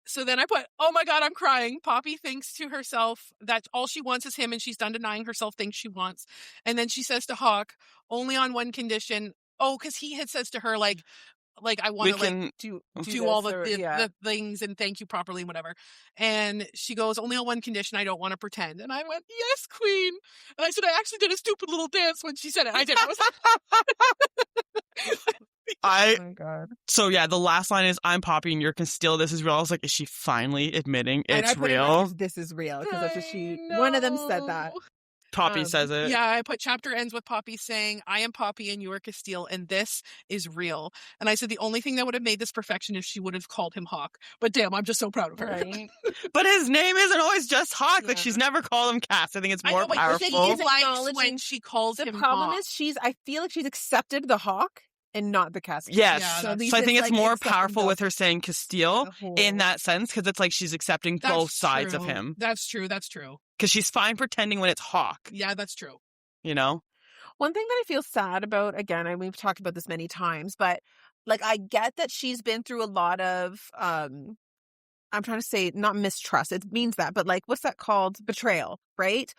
[SPEAKER 2] So then I put, oh my God, I'm crying. Poppy thinks to herself that all she wants is him and she's done denying herself things she wants. And then she says to Hawk, only on one condition. Oh, because he had says to her, like I want to do all the things and thank you properly and whatever. And she goes, only on one condition, I don't want to pretend. And I went, yes, queen. And I said, I actually did a stupid little dance when she said it. I did.
[SPEAKER 3] Oh
[SPEAKER 1] my God.
[SPEAKER 3] So yeah, the last line is, I'm Poppy and you're still, this is real. I was like, is she finally admitting it's real?
[SPEAKER 1] This is real. Because that's what one of them said that.
[SPEAKER 3] Poppy says it.
[SPEAKER 2] Yeah, I put chapter ends with Poppy saying, I am Poppy and you are Castile, and this is real. And I said the only thing that would have made this perfection if she would have called him Hawk. But damn, I'm just so proud of her.
[SPEAKER 1] Right.
[SPEAKER 3] But his name isn't always just Hawk. Yeah. Like, she's never called him Cass. I think it's more powerful.
[SPEAKER 2] He likes when she calls him Hawk.
[SPEAKER 1] The problem is I feel like she's accepted the Hawk and not the Castile.
[SPEAKER 3] Yes. Yeah, so I think it's more powerful with her saying Castile in that sense, because it's like she's accepting both sides of him.
[SPEAKER 2] That's true.
[SPEAKER 3] Because she's fine pretending when it's Hawk.
[SPEAKER 2] Yeah, that's true.
[SPEAKER 3] You know?
[SPEAKER 1] One thing that I feel sad about, again, we've talked about this many times, but like I get that she's been through a lot of, I'm trying to say not mistrust. It means that, but like, what's that called? Betrayal, right?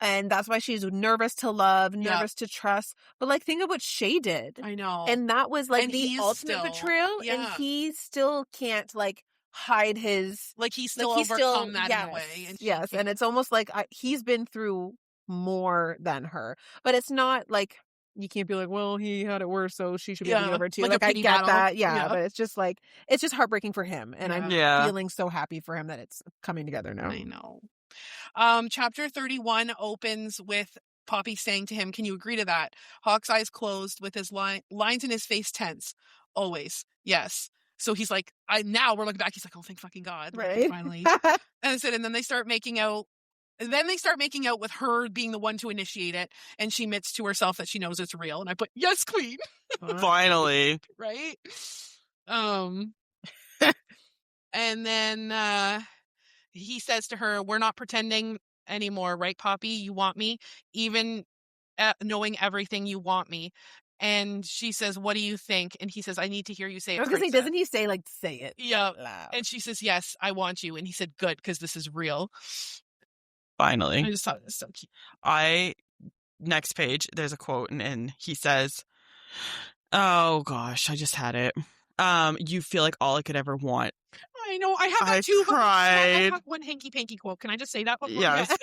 [SPEAKER 1] And that's why she's nervous to love, nervous to trust. But like, think of what Shay did.
[SPEAKER 2] I know.
[SPEAKER 1] And that was like the ultimate betrayal. Yeah. And he still can't like hide his,
[SPEAKER 2] like he's still overcome that in a way. And
[SPEAKER 1] yes. And it's almost like he's been through more than her, but it's not like, you can't be like, well, he had it worse, so she should be able to over too. Like I get battle. That. Yeah. But it's just like, it's just heartbreaking for him. And I'm feeling so happy for him that it's coming together now.
[SPEAKER 2] I know. Chapter 31 opens with Poppy saying to him, can you agree to that? Hawk's eyes closed with his lines in his face tense. Always. Yes. So he's like, now we're looking back. He's like, oh, thank fucking God.
[SPEAKER 1] Right.
[SPEAKER 2] Finally. And then they start making out. Then they start making out with her being the one to initiate it. And she admits to herself that she knows it's real. And I put, yes, queen.
[SPEAKER 3] Finally.
[SPEAKER 2] Right. And then, he says to her, we're not pretending anymore, right, Poppy? You want me? Even knowing everything, you want me. And she says, what do you think? And he says, I need to hear you say it.
[SPEAKER 1] I was going to say, doesn't he say, like, say it?
[SPEAKER 2] Yeah. Loud. And she says, yes, I want you. And he said, good, because this is real.
[SPEAKER 3] Finally.
[SPEAKER 2] I just thought it was so cute.
[SPEAKER 3] Next page, there's a quote, and he says, oh, gosh, I just had it. You feel like all I could ever want.
[SPEAKER 2] I know. I have that too.
[SPEAKER 3] Cried.
[SPEAKER 2] I have one hanky-panky quote. Can I just say that before?
[SPEAKER 3] Yes.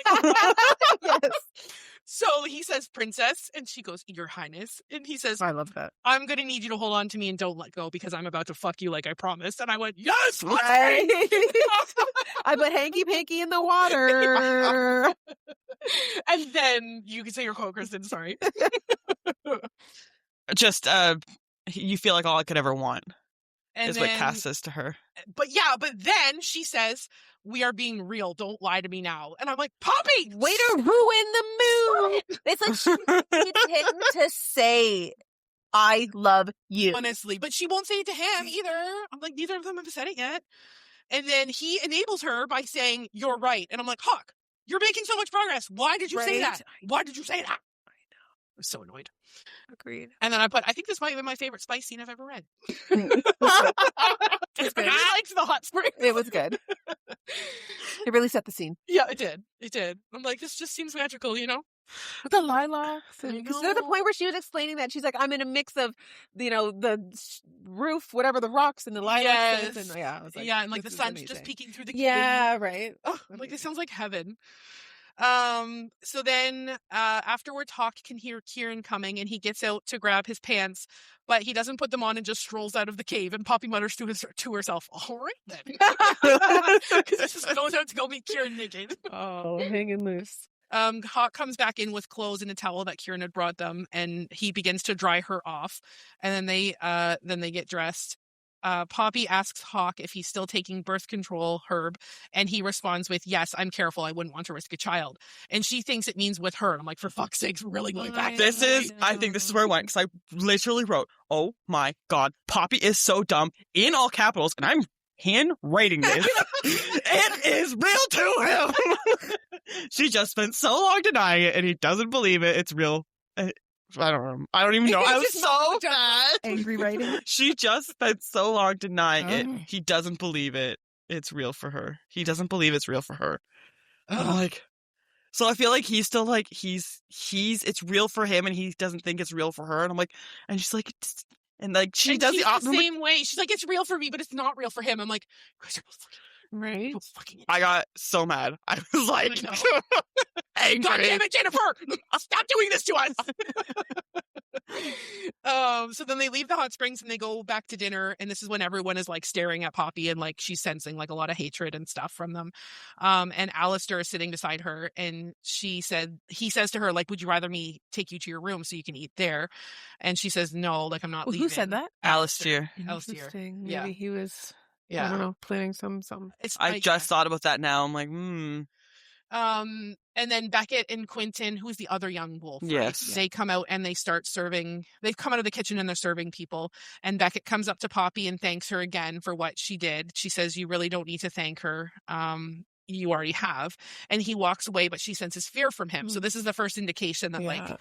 [SPEAKER 1] Yes.
[SPEAKER 2] So he says, princess, and she goes, your highness. And he says,
[SPEAKER 1] I love that.
[SPEAKER 2] I'm going to need you to hold on to me and don't let go because I'm about to fuck you like I promised. And I went, yes!
[SPEAKER 1] Right. I put hanky-panky in the water.
[SPEAKER 2] And then you can say your quote, Kristen. Sorry.
[SPEAKER 3] Just, you feel like all I could ever want.
[SPEAKER 2] And
[SPEAKER 3] is what Cass says to her.
[SPEAKER 2] But then she says, we are being real. Don't lie to me now. And I'm like, Poppy!
[SPEAKER 1] Way to ruin the mood. It's like she needed him to say, I love you.
[SPEAKER 2] Honestly. But she won't say it to him either. I'm like, neither of them have said it yet. And then he enables her by saying, you're right. And I'm like, Hawk, you're making so much progress. Why did you say that? Why did you say that? was so annoyed.
[SPEAKER 1] Agreed.
[SPEAKER 2] And then I think this might have been my favorite spice scene I've ever read.
[SPEAKER 1] It's good.
[SPEAKER 2] I liked the hot springs.
[SPEAKER 1] It was good. It really set the scene.
[SPEAKER 2] Yeah, it did. It did. I'm like, this just seems magical, you know?
[SPEAKER 5] With the lilacs.
[SPEAKER 1] Because there's a point where she was explaining that she's like, I'm in a mix of, the roof, whatever, the rocks and the lilacs.
[SPEAKER 2] Yes.
[SPEAKER 1] And, yeah, I was like,
[SPEAKER 2] yeah, and like the
[SPEAKER 1] this is
[SPEAKER 2] sun's
[SPEAKER 1] amazing.
[SPEAKER 2] just peeking through the
[SPEAKER 1] Yeah, right.
[SPEAKER 2] Oh, I'm like, this sounds like heaven. So then afterwards, Hawk can hear Kieran coming, and he gets out to grab his pants, but he doesn't put them on and just strolls out of the cave. And Poppy mutters to herself, "All right then," because she just goes out to go meet Kieran naked.
[SPEAKER 1] Oh, hanging loose.
[SPEAKER 2] Hawk comes back in with clothes and a towel that Kieran had brought them, and he begins to dry her off. And then they get dressed. Poppy asks Hawk if he's still taking birth control herb, and he responds with, "Yes, I'm careful. I wouldn't want to risk a child." And she thinks it means with her. And I'm like, for fuck's sakes, really going back.
[SPEAKER 3] I think this is where I went, because I literally wrote, oh my God, Poppy is so dumb, in all capitals, and I'm handwriting this. It is real to him. She just spent so long denying it, and he doesn't believe it. It's real. I don't know. I don't even know. I was so mad.
[SPEAKER 1] Angry writing.
[SPEAKER 3] She just spent so long denying it. He doesn't believe it. It's real for her. He doesn't believe it's real for her. Like, so I feel like he's still like, it's real for him, and he doesn't think it's real for her. And I'm like, and she's like, and like, she does
[SPEAKER 2] she's
[SPEAKER 3] the opposite.
[SPEAKER 2] the same way. She's like, it's real for me, but it's not real for him. I'm like,
[SPEAKER 1] Right.
[SPEAKER 3] I got so mad. I was like, angry.
[SPEAKER 2] God damn it, Jennifer! Stop doing this to us. So then they leave the hot springs and they go back to dinner, and this is when everyone is like staring at Poppy, and like she's sensing like a lot of hatred and stuff from them. And Alistair is sitting beside her, and he says to her, like, would you rather me take you to your room so you can eat there? And she says, no, like, I'm not leaving.
[SPEAKER 1] Who said that?
[SPEAKER 3] Alistair.
[SPEAKER 1] Interesting. Maybe
[SPEAKER 2] Yeah.
[SPEAKER 1] he was,
[SPEAKER 2] Yeah.
[SPEAKER 1] I don't know, planning some.
[SPEAKER 3] I just thought about that now. I'm like,
[SPEAKER 2] And then Beckett and Quentin, who's the other young wolf, right?
[SPEAKER 3] Yes.
[SPEAKER 2] They come out and they start serving. They've come out of the kitchen and they're serving people. And Beckett comes up to Poppy and thanks her again for what she did. She says, you really don't need to thank her. You already have. And he walks away, but she senses fear from him. So this is the first indication that like,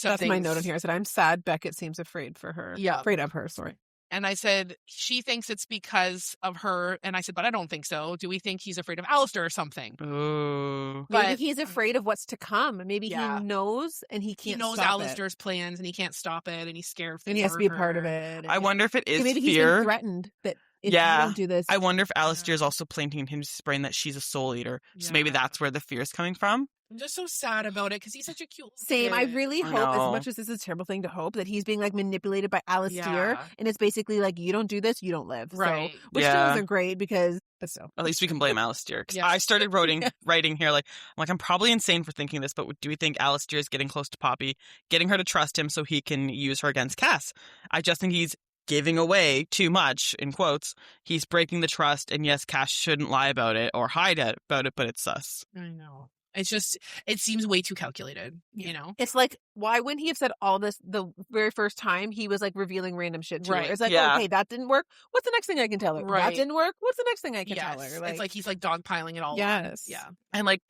[SPEAKER 1] that's my note in here. I said, I'm sad Beckett seems afraid for her.
[SPEAKER 2] Yeah.
[SPEAKER 1] Afraid of her, sorry.
[SPEAKER 2] And I said, she thinks it's because of her. And I said, but I don't think so. Do we think he's afraid of Alistair or something?
[SPEAKER 3] ooh.
[SPEAKER 1] Maybe he's afraid of what's to come. Maybe he knows and he can't
[SPEAKER 2] knows
[SPEAKER 1] stop
[SPEAKER 2] Alistair's plans and he can't stop it and he's scared
[SPEAKER 1] and he has to be a part of it.
[SPEAKER 3] I wonder if it is
[SPEAKER 1] maybe he's
[SPEAKER 3] fear.
[SPEAKER 1] been threatened that if you don't do this.
[SPEAKER 3] I wonder if Alistair is also planting in his brain that she's a soul eater. So maybe that's where the fear is coming from.
[SPEAKER 2] I'm just so sad about it because he's such a cute
[SPEAKER 1] Same. I
[SPEAKER 2] kid.
[SPEAKER 1] really hope, as much as this is a terrible thing to hope, that he's being like manipulated by Alistair, and it's basically like, you don't do this, you don't live.
[SPEAKER 2] Right.
[SPEAKER 1] So, which still isn't great but still.
[SPEAKER 3] At least we can blame Alistair. Because I started writing here I'm probably insane for thinking this, but do we think Alistair is getting close to Poppy, getting her to trust him so he can use her against Cass? I just think he's giving away too much, in quotes. He's breaking the trust, and yes, Cass shouldn't lie about it or hide about it, but it's sus.
[SPEAKER 2] I know. It's just, it seems way too calculated, you know?
[SPEAKER 1] It's like, why wouldn't he have said all this the very first time he was like revealing random shit to her? It's like, okay, that didn't work. What's the next thing I can tell her?
[SPEAKER 2] Right.
[SPEAKER 1] That didn't work. What's the next thing I can tell her?
[SPEAKER 2] It's like he's like dogpiling it all.
[SPEAKER 1] Yes.
[SPEAKER 2] Yeah.
[SPEAKER 3] And they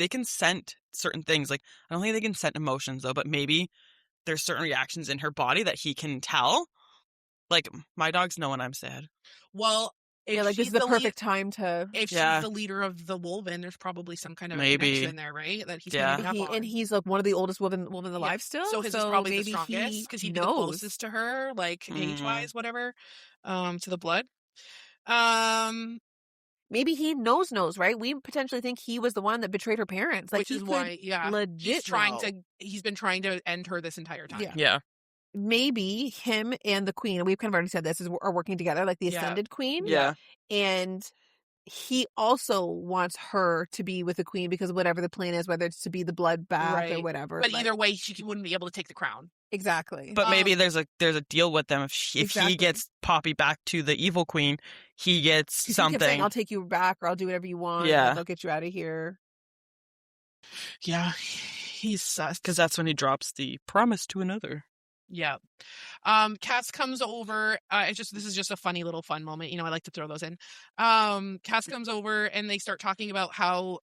[SPEAKER 3] can scent certain things. Like, I don't think they can scent emotions though, but maybe there's certain reactions in her body that he can tell. Like, my dogs know when I'm sad.
[SPEAKER 2] Well, if
[SPEAKER 1] this is the perfect time to.
[SPEAKER 2] If she's the leader of the Wolven, there's probably some kind of connection there, right? That he's picking up on.
[SPEAKER 1] And he's like one of the oldest Wolven alive still.
[SPEAKER 2] So his is probably the strongest because he'd be the closest to her, like age-wise, whatever, to the blood.
[SPEAKER 1] Maybe he knows, right? We potentially think he was the one that betrayed her parents. Like,
[SPEAKER 2] which is why,
[SPEAKER 1] legit
[SPEAKER 2] he's been trying to end her this entire time.
[SPEAKER 3] Yeah.
[SPEAKER 1] Maybe him and the queen, and we've kind of already said this, are working together, like the Ascended Queen.
[SPEAKER 3] Yeah.
[SPEAKER 1] And he also wants her to be with the queen because whatever the plan is, whether it's to be the bloodbath or whatever.
[SPEAKER 2] But either way, she wouldn't be able to take the crown.
[SPEAKER 1] Exactly.
[SPEAKER 3] But maybe there's a deal with them. If he gets Poppy back to the evil queen, he gets something.
[SPEAKER 1] He kept saying, I'll take you back or I'll do whatever you want.
[SPEAKER 3] Yeah.
[SPEAKER 1] I'll get you out of here.
[SPEAKER 2] Yeah. He's sus.
[SPEAKER 3] Because that's when he drops the promise to another.
[SPEAKER 2] Yeah. Cass comes over. This is just a funny little fun moment. I like to throw those in. Cass comes over and they start talking about how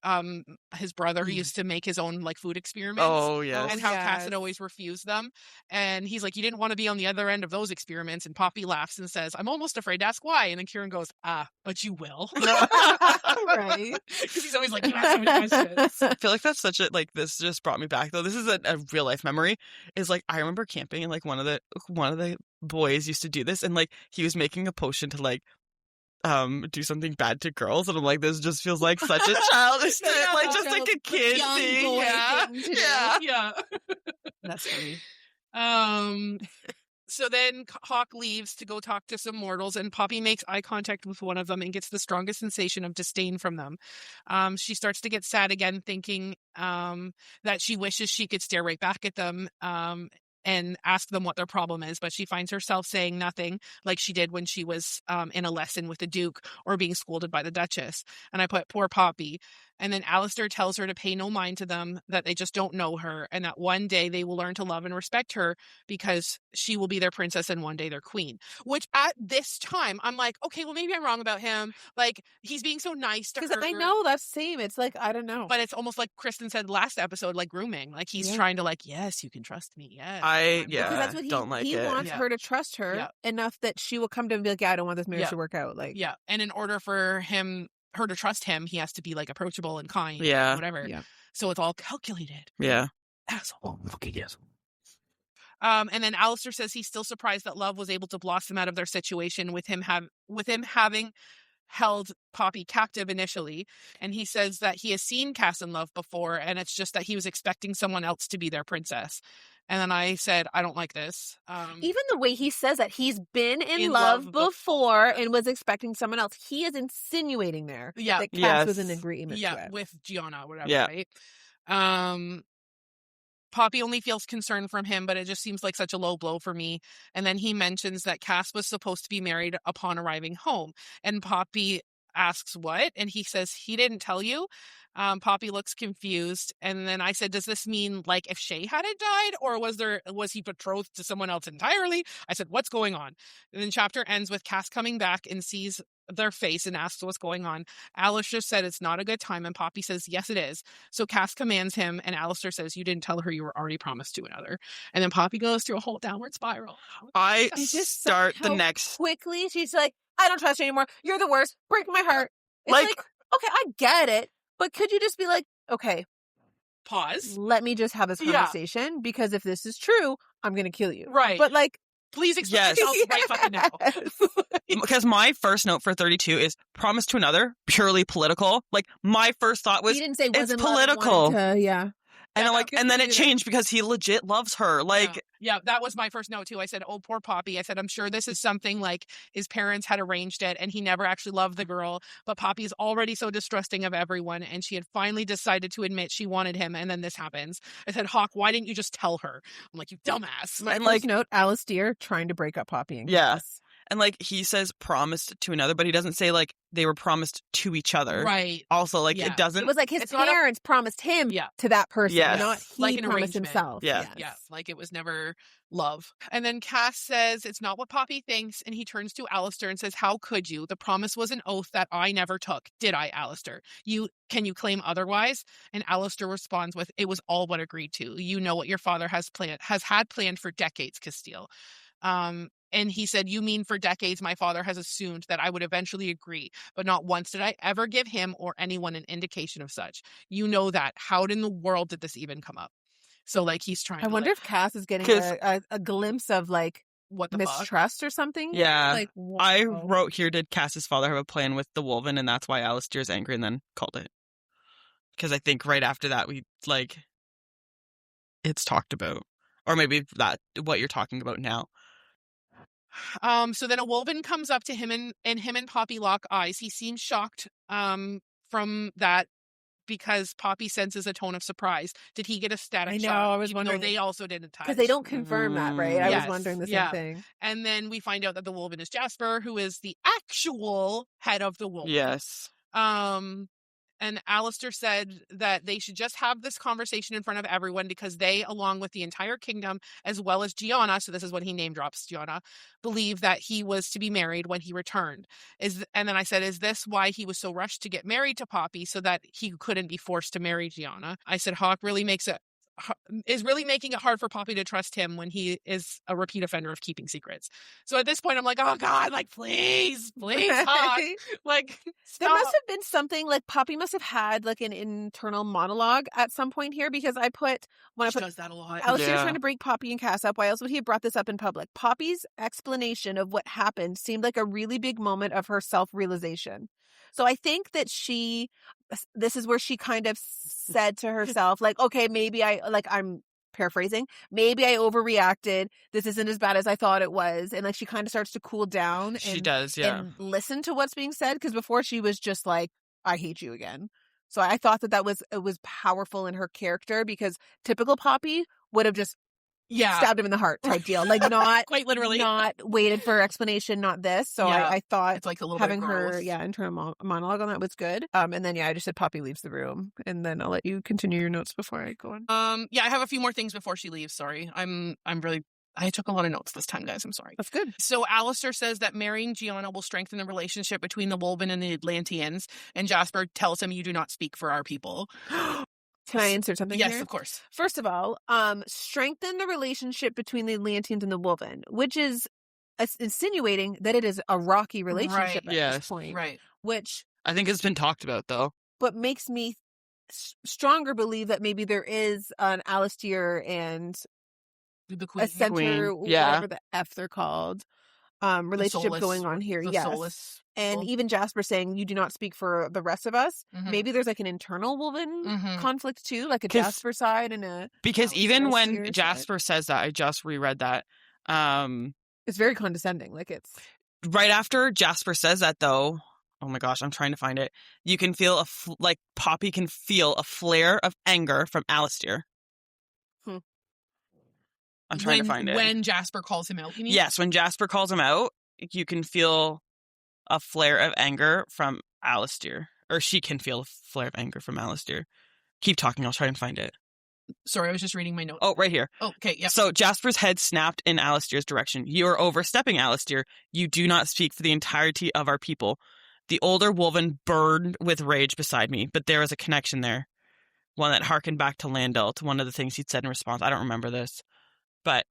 [SPEAKER 2] his brother used to make his own like food experiments.
[SPEAKER 3] Oh, yes.
[SPEAKER 2] And how Cass
[SPEAKER 1] yes.
[SPEAKER 2] had always refused them. And he's like, you didn't want to be on the other end of those experiments. And Poppy laughs and says, I'm almost afraid to ask why. And then Kieran goes, but you will.
[SPEAKER 1] Right.
[SPEAKER 2] Because he's always like, you ask so many questions.
[SPEAKER 3] I feel like that's such a, like, this just brought me back, though. This is a real life memory. Is like, I remember camping and like one of the boys used to do this, and like he was making a potion to like do something bad to girls, and I'm like, this just feels like such a childish thing, like just like a kid
[SPEAKER 1] young
[SPEAKER 3] thing.
[SPEAKER 1] boy
[SPEAKER 3] Yeah.
[SPEAKER 1] thing to do.
[SPEAKER 2] Yeah.
[SPEAKER 1] That's funny.
[SPEAKER 2] So then Hawk leaves to go talk to some mortals, and Poppy makes eye contact with one of them and gets the strongest sensation of disdain from them. She starts to get sad again, thinking that she wishes she could stare right back at them and ask them what their problem is, but she finds herself saying nothing like she did when she was in a lesson with the Duke or being scolded by the Duchess. And I put, poor Poppy. And then Alistair tells her to pay no mind to them, that they just don't know her, and that one day they will learn to love and respect her because she will be their princess and one day their queen. Which at this time, I'm like, okay, well, maybe I'm wrong about him. Like, he's being so nice to her.
[SPEAKER 1] Because I know that's same. It's like, I don't know.
[SPEAKER 2] But it's almost like Kristen said last episode, like grooming. Like, he's trying to like, yes, you can trust me. Yes.
[SPEAKER 1] Because that's what
[SPEAKER 3] don't like
[SPEAKER 1] he
[SPEAKER 3] it.
[SPEAKER 1] wants her to trust her enough that she will come to him and be like, yeah, I don't want this marriage to work out. Like,
[SPEAKER 2] yeah. And in order for her to trust him, he has to be like approachable and kind.
[SPEAKER 3] Yeah.
[SPEAKER 2] Whatever.
[SPEAKER 1] Yeah.
[SPEAKER 2] So it's all calculated.
[SPEAKER 3] Yeah.
[SPEAKER 2] Asshole. Fucking asshole. And then Alistair says he's still surprised that love was able to blossom out of their situation with him having held Poppy captive initially. And he says that he has seen Cass in love before, and it's just that he was expecting someone else to be their princess. And then I said, I don't like this.
[SPEAKER 1] Even the way he says that he's been in love before and was expecting someone else. He is insinuating there that Cass was in agreement
[SPEAKER 2] with Gianna or whatever,
[SPEAKER 3] Yeah.
[SPEAKER 2] right? Poppy only feels concern from him, but it just seems like such a low blow for me. And then he mentions that Cass was supposed to be married upon arriving home. And Poppy asks what? And he says, he didn't tell you? Poppy looks confused. And then I said, does this mean like if Shay hadn't died, or was he betrothed to someone else entirely? I said, what's going on? And then chapter ends with Cass coming back and sees their face and asks what's going on. Alistair said it's not a good time, and Poppy says yes it is. So Cass commands him, and Alistair says, you didn't tell her you were already promised to another. And then Poppy goes through a whole downward spiral.
[SPEAKER 3] I
[SPEAKER 1] just
[SPEAKER 3] start the next
[SPEAKER 1] quickly. She's like, I don't trust you anymore. You're the worst. Break my heart. It's like, okay, I get it, but could you just be like, okay,
[SPEAKER 2] pause.
[SPEAKER 1] Let me just have this conversation because if this is true, I'm gonna kill you.
[SPEAKER 2] Right.
[SPEAKER 1] But like,
[SPEAKER 2] please explain yourself right fucking now.
[SPEAKER 3] Because my first note for 32 is promise to another, purely political. Like, my first thought was,
[SPEAKER 1] he didn't say
[SPEAKER 3] it's political. And and then it changed because he legit loves her. Like,
[SPEAKER 2] yeah, that was my first note too. I said, oh, poor Poppy. I said, I'm sure this is something like his parents had arranged it and he never actually loved the girl. But Poppy's already so distrusting of everyone, and she had finally decided to admit she wanted him. And then this happens. I said, Hawk, why didn't you just tell her? I'm like, you dumbass.
[SPEAKER 1] My first note, Alistair trying to break up Poppy and Cass.
[SPEAKER 3] And, like, he says promised to another, but he doesn't say, like, they were promised to each other.
[SPEAKER 2] Right.
[SPEAKER 3] Also, like, it doesn't.
[SPEAKER 1] It was like his parents promised him to that person, not he
[SPEAKER 2] like an
[SPEAKER 1] promised himself.
[SPEAKER 2] Yeah. Like it was never love. And then Cass says, it's not what Poppy thinks. And he turns to Alistair and says, how could you? The promise was an oath that I never took. Did I, Alistair? Can you claim otherwise? And Alistair responds with, it was all but agreed to. You know what your father has had planned for decades, Castile. And he said, you mean for decades my father has assumed that I would eventually agree, but not once did I ever give him or anyone an indication of such. You know that. How in the world did this even come up? So, like, he's trying
[SPEAKER 1] I wonder if Cass is getting a glimpse of, like,
[SPEAKER 2] what the
[SPEAKER 1] mistrust or something.
[SPEAKER 3] Yeah.
[SPEAKER 1] Like,
[SPEAKER 3] I wrote here, did Cass's father have a plan with the Wolven, and that's why Alistair is angry, and then called it. Because I think right after that, it's talked about. Or maybe what you're talking about now.
[SPEAKER 2] So then a Wolven comes up to him and him and Poppy lock eyes. He seems shocked from that because Poppy senses a tone of surprise. Did he get a static shock?
[SPEAKER 1] I was wondering.
[SPEAKER 2] They also didn't touch.
[SPEAKER 1] Because they don't confirm that, right? I was wondering the same thing.
[SPEAKER 2] And then we find out that the Wolven is Jasper, who is the actual head of the Wolven.
[SPEAKER 3] Yes.
[SPEAKER 2] And Alistair said that they should just have this conversation in front of everyone because they, along with the entire kingdom, as well as Gianna, so this is when he name drops Gianna, believe that he was to be married when he returned. And then I said, is this why he was so rushed to get married to Poppy so that he couldn't be forced to marry Gianna? I said, Hawk is really making it hard for Poppy to trust him when he is a repeat offender of keeping secrets. So at this point, I'm like, oh God, like, please, Hawk. Like,
[SPEAKER 1] there
[SPEAKER 2] stop.
[SPEAKER 1] must have been something, like, Poppy must have had, like, an internal monologue at some point here, because
[SPEAKER 2] She does that a lot.
[SPEAKER 1] Alistair's trying to break Poppy and Cass up. Why else would he have brought this up in public? Poppy's explanation of what happened seemed like a really big moment of her self-realization. So I think that this is where she kind of said to herself, like, okay, maybe I'm paraphrasing, maybe I overreacted. This isn't as bad as I thought it was. And like, she kind of starts to cool down.
[SPEAKER 3] She does, yeah.
[SPEAKER 1] And listen to what's being said. Because before she was just like, I hate you again. So I thought it was powerful in her character, because typical Poppy would have just stabbed him in the heart type deal. Like, not
[SPEAKER 2] quite literally,
[SPEAKER 1] not waited for explanation, not this. So I thought
[SPEAKER 2] it's like a little
[SPEAKER 1] having
[SPEAKER 2] bit
[SPEAKER 1] her
[SPEAKER 2] gross.
[SPEAKER 1] Internal monologue on that was good. And then I just said Poppy leaves the room, and then I'll let you continue your notes before I go on.
[SPEAKER 2] I have a few more things before she leaves. Sorry, I took a lot of notes this time, guys. I'm sorry.
[SPEAKER 1] That's good.
[SPEAKER 2] So Alistair says that marrying Gianna will strengthen the relationship between the Wolven and the Atlanteans, and Jasper tells him, you do not speak for our people.
[SPEAKER 1] Can I insert something
[SPEAKER 2] Yes,
[SPEAKER 1] here?
[SPEAKER 2] of course.
[SPEAKER 1] First of all, strengthen the relationship between the Atlanteans and the Wolven, which is insinuating that it is a rocky relationship at this point.
[SPEAKER 2] Right.
[SPEAKER 1] Which
[SPEAKER 3] I think it's been talked about, though.
[SPEAKER 1] But makes me stronger believe that maybe there is an Alistair and
[SPEAKER 2] the Queen.
[SPEAKER 1] a center, whatever the F they're called, relationship
[SPEAKER 2] Solis,
[SPEAKER 1] going on here. Yes.
[SPEAKER 2] Solis.
[SPEAKER 1] And even Jasper saying, you do not speak for the rest of us.
[SPEAKER 2] Mm-hmm.
[SPEAKER 1] Maybe there's like an internal Wolven conflict too, like a Jasper side and a...
[SPEAKER 3] Because even when Jasper says that, I just reread that.
[SPEAKER 1] It's very condescending. Like, it's...
[SPEAKER 3] Right after Jasper says that, though, oh my gosh, I'm trying to find it. You can feel Poppy can feel a flare of anger from Alistair. I'm trying to find it.
[SPEAKER 2] When Jasper calls him out, you mean?
[SPEAKER 3] Yes, when Jasper calls him out, you can feel a flare of anger from Alistair. Or she can feel a flare of anger from Alistair. Keep talking, I'll try and find it.
[SPEAKER 2] Sorry, I was just reading my notes.
[SPEAKER 3] Oh, right here.
[SPEAKER 2] Oh, okay, yeah.
[SPEAKER 3] So Jasper's head snapped in Alistair's direction. You are overstepping, Alistair. You do not speak for the entirety of our people. The older Wolven burned with rage beside me, but there was a connection there. One that harkened back to Landell, to one of the things he'd said in response. I don't remember this. But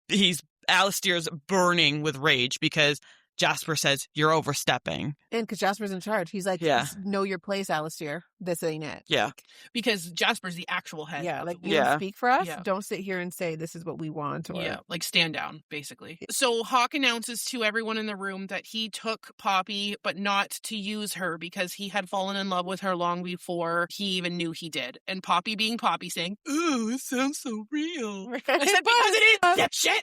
[SPEAKER 3] he's Alistair's burning with rage because Jasper says, you're overstepping.
[SPEAKER 1] And because Jasper's in charge. He's like, know your place, Alistair. This ain't it.
[SPEAKER 3] Yeah.
[SPEAKER 1] Like,
[SPEAKER 2] because Jasper's the actual head.
[SPEAKER 1] Yeah, like, you don't speak for us.
[SPEAKER 2] Yeah.
[SPEAKER 1] Don't sit here and say, this is what we want. Or...
[SPEAKER 2] Yeah, like, stand down, basically. So Hawk announces to everyone in the room that he took Poppy, but not to use her, because he had fallen in love with her long before he even knew he did. And Poppy being Poppy saying, ooh, it sounds so real.
[SPEAKER 1] Right.
[SPEAKER 2] I said, because it is, dipshit.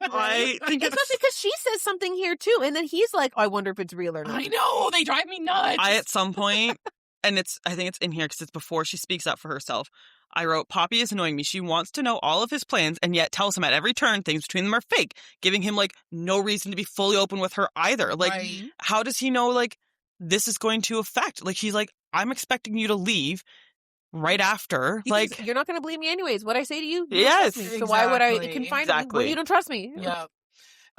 [SPEAKER 3] I think
[SPEAKER 1] it's not because she says something here, too. And then he's like, I wonder if it's real or not.
[SPEAKER 2] I know, they drive me nuts.
[SPEAKER 3] At some point, and I think it's in here because it's before she speaks up for herself, I wrote, Poppy is annoying me. She wants to know all of his plans and yet tells him at every turn things between them are fake, giving him, like, no reason to be fully open with her either. Like, How does he know, like, this is going to affect? Like, he's like, I'm expecting you to leave right after. Like,
[SPEAKER 1] you're not going to believe me anyways. What I say to you,
[SPEAKER 3] yes.
[SPEAKER 1] Me. So why would I confide in you when you don't trust me?
[SPEAKER 2] Yeah.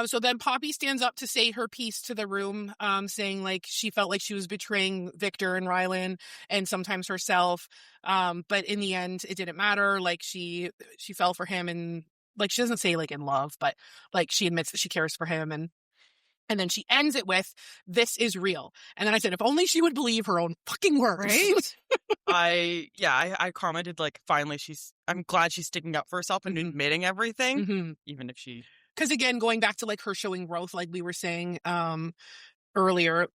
[SPEAKER 2] So then Poppy stands up to say her piece to the room, saying, like, she felt like she was betraying Victor and Rylan and sometimes herself. But in the end, it didn't matter. Like, she fell for him, and, like, she doesn't say, like, in love, but, like, she admits that she cares for him. And then she ends it with, this is real. And then I said, if only she would believe her own fucking words.
[SPEAKER 1] Right?
[SPEAKER 3] I commented, like, finally I'm glad she's sticking up for herself and admitting everything, even if she...
[SPEAKER 2] Because, again, going back to, like, her showing growth, like we were saying earlier,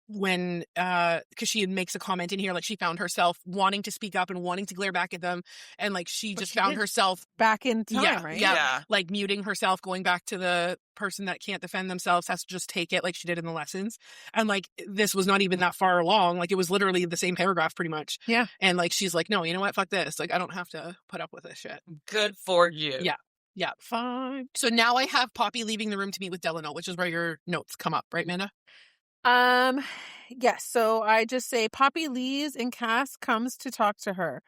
[SPEAKER 2] when because she makes a comment in here, like, she found herself wanting to speak up and wanting to glare back at them, and, like, she found herself
[SPEAKER 1] back in time, right?
[SPEAKER 2] Yeah, like, muting herself, going back to the person that can't defend themselves, has to just take it, like she did in the lessons. And, like, this was not even that far along. Like, it was literally the same paragraph pretty much.
[SPEAKER 1] Yeah.
[SPEAKER 2] And, like, she's like, no, you know what, fuck this, like, I don't have to put up with this shit.
[SPEAKER 3] Good for you.
[SPEAKER 2] Yeah, fine. So now I have Poppy leaving the room to meet with Delano, which is where your notes come up, right, Amanda?
[SPEAKER 1] Yes. So I just say Poppy leaves and Cass comes to talk to her.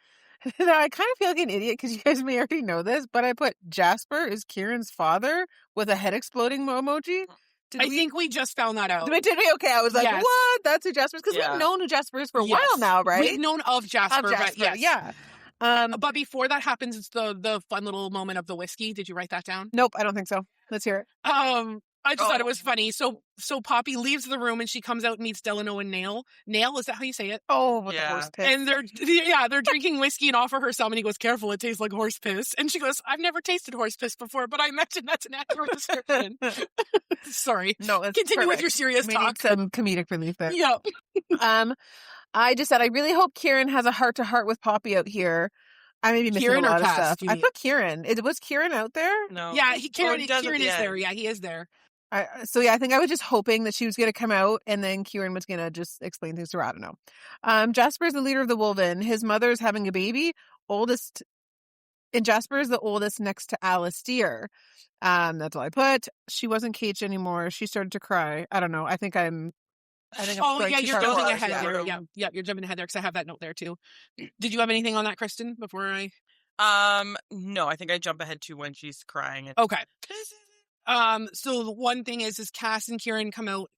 [SPEAKER 1] Now I kind of feel like an idiot because you guys may already know this, but I put Jasper is Kieran's father with a head exploding emoji.
[SPEAKER 5] I think we just found that out.
[SPEAKER 1] Did we? Okay, I was like,
[SPEAKER 5] Yes.
[SPEAKER 1] what? That's who Jasper is? Because we've known who Jasper is for a while now, right?
[SPEAKER 5] We've known of Jasper, but yes.
[SPEAKER 1] Yeah.
[SPEAKER 5] But before that happens, it's the fun little moment of the whiskey. Did you write that down?
[SPEAKER 1] Nope, I don't think so. Let's hear it.
[SPEAKER 5] I just thought it was funny. So Poppy leaves the room and she comes out and meets Delano and Nail. Nail, is that how you say it?
[SPEAKER 1] Oh, with the horse piss.
[SPEAKER 5] And they're drinking whiskey and offer her some, and he goes, "Careful, it tastes like horse piss." And she goes, "I've never tasted horse piss before, but I imagine that's an accurate description." Sorry.
[SPEAKER 1] No, it's
[SPEAKER 5] Continue with
[SPEAKER 1] perfect.
[SPEAKER 5] your serious
[SPEAKER 1] We
[SPEAKER 5] talk.
[SPEAKER 1] need some comedic relief there.
[SPEAKER 5] Yeah.
[SPEAKER 1] I just said I really hope Kieran has a heart to heart with Poppy out here. I may be missing
[SPEAKER 5] Kieran
[SPEAKER 1] a lot
[SPEAKER 5] or
[SPEAKER 1] of
[SPEAKER 5] Cass,
[SPEAKER 1] stuff.
[SPEAKER 5] do you
[SPEAKER 1] I
[SPEAKER 5] mean?
[SPEAKER 1] put Kieran. Was Kieran out there?
[SPEAKER 3] No.
[SPEAKER 5] Yeah, Kieran is
[SPEAKER 3] at the
[SPEAKER 5] there.
[SPEAKER 3] end.
[SPEAKER 5] Yeah, he is there.
[SPEAKER 1] I think I was just hoping that she was going to come out and then Kieran was going to just explain things to her. I don't know. Jasper is the leader of the Wolven. His mother is having a baby. And Jasper is the oldest next to Alistair. That's all I put. She wasn't caged anymore. She started to cry. I don't know. I think I'm
[SPEAKER 5] Oh, yeah, you're jumping ahead
[SPEAKER 3] yeah.
[SPEAKER 5] there. Yeah, you're jumping ahead there because I have that note there too. Did you have anything on that, Kristen, before I...
[SPEAKER 3] No, I think I jump ahead to when she's crying.
[SPEAKER 5] Okay. So the one thing is Cass and Kieran come out.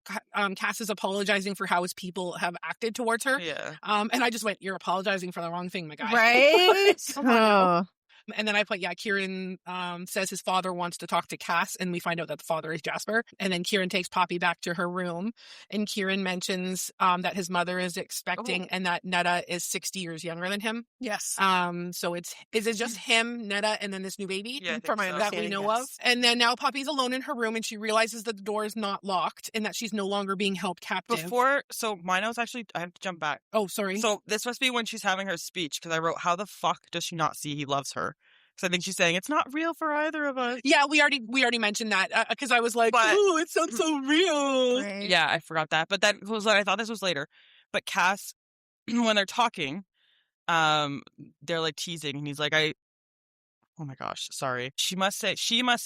[SPEAKER 5] Cass is apologizing for how his people have acted towards her.
[SPEAKER 3] Yeah.
[SPEAKER 5] And I just went, "You're apologizing for the wrong thing, my guy."
[SPEAKER 1] Right? Oh.
[SPEAKER 5] And then I put, Kieran says his father wants to talk to Cass, and we find out that the father is Jasper. And then Kieran takes Poppy back to her room, and Kieran mentions that his mother is expecting and that Netta is 60 years younger than him.
[SPEAKER 1] Yes.
[SPEAKER 5] So is it just him, Netta, and then this new baby?
[SPEAKER 3] Yeah,
[SPEAKER 1] From my
[SPEAKER 5] that we know of. And then now Poppy's alone in her room, and she realizes that the door is not locked and that she's no longer being held captive.
[SPEAKER 3] So my notes actually, I have to jump back.
[SPEAKER 5] Oh, sorry.
[SPEAKER 3] So this must be when she's having her speech, because I wrote, how the fuck does she not see he loves her? Because I think she's saying, it's not real for either of us.
[SPEAKER 5] Yeah, we already mentioned that, because I was like, oh, it sounds so real.
[SPEAKER 1] Right.
[SPEAKER 3] Yeah, I forgot that. But that was, I thought this was later. But Cass, when they're talking, they're like teasing, and he's like, oh my gosh, sorry. She must say,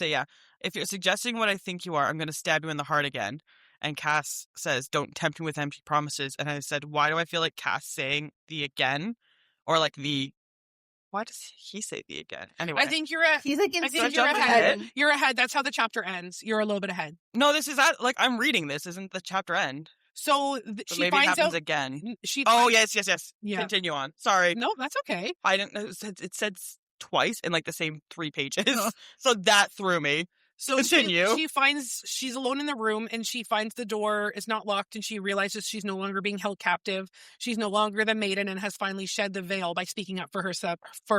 [SPEAKER 3] yeah, if you're suggesting what I think you are, I'm going to stab you in the heart again. And Cass says, don't tempt me with empty promises. And I said, why do I feel like Cass saying the again? Or like why does he say the again? Anyway.
[SPEAKER 5] I think you're ahead.
[SPEAKER 1] He's like
[SPEAKER 5] I think you're ahead. You're ahead. That's how the chapter ends. You're a little bit ahead.
[SPEAKER 3] No, this is I'm reading this. Isn't the chapter end?
[SPEAKER 5] So
[SPEAKER 3] she
[SPEAKER 5] maybe
[SPEAKER 3] finds
[SPEAKER 5] it happens
[SPEAKER 3] out again. Yes.
[SPEAKER 5] Yeah.
[SPEAKER 3] Continue on. Sorry.
[SPEAKER 5] No, that's okay.
[SPEAKER 3] I didn't know. It said twice in like the same 3 pages. So that threw me.
[SPEAKER 5] So
[SPEAKER 3] continue.
[SPEAKER 5] She's alone in the room, and she finds the door is not locked, and she realizes she's no longer being held captive. She's no longer the maiden, and has finally shed the veil by speaking up for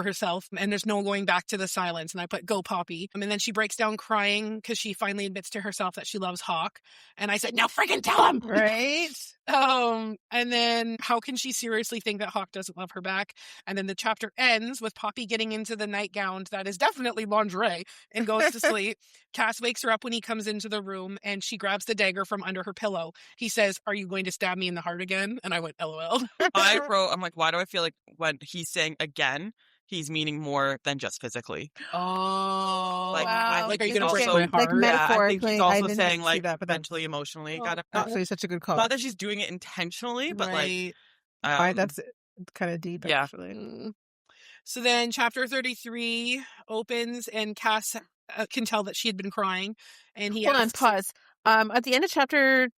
[SPEAKER 5] herself. And there's no going back to the silence. And I put, go Poppy. And then she breaks down crying because she finally admits to herself that she loves Hawk. And I said, now friggin' tell him.
[SPEAKER 1] Right.
[SPEAKER 5] And then how can she seriously think that Hawk doesn't love her back? And then the chapter ends with Poppy getting into the nightgown that is definitely lingerie and goes to sleep. Cass wakes her up when he comes into the room, and she grabs the dagger from under her pillow. He says, "Are you going to stab me in the heart again?" And I went, LOL.
[SPEAKER 3] I'm like, why do I feel like when he's saying again, he's meaning more than just physically?
[SPEAKER 5] Oh,
[SPEAKER 3] like,
[SPEAKER 1] wow.
[SPEAKER 3] I think
[SPEAKER 5] Like, are you
[SPEAKER 3] he's
[SPEAKER 5] going to break
[SPEAKER 3] also,
[SPEAKER 5] my heart?
[SPEAKER 1] Like metaphorically,
[SPEAKER 3] I think he's
[SPEAKER 1] I
[SPEAKER 3] also
[SPEAKER 1] didn't
[SPEAKER 3] saying
[SPEAKER 1] see
[SPEAKER 3] like
[SPEAKER 1] that, but
[SPEAKER 3] mentally, emotionally.
[SPEAKER 1] Actually, such a good call.
[SPEAKER 3] Not that she's doing it intentionally, but
[SPEAKER 5] Right.
[SPEAKER 3] like,
[SPEAKER 1] That's kind of deep,
[SPEAKER 3] Yeah.
[SPEAKER 1] actually.
[SPEAKER 5] So then chapter 33 opens, and Cass can tell that she had been crying, and he
[SPEAKER 1] Hold on,
[SPEAKER 5] asks,
[SPEAKER 1] pause. At the end of chapter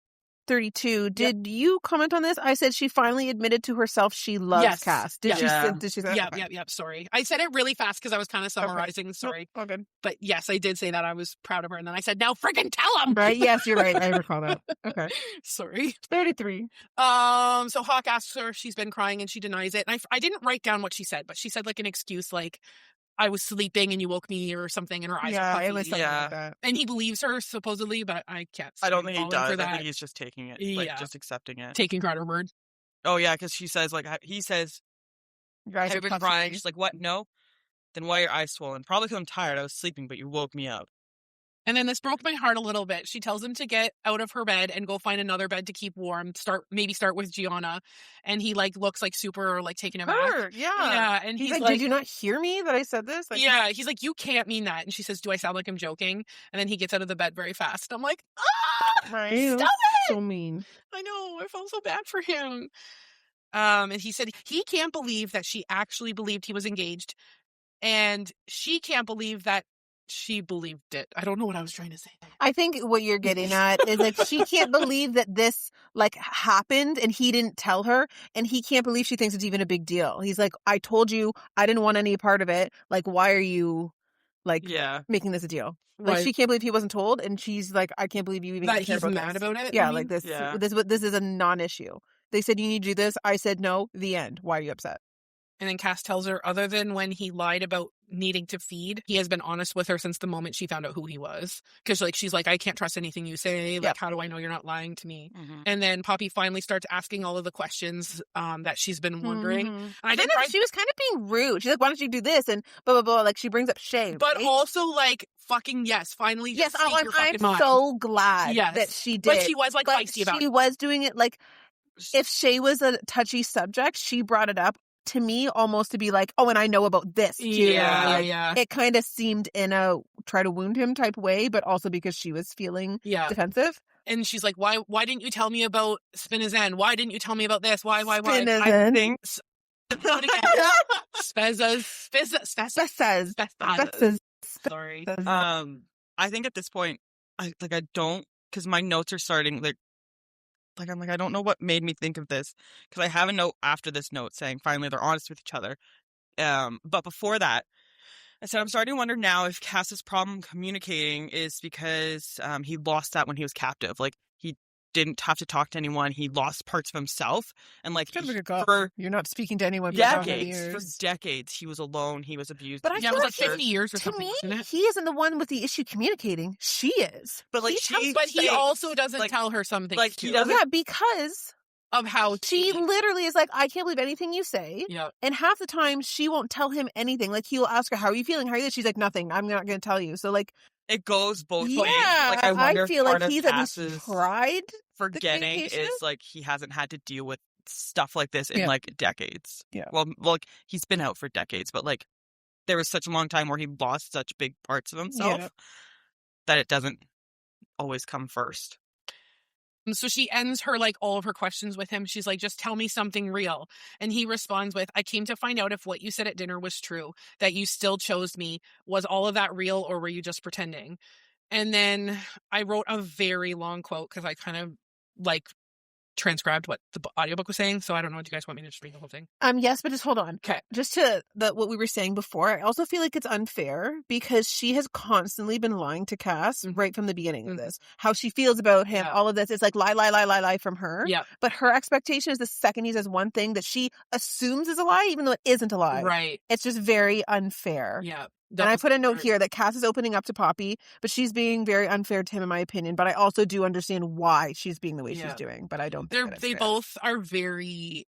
[SPEAKER 1] 32, did you comment on this? I said she finally admitted to herself she loves Cass. Did she say that?
[SPEAKER 5] Yep. Sorry. I said it really fast because I was kind of summarizing.
[SPEAKER 1] Okay.
[SPEAKER 5] Sorry.
[SPEAKER 1] Nope, all good.
[SPEAKER 5] But yes, I did say that. I was proud of her. And then I said, now friggin' tell him.
[SPEAKER 1] Right? Yes, you're right. I recall that. Okay.
[SPEAKER 5] Sorry.
[SPEAKER 1] 33.
[SPEAKER 5] So Hawk asks her if she's been crying, and she denies it. And I didn't write down what she said, but she said like an excuse, like, I was sleeping and you woke me or something, and her eyes were puffy.
[SPEAKER 1] It was something like that.
[SPEAKER 5] And he believes her, supposedly, but I can't.
[SPEAKER 3] I don't think he does.
[SPEAKER 5] For that.
[SPEAKER 3] I think he's just taking it, like just accepting it.
[SPEAKER 5] Taking her at her word.
[SPEAKER 3] Oh, yeah, because she says, like, he says, have you been crying? She's like, what? No? Then why are your eyes swollen? Probably because I'm tired. I was sleeping, but you woke me up.
[SPEAKER 5] And then this broke my heart a little bit. She tells him to get out of her bed and go find another bed to keep warm. Start with Gianna. And he like looks like super like taken aback. Yeah. And
[SPEAKER 1] he's like, did you not hear me that I said this? Like,
[SPEAKER 5] yeah. He's like, you can't mean that. And she says, do I sound like I'm joking? And then he gets out of the bed very fast. I'm like,
[SPEAKER 1] right.
[SPEAKER 5] Stop
[SPEAKER 1] So mean.
[SPEAKER 2] I know. I felt so bad for him. And he said he can't believe that she actually believed he was engaged. And she can't believe that she believed it. I don't know what I was trying to say.
[SPEAKER 1] I think what you're getting at is like she can't believe that this like happened and he didn't tell her, and he can't believe she thinks it's even a big deal. He's like, I told you I didn't want any part of it. Like, why are you like making this a deal? Like, she can't believe he wasn't told, and she's like, I can't believe you even
[SPEAKER 2] that
[SPEAKER 1] care
[SPEAKER 2] he's
[SPEAKER 1] about
[SPEAKER 2] mad
[SPEAKER 1] this.
[SPEAKER 2] about it.
[SPEAKER 1] Yeah,
[SPEAKER 2] I mean?
[SPEAKER 1] like this.
[SPEAKER 3] Yeah.
[SPEAKER 1] This is a non-issue. They said you need to do this. I said no. The end. Why are you upset?
[SPEAKER 2] And then Cass tells her, other than when he lied about needing to feed, he has been honest with her since the moment she found out who he was. Because like she's like, I can't trust anything you say. Like, how do I know you're not lying to me?
[SPEAKER 3] Mm-hmm.
[SPEAKER 2] And then Poppy finally starts asking all of the questions that she's been wondering.
[SPEAKER 1] Mm-hmm.
[SPEAKER 2] And I didn't.
[SPEAKER 1] She was kind of being rude. She's like, why don't you do this? And blah blah blah. Like, she brings up Shay,
[SPEAKER 2] but
[SPEAKER 1] right?
[SPEAKER 2] also like, fucking yes, finally.
[SPEAKER 1] Yes,
[SPEAKER 2] speak your fucking
[SPEAKER 1] I'm
[SPEAKER 2] mind.
[SPEAKER 1] so glad that she did.
[SPEAKER 2] But she was like feisty about it.
[SPEAKER 1] She was doing it like, if Shay was a touchy subject, she brought it up to me almost to be like, oh, and I know about this too.
[SPEAKER 2] Yeah.
[SPEAKER 1] It kind of seemed in a try to wound him type way, but also because she was feeling defensive.
[SPEAKER 2] And she's like, why didn't you tell me about Spinazen? Why didn't you tell me about this? Why?
[SPEAKER 1] Spinazen.
[SPEAKER 2] I think Spezas. Sorry.
[SPEAKER 3] I think at this point, I don't, because my notes are starting I'm like, I don't know what made me think of this, because I have a note after this note saying finally they're honest with each other. But before that, I said I'm starting to wonder now if Cass's problem communicating is because he lost that when he was captive. Like, he didn't have to talk to anyone. He lost parts of himself, and like
[SPEAKER 1] you're not speaking to anyone
[SPEAKER 3] for decades he was alone. He was abused.
[SPEAKER 1] But I feel
[SPEAKER 2] like 50 years or
[SPEAKER 1] to
[SPEAKER 2] something.
[SPEAKER 1] Me, he isn't the one with the issue communicating. She is.
[SPEAKER 3] But like
[SPEAKER 2] he also doesn't tell her something.
[SPEAKER 3] Like he doesn't.
[SPEAKER 1] Yeah, because
[SPEAKER 2] of how
[SPEAKER 1] she literally is like, I can't believe anything you say.
[SPEAKER 2] Yeah.
[SPEAKER 1] And half the time she won't tell him anything. Like, he'll ask her, how are you feeling? How are you? She's like, nothing. I'm not going to tell you. So like,
[SPEAKER 3] it goes both ways.
[SPEAKER 1] Like,
[SPEAKER 3] I
[SPEAKER 1] feel like he's at least tried.
[SPEAKER 3] Forgetting is like he hasn't had to deal with stuff like this in like decades.
[SPEAKER 1] Yeah.
[SPEAKER 3] Well, like, he's been out for decades, but like there was such a long time where he lost such big parts of himself that it doesn't always come first.
[SPEAKER 2] So she ends her, like, all of her questions with him. She's like, just tell me something real. And he responds with, I came to find out if what you said at dinner was true, that you still chose me. Was all of that real, or were you just pretending? And then I wrote a very long quote because I kind of, like, transcribed what the audiobook was saying. So I don't know. Do you guys want me to just read the whole thing?
[SPEAKER 1] Yes, but just hold on.
[SPEAKER 2] Okay.
[SPEAKER 1] Just to what we were saying before, I also feel like it's unfair because she has constantly been lying to Cass right from the beginning of this. How she feels about him, all of this. It's like lie from her.
[SPEAKER 2] Yeah.
[SPEAKER 1] But her expectation is the second he says one thing that she assumes is a lie, even though it isn't a lie.
[SPEAKER 2] Right.
[SPEAKER 1] It's just very unfair.
[SPEAKER 2] Yeah.
[SPEAKER 1] And I put a note here that Cass is opening up to Poppy, but she's being very unfair to him, in my opinion. But I also do understand why she's being the way she's doing. But I don't think
[SPEAKER 2] they both are very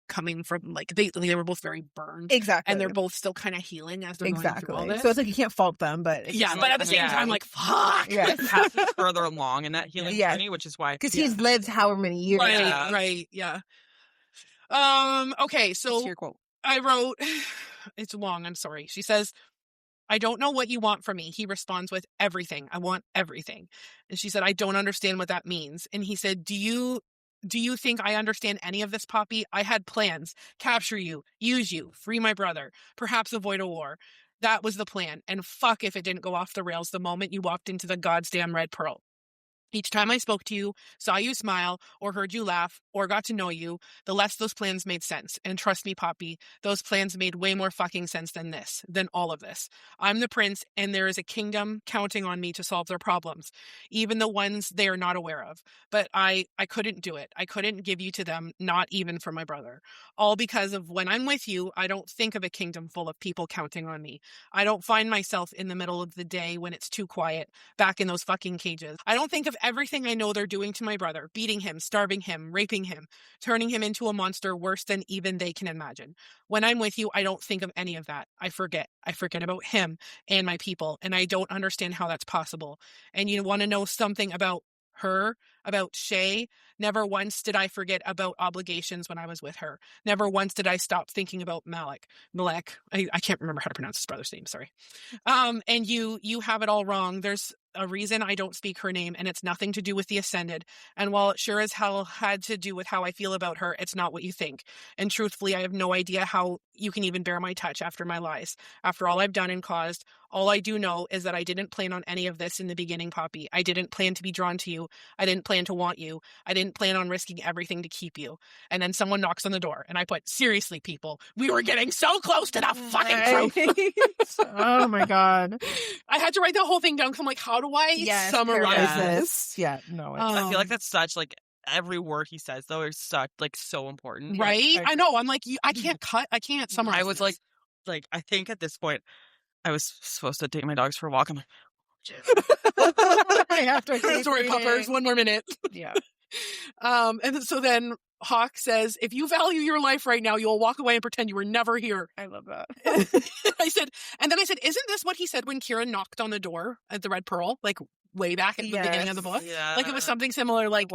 [SPEAKER 2] coming from, like, they were both very burned.
[SPEAKER 1] Exactly.
[SPEAKER 2] And they're both still kind of healing as they're going through all this.
[SPEAKER 1] So it's like you can't fault them, but it's
[SPEAKER 2] but at the same time, like, fuck.
[SPEAKER 1] Yeah.
[SPEAKER 3] Like, Cass is further along in that healing journey, which is why,
[SPEAKER 1] because he's lived however many years.
[SPEAKER 2] Right. Yeah. Okay. So
[SPEAKER 1] your quote.
[SPEAKER 2] I wrote, it's long. I'm sorry. She says, I don't know what you want from me. He responds with, everything. I want everything. And she said, I don't understand what that means. And he said, do you think I understand any of this, Poppy? I had plans. Capture you, use you, free my brother, perhaps avoid a war. That was the plan. And fuck if it didn't go off the rails the moment you walked into the goddamn Red Pearl. Each time I spoke to you, saw you smile, or heard you laugh, or got to know you, the less those plans made sense. And trust me, Poppy, those plans made way more fucking sense than all of this. I'm the prince, and there is a kingdom counting on me to solve their problems, even the ones they are not aware of. But I couldn't do it. I couldn't give you to them, not even for my brother. All because of when I'm with you, I don't think of a kingdom full of people counting on me. I don't find myself in the middle of the day when it's too quiet, back in those fucking cages. I don't think of everything I know they're doing to my brother, beating him, starving him, raping him, turning him into a monster worse than even they can imagine. When I'm with you, I don't think of any of that. I forget about him and my people, and I don't understand how that's possible. And you want to know something about her, about Shay? Never once did I forget about obligations when I was with her. Never once did I stop thinking about Malek. I can't remember how to pronounce his brother's name, sorry. And you have it all wrong. There's a reason I don't speak her name, and it's nothing to do with the Ascended. And while it sure as hell had to do with how I feel about her, it's not what you think. And truthfully, I have no idea how you can even bear my touch after my lies. After all I've done and caused, all I do know is that I didn't plan on any of this in the beginning, Poppy. I didn't plan to be drawn to you. I didn't plan to want you. I didn't plan on risking everything to keep you. And then someone knocks on the door, and I put, seriously, people, we were getting so close to that fucking truth.
[SPEAKER 1] Oh my God.
[SPEAKER 2] I had to write the whole thing down because I'm like, how do I summarize this?
[SPEAKER 1] Yeah, no.
[SPEAKER 3] I feel like that's such like every word he says though is such like so important.
[SPEAKER 2] Right? I know. I'm like, I can't summarize.
[SPEAKER 3] I was
[SPEAKER 2] this.
[SPEAKER 3] like I think at this point I was supposed to take my dogs for a walk. I'm like,
[SPEAKER 1] I have to keep
[SPEAKER 2] sorry, puppers, one more minute.
[SPEAKER 1] Yeah.
[SPEAKER 2] And so then Hawk says, if you value your life right now, you'll walk away and pretend you were never here.
[SPEAKER 1] I love that.
[SPEAKER 2] I said, isn't this what he said when Kieran knocked on the door at the Red Pearl? Like way back at the beginning of the book?
[SPEAKER 3] Yeah.
[SPEAKER 2] Like it was something similar, like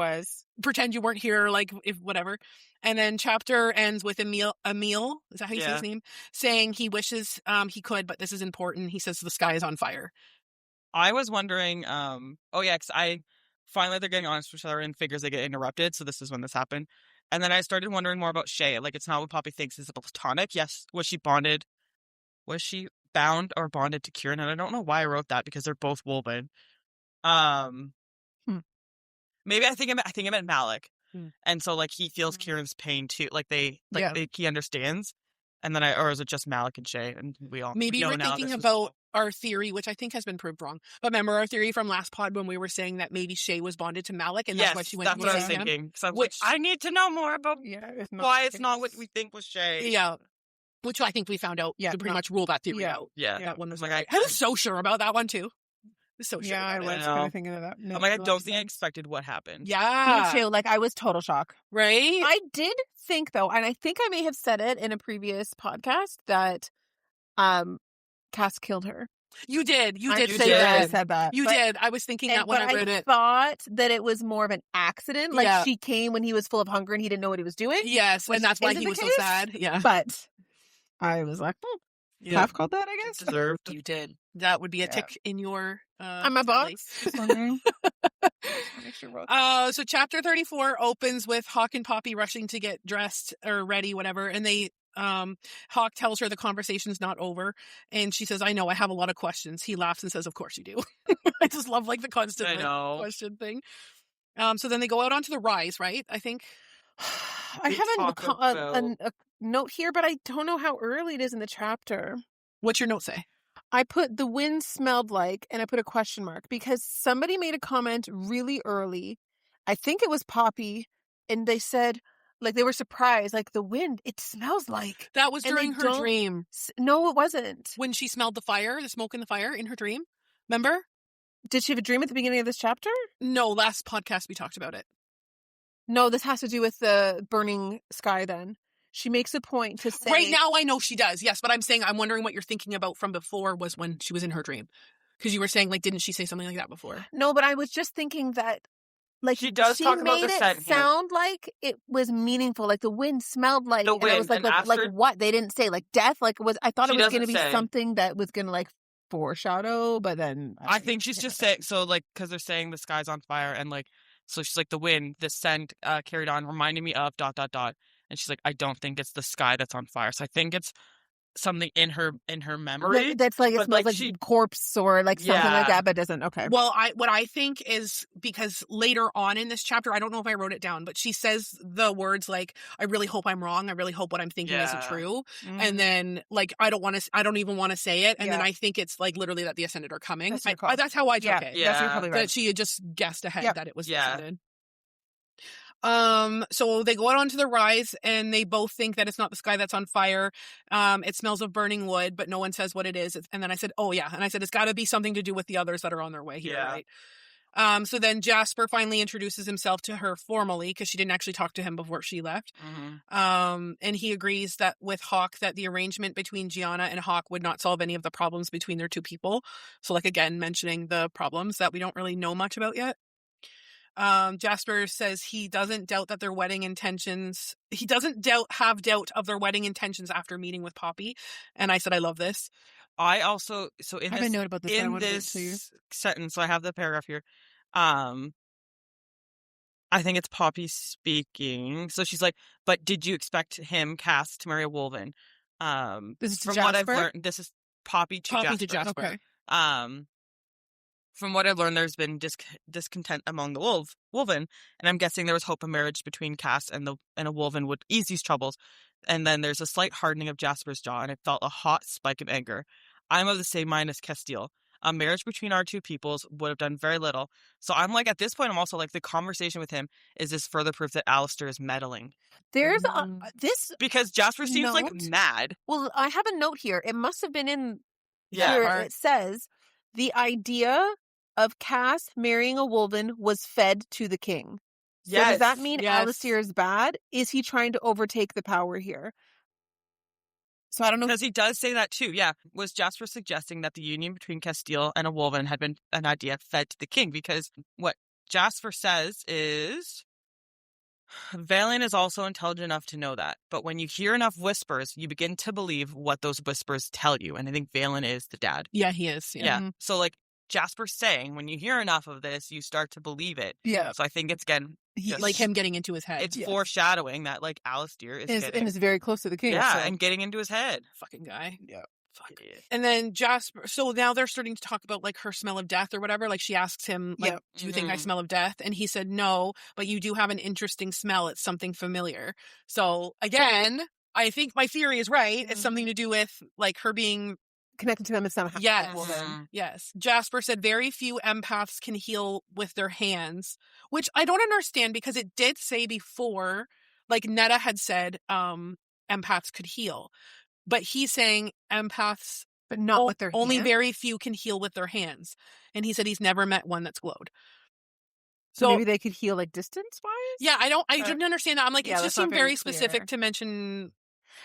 [SPEAKER 2] pretend you weren't here, like if whatever. And then chapter ends with Emil, is that how you say his name? Saying he wishes he could, but this is important. He says the sky is on fire.
[SPEAKER 3] I was wondering, because finally they're getting honest with each other and figures they get interrupted, so this is when this happened. And then I started wondering more about Shay. Like, it's not what Poppy thinks is platonic. Yes, was she bound or bonded to Kieran? And I don't know why I wrote that because they're both woven. Maybe I think I meant Malik, and so like he feels Kieran's pain too. Like he understands. And then or is it just Malik and Shay? And
[SPEAKER 2] maybe
[SPEAKER 3] you're
[SPEAKER 2] thinking about our theory, which I think has been proved wrong. But remember our theory from last pod when we were saying that maybe Shay was bonded to Malik, and that's why she went.
[SPEAKER 3] That's what I was thinking. So I need to know more about why it's not what we think was Shay.
[SPEAKER 2] Yeah, which I think we found out. Yeah, to pretty much rule that theory out.
[SPEAKER 3] Yeah,
[SPEAKER 2] that one was like I was so sure about that one too. So sure.
[SPEAKER 1] Yeah, I was kind of thinking of that.
[SPEAKER 3] I'm like, I don't think I expected what happened.
[SPEAKER 2] Yeah.
[SPEAKER 1] Me too. Like, I was total shock.
[SPEAKER 2] Right?
[SPEAKER 1] I did think, though, and I think I may have said it in a previous podcast, that Cass killed her.
[SPEAKER 2] You did. You did
[SPEAKER 1] say that. I said that.
[SPEAKER 2] You did. I was thinking that when I wrote it.
[SPEAKER 1] I thought that it was more of an accident. Like, she came when he was full of hunger and he didn't know what he was doing.
[SPEAKER 2] Yes, and that's why he was so sad. Yeah.
[SPEAKER 1] But I was like, half called that, I guess.
[SPEAKER 3] Deserved.
[SPEAKER 2] You did. That would be a tick in your
[SPEAKER 1] on my box.
[SPEAKER 2] So chapter 34 opens with Hawk and Poppy rushing to get dressed or ready, whatever, and they Hawk tells her the conversation's not over, and she says, I know, I have a lot of questions. He laughs and says, of course you do. I just love like the constant question thing. So then they go out onto the rise, right? I think
[SPEAKER 1] I have a note here, but I don't know how early it is in the chapter.
[SPEAKER 2] What's your note say?
[SPEAKER 1] I put the wind smelled like, and I put a question mark because somebody made a comment really early. I think it was Poppy, and they said, like, they were surprised, like, the wind, it smells like.
[SPEAKER 2] That was during her dream.
[SPEAKER 1] No, it wasn't.
[SPEAKER 2] When she smelled the fire, the smoke in the fire in her dream. Remember?
[SPEAKER 1] Did she have a dream at the beginning of this chapter?
[SPEAKER 2] No, last podcast we talked about it.
[SPEAKER 1] No, this has to do with the burning sky then. She makes a point to say...
[SPEAKER 2] Right now I know she does, yes, but I'm saying I'm wondering what you're thinking about from before was when she was in her dream. Because you were saying, like, didn't she say something like that before?
[SPEAKER 1] No, but I was just thinking that, like,
[SPEAKER 3] she does talk about the scent.
[SPEAKER 1] It sound like it was meaningful, like the wind smelled like...
[SPEAKER 3] The wind,
[SPEAKER 1] and I was like, like what? They didn't say, like, death? Like, I thought it was going to be something that was going to, like, foreshadow, but then...
[SPEAKER 3] I think she's just saying, so, like, because they're saying the sky's on fire, and, like, so she's like, the wind, the scent carried on, reminding me of ... And she's like, I don't think it's the sky that's on fire. So I think it's something in her memory.
[SPEAKER 1] That's like, it smells like corpse or like something like that, but doesn't. Okay.
[SPEAKER 2] Well, what I think is because later on in this chapter, I don't know if I wrote it down, but she says the words like, I really hope I'm wrong. I really hope what I'm thinking isn't true. Mm-hmm. And then like, I don't even want to say it. And then I think it's like literally that the Ascended are coming. That's how I took it.
[SPEAKER 1] Yeah. That's probably right.
[SPEAKER 2] That she had just guessed ahead that it was the Ascended. So they go out onto the rise and they both think that it's not the sky that's on fire. It smells of burning wood, but no one says what it is. And then I said, oh yeah. And I said, it's gotta be something to do with the others that are on their way here, right? So then Jasper finally introduces himself to her formally because she didn't actually talk to him before she left. Mm-hmm. And he agrees that with Hawk that the arrangement between Gianna and Hawk would not solve any of the problems between their two people. So like again, mentioning the problems that we don't really know much about yet. Jasper says he doesn't doubt that their wedding intentions, have doubt of their wedding intentions after meeting with Poppy. And I said, I love this.
[SPEAKER 3] I also, so in
[SPEAKER 1] I have a note about this, but I
[SPEAKER 3] in
[SPEAKER 1] want to wait till you.
[SPEAKER 3] this sentence, so I have the paragraph here. I think it's Poppy speaking. So she's like, but did you expect him, Cass, to marry a Wolven?
[SPEAKER 1] This is to
[SPEAKER 3] From what I've
[SPEAKER 1] Jasper?
[SPEAKER 3] learned, this is Poppy to
[SPEAKER 5] Poppy
[SPEAKER 3] Jasper.
[SPEAKER 5] to Jasper.
[SPEAKER 1] Okay.
[SPEAKER 3] From what I've learned, there's been discontent among the Wolven, and I'm guessing there was hope a marriage between Cass and a Wolven would ease these troubles. And then there's a slight hardening of Jasper's jaw, and I felt a hot spike of anger. I'm of the same mind as Castile. A marriage between our two peoples would have done very little. So I'm like, at this point, I'm also like, the conversation with him is this further proof that Alistair is meddling.
[SPEAKER 1] There's this.
[SPEAKER 3] Because Jasper seems like
[SPEAKER 1] Note?
[SPEAKER 3] mad.
[SPEAKER 1] Well, I have a note here. It must have been in
[SPEAKER 3] Yeah.
[SPEAKER 1] here.
[SPEAKER 5] Part.
[SPEAKER 1] It says the idea of Cass marrying a Wolven was fed to the king. So does that mean
[SPEAKER 5] Yes.
[SPEAKER 1] Alistair is bad? Is he trying to overtake the power here? So I don't know.
[SPEAKER 3] Because he does say that too, yeah. Was Jasper suggesting that the union between Castile and a Wolven had been an idea fed to the king? Because what Jasper says is, Valen is also intelligent enough to know that. But when you hear enough whispers, you begin to believe what those whispers tell you. And I think Valen is the dad.
[SPEAKER 5] Yeah, he is.
[SPEAKER 3] Yeah.
[SPEAKER 1] Mhm.
[SPEAKER 3] So like Jasper's saying, when you hear enough of this, you start to believe it.
[SPEAKER 1] Yeah.
[SPEAKER 3] So I think it's again,
[SPEAKER 5] Like him getting into his head.
[SPEAKER 3] it's
[SPEAKER 1] yes.
[SPEAKER 3] foreshadowing that like Alistair is
[SPEAKER 1] And is very close to the king.
[SPEAKER 3] yeah,
[SPEAKER 1] so.
[SPEAKER 3] and getting into his head.
[SPEAKER 5] Fucking guy.
[SPEAKER 1] Yeah.
[SPEAKER 5] Fuck. And then Jasper, so now they're starting to talk about like her smell of death or whatever. Like she asks him, like,
[SPEAKER 1] Yep.
[SPEAKER 5] do you think I
[SPEAKER 3] Mhm.
[SPEAKER 5] smell of death? And he said, no, but you do have an interesting smell. It's something familiar. So again, I think my theory is right. It's something to do with like her being,
[SPEAKER 1] Connected to him is somehow.
[SPEAKER 5] yes.
[SPEAKER 3] Mhm.
[SPEAKER 5] Yes. Jasper said very few empaths can heal with their hands, which I don't understand because it did say before, like Netta had said, empaths could heal. But he's saying empaths
[SPEAKER 1] But not with their
[SPEAKER 5] only
[SPEAKER 1] hands?
[SPEAKER 5] very few can heal with their hands. And he said he's never met one that's glowed.
[SPEAKER 1] So
[SPEAKER 5] So
[SPEAKER 1] maybe they could heal like distance wise?
[SPEAKER 5] yeah, I didn't understand that. I'm like,
[SPEAKER 1] Yeah,
[SPEAKER 5] it
[SPEAKER 1] that's
[SPEAKER 5] just
[SPEAKER 1] not
[SPEAKER 5] seemed
[SPEAKER 1] very
[SPEAKER 5] very specific
[SPEAKER 1] clear.
[SPEAKER 5] to mention.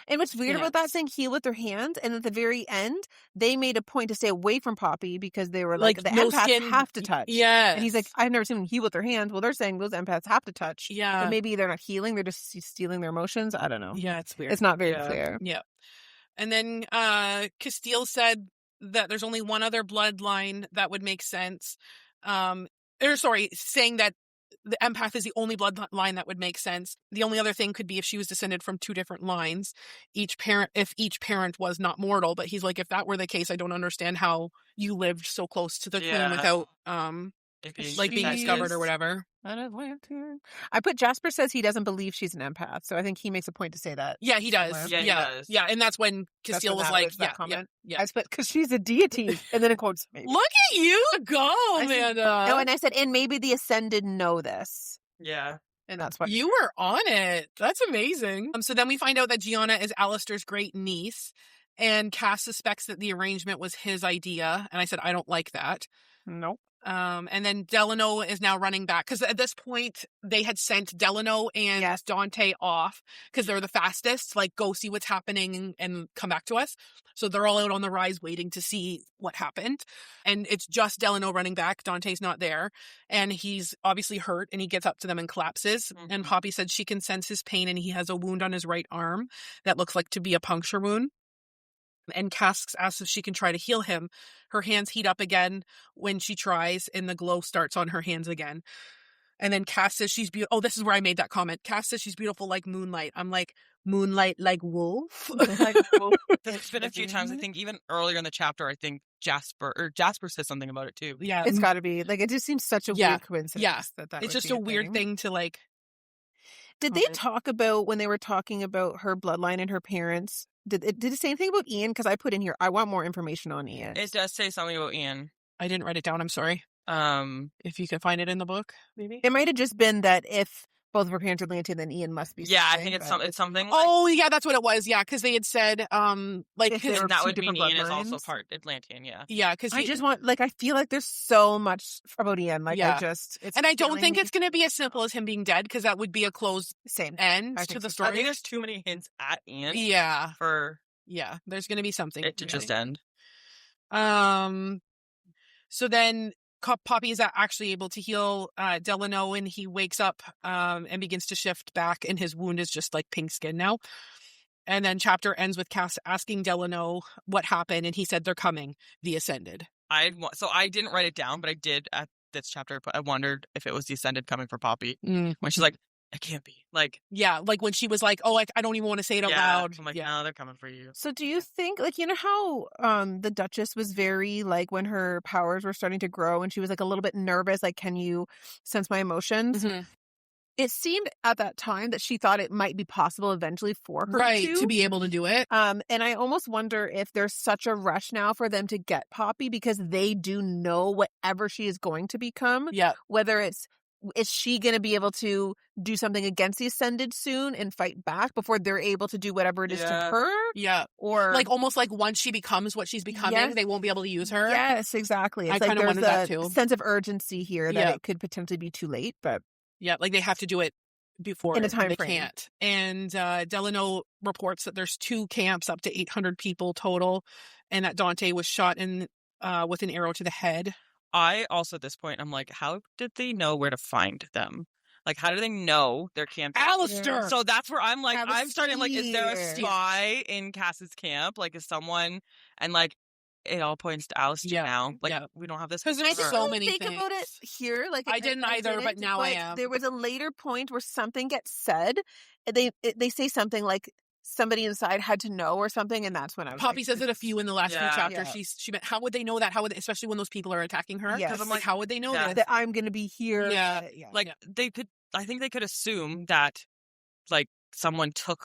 [SPEAKER 1] And what's weird about that
[SPEAKER 5] Hands.
[SPEAKER 1] saying heal with their hands, and at the very end, they made a point to stay away from Poppy because they were like the
[SPEAKER 5] no
[SPEAKER 1] empaths
[SPEAKER 5] skin.
[SPEAKER 1] have to touch.
[SPEAKER 5] Yeah.
[SPEAKER 1] And he's like, I've never seen them heal with their hands. Well, they're saying those empaths have to touch.
[SPEAKER 5] Yeah.
[SPEAKER 1] But maybe they're not healing, they're just stealing their emotions. I don't know.
[SPEAKER 5] Yeah, it's weird.
[SPEAKER 1] It's not very
[SPEAKER 3] Yeah.
[SPEAKER 1] clear.
[SPEAKER 5] Yeah. And then Castile said that there's only one other bloodline that would make sense. Saying that the empath is the only bloodline that would make sense. The only other thing could be if she was descended from two different lines, if each parent was not mortal. But he's like, if that were the case, I don't understand how you lived so close to the queen
[SPEAKER 3] Yeah.
[SPEAKER 5] without
[SPEAKER 3] If
[SPEAKER 5] like being
[SPEAKER 3] that
[SPEAKER 5] discovered
[SPEAKER 3] is-
[SPEAKER 5] or whatever.
[SPEAKER 1] I put Jasper says he doesn't believe she's an empath, so I think he makes a point to say that.
[SPEAKER 5] Yeah, he does.
[SPEAKER 1] somewhere.
[SPEAKER 3] Yeah, he
[SPEAKER 5] Yeah,
[SPEAKER 3] does.
[SPEAKER 5] yeah, and that's when
[SPEAKER 1] That's
[SPEAKER 5] Castile
[SPEAKER 1] when
[SPEAKER 5] was
[SPEAKER 1] that
[SPEAKER 5] like,
[SPEAKER 1] was that
[SPEAKER 5] yeah,
[SPEAKER 1] comment.
[SPEAKER 5] yeah.
[SPEAKER 1] I put because she's a deity, and then it quotes maybe.
[SPEAKER 5] Look at you go,
[SPEAKER 1] I said-
[SPEAKER 5] Amanda.
[SPEAKER 1] No, and I said, and maybe the Ascended know this,
[SPEAKER 3] Yeah.
[SPEAKER 1] and that's why.
[SPEAKER 5] You were on it. That's amazing. So then we find out that Gianna is Alistair's great niece, and Cass suspects that the arrangement was his idea. And I said, I don't like that.
[SPEAKER 1] Nope.
[SPEAKER 5] And then Delano is now running back because at this point they had sent Delano and
[SPEAKER 1] Yes.
[SPEAKER 5] Dante off because they're the fastest. Like, go see what's happening and come back to us. So they're all out on the rise waiting to see what happened. And it's just Delano running back. Dante's not there. And he's obviously hurt and he gets up to them and collapses. And
[SPEAKER 3] Mhm.
[SPEAKER 5] Poppy said she can sense his pain and he has a wound on his right arm that looks like to be a puncture wound. And Cass asks if she can try to heal him. Her hands heat up again when she tries, and the glow starts on her hands again. And then Cass says she's beautiful. Oh, this is where I made that comment. Cass says she's beautiful like moonlight. I'm like, moonlight like wolf?
[SPEAKER 3] There's been a few times, I think, even earlier in the chapter, I think Jasper says something about it too.
[SPEAKER 5] Yeah.
[SPEAKER 1] It's got to be like it just seems such a
[SPEAKER 5] Yeah.
[SPEAKER 1] weird coincidence.
[SPEAKER 5] Yeah.
[SPEAKER 1] that
[SPEAKER 5] It's
[SPEAKER 1] would
[SPEAKER 5] just
[SPEAKER 1] be
[SPEAKER 5] a weird thing to like.
[SPEAKER 1] Did they
[SPEAKER 5] comment.
[SPEAKER 1] talk about when they were talking about her bloodline and her parents? Did it say anything about Ian? Because I put in here, I want more information on Ian.
[SPEAKER 3] It does say something about Ian.
[SPEAKER 5] I didn't write it down. I'm sorry. If you can find it in the book, maybe.
[SPEAKER 1] It might have just been that if both of her parents are Atlantean, then Ian must be.
[SPEAKER 3] Yeah, I
[SPEAKER 1] something,
[SPEAKER 3] think it's
[SPEAKER 1] but
[SPEAKER 3] it's something.
[SPEAKER 5] Oh, yeah, that's what it was. Yeah, because they had said, like,
[SPEAKER 1] If they
[SPEAKER 5] his,
[SPEAKER 1] were
[SPEAKER 3] and that
[SPEAKER 1] two
[SPEAKER 3] would mean
[SPEAKER 1] different
[SPEAKER 3] Ian is also
[SPEAKER 1] bloodlines.
[SPEAKER 3] part Atlantean. Yeah.
[SPEAKER 5] yeah, because
[SPEAKER 1] I just want, like, I feel like there's so much about Ian. Like,
[SPEAKER 5] Yeah.
[SPEAKER 1] it's
[SPEAKER 5] and I don't
[SPEAKER 1] killing
[SPEAKER 5] think
[SPEAKER 1] me.
[SPEAKER 5] it's going to be as simple as him being dead, because that would be a closed
[SPEAKER 1] Same.
[SPEAKER 5] end
[SPEAKER 1] I
[SPEAKER 5] to
[SPEAKER 1] think
[SPEAKER 5] the
[SPEAKER 1] so.
[SPEAKER 3] I
[SPEAKER 5] story.
[SPEAKER 3] think there's too many hints at Ian
[SPEAKER 5] Yeah,
[SPEAKER 3] for
[SPEAKER 5] yeah. There's going to be something
[SPEAKER 3] it to just end.
[SPEAKER 5] So then Poppy is actually able to heal Delano, and he wakes up and begins to shift back, and his wound is just like pink skin now.
[SPEAKER 2] And then chapter ends with Cass asking Delano what happened, and he said they're coming. The Ascended.
[SPEAKER 3] So I didn't write it down, but I did at this chapter. But I wondered if it was the Ascended coming for Poppy when she's like, "It can't be." Like,
[SPEAKER 2] yeah, like when she was like, "Oh, I don't even want to say it out loud."
[SPEAKER 3] I'm like, "No, they're coming for you."
[SPEAKER 1] So do you think, like, you know how the Duchess was very, like, when her powers were starting to grow and she was, like, a little bit nervous, like, can you sense my emotions?
[SPEAKER 2] Mm-hmm.
[SPEAKER 1] It seemed at that time that she thought it might be possible eventually for her
[SPEAKER 2] to be able to do it.
[SPEAKER 1] And I almost wonder if there's such a rush now for them to get Poppy because they do know whatever she is going to become.
[SPEAKER 2] Yeah.
[SPEAKER 1] Whether is she going to be able to do something against the Ascended soon and fight back before they're able to do whatever it is to her?
[SPEAKER 2] Yeah.
[SPEAKER 1] Or
[SPEAKER 2] like almost like once she becomes what she's becoming, they won't be able to use her.
[SPEAKER 1] Yes, exactly. It's
[SPEAKER 2] I
[SPEAKER 1] like
[SPEAKER 2] kind of
[SPEAKER 1] there's
[SPEAKER 2] that
[SPEAKER 1] a
[SPEAKER 2] too.
[SPEAKER 1] sense of urgency here that it could potentially be too late, but
[SPEAKER 2] yeah, like they have to do it before
[SPEAKER 1] in a time
[SPEAKER 2] they
[SPEAKER 1] frame.
[SPEAKER 2] Can't. And Delano reports that there's 2 camps, up to 800 people total, and that Dante was shot in with an arrow to the head.
[SPEAKER 3] I also at this point I'm like, how did they know where to find them? Like, how do they know their camp?
[SPEAKER 2] Alistair.
[SPEAKER 3] So that's where I'm like,
[SPEAKER 1] Alistair.
[SPEAKER 3] I'm starting like, is there a spy in Cass's camp? Like, is someone and like. It all points to Alistair now. Like, we don't have this.
[SPEAKER 2] Because there's so many
[SPEAKER 1] think
[SPEAKER 2] things.
[SPEAKER 1] About it here. Like
[SPEAKER 2] I didn't either, but now I am.
[SPEAKER 1] There was a later point where something gets said. They say something like somebody inside had to know or something, and that's when I was.
[SPEAKER 2] Poppy says it a few in the last few chapters.
[SPEAKER 1] Yeah.
[SPEAKER 2] She meant, how would they know that? How would they, especially when those people are attacking her?
[SPEAKER 1] Yes.
[SPEAKER 2] Because I'm like, how would they know this?
[SPEAKER 1] That I'm going to be here?
[SPEAKER 2] Yeah.
[SPEAKER 3] Like they could. I think they could assume that, like, someone took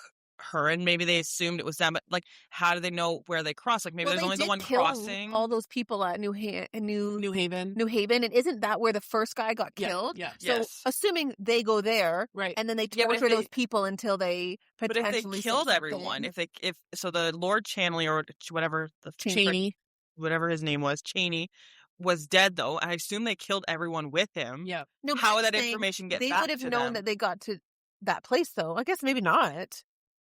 [SPEAKER 3] her and maybe they assumed it was them, but like, how do they know where they crossed? Like, maybe there's only the one crossing.
[SPEAKER 1] All those people at New Haven, and isn't that where the first guy got killed?
[SPEAKER 2] Yeah.
[SPEAKER 1] So assuming they go there,
[SPEAKER 2] right,
[SPEAKER 1] and then they torture those people until they potentially.
[SPEAKER 3] But if they killed everyone, if so the Lord Chanley or whatever
[SPEAKER 2] Cheney,
[SPEAKER 3] whatever his name was, Cheney, was dead though. I assume they killed everyone with him.
[SPEAKER 2] Yeah.
[SPEAKER 1] No,
[SPEAKER 3] how would that information get?
[SPEAKER 1] They
[SPEAKER 3] back
[SPEAKER 1] would have
[SPEAKER 3] to
[SPEAKER 1] known
[SPEAKER 3] them?
[SPEAKER 1] that they got to that place though. I guess maybe not.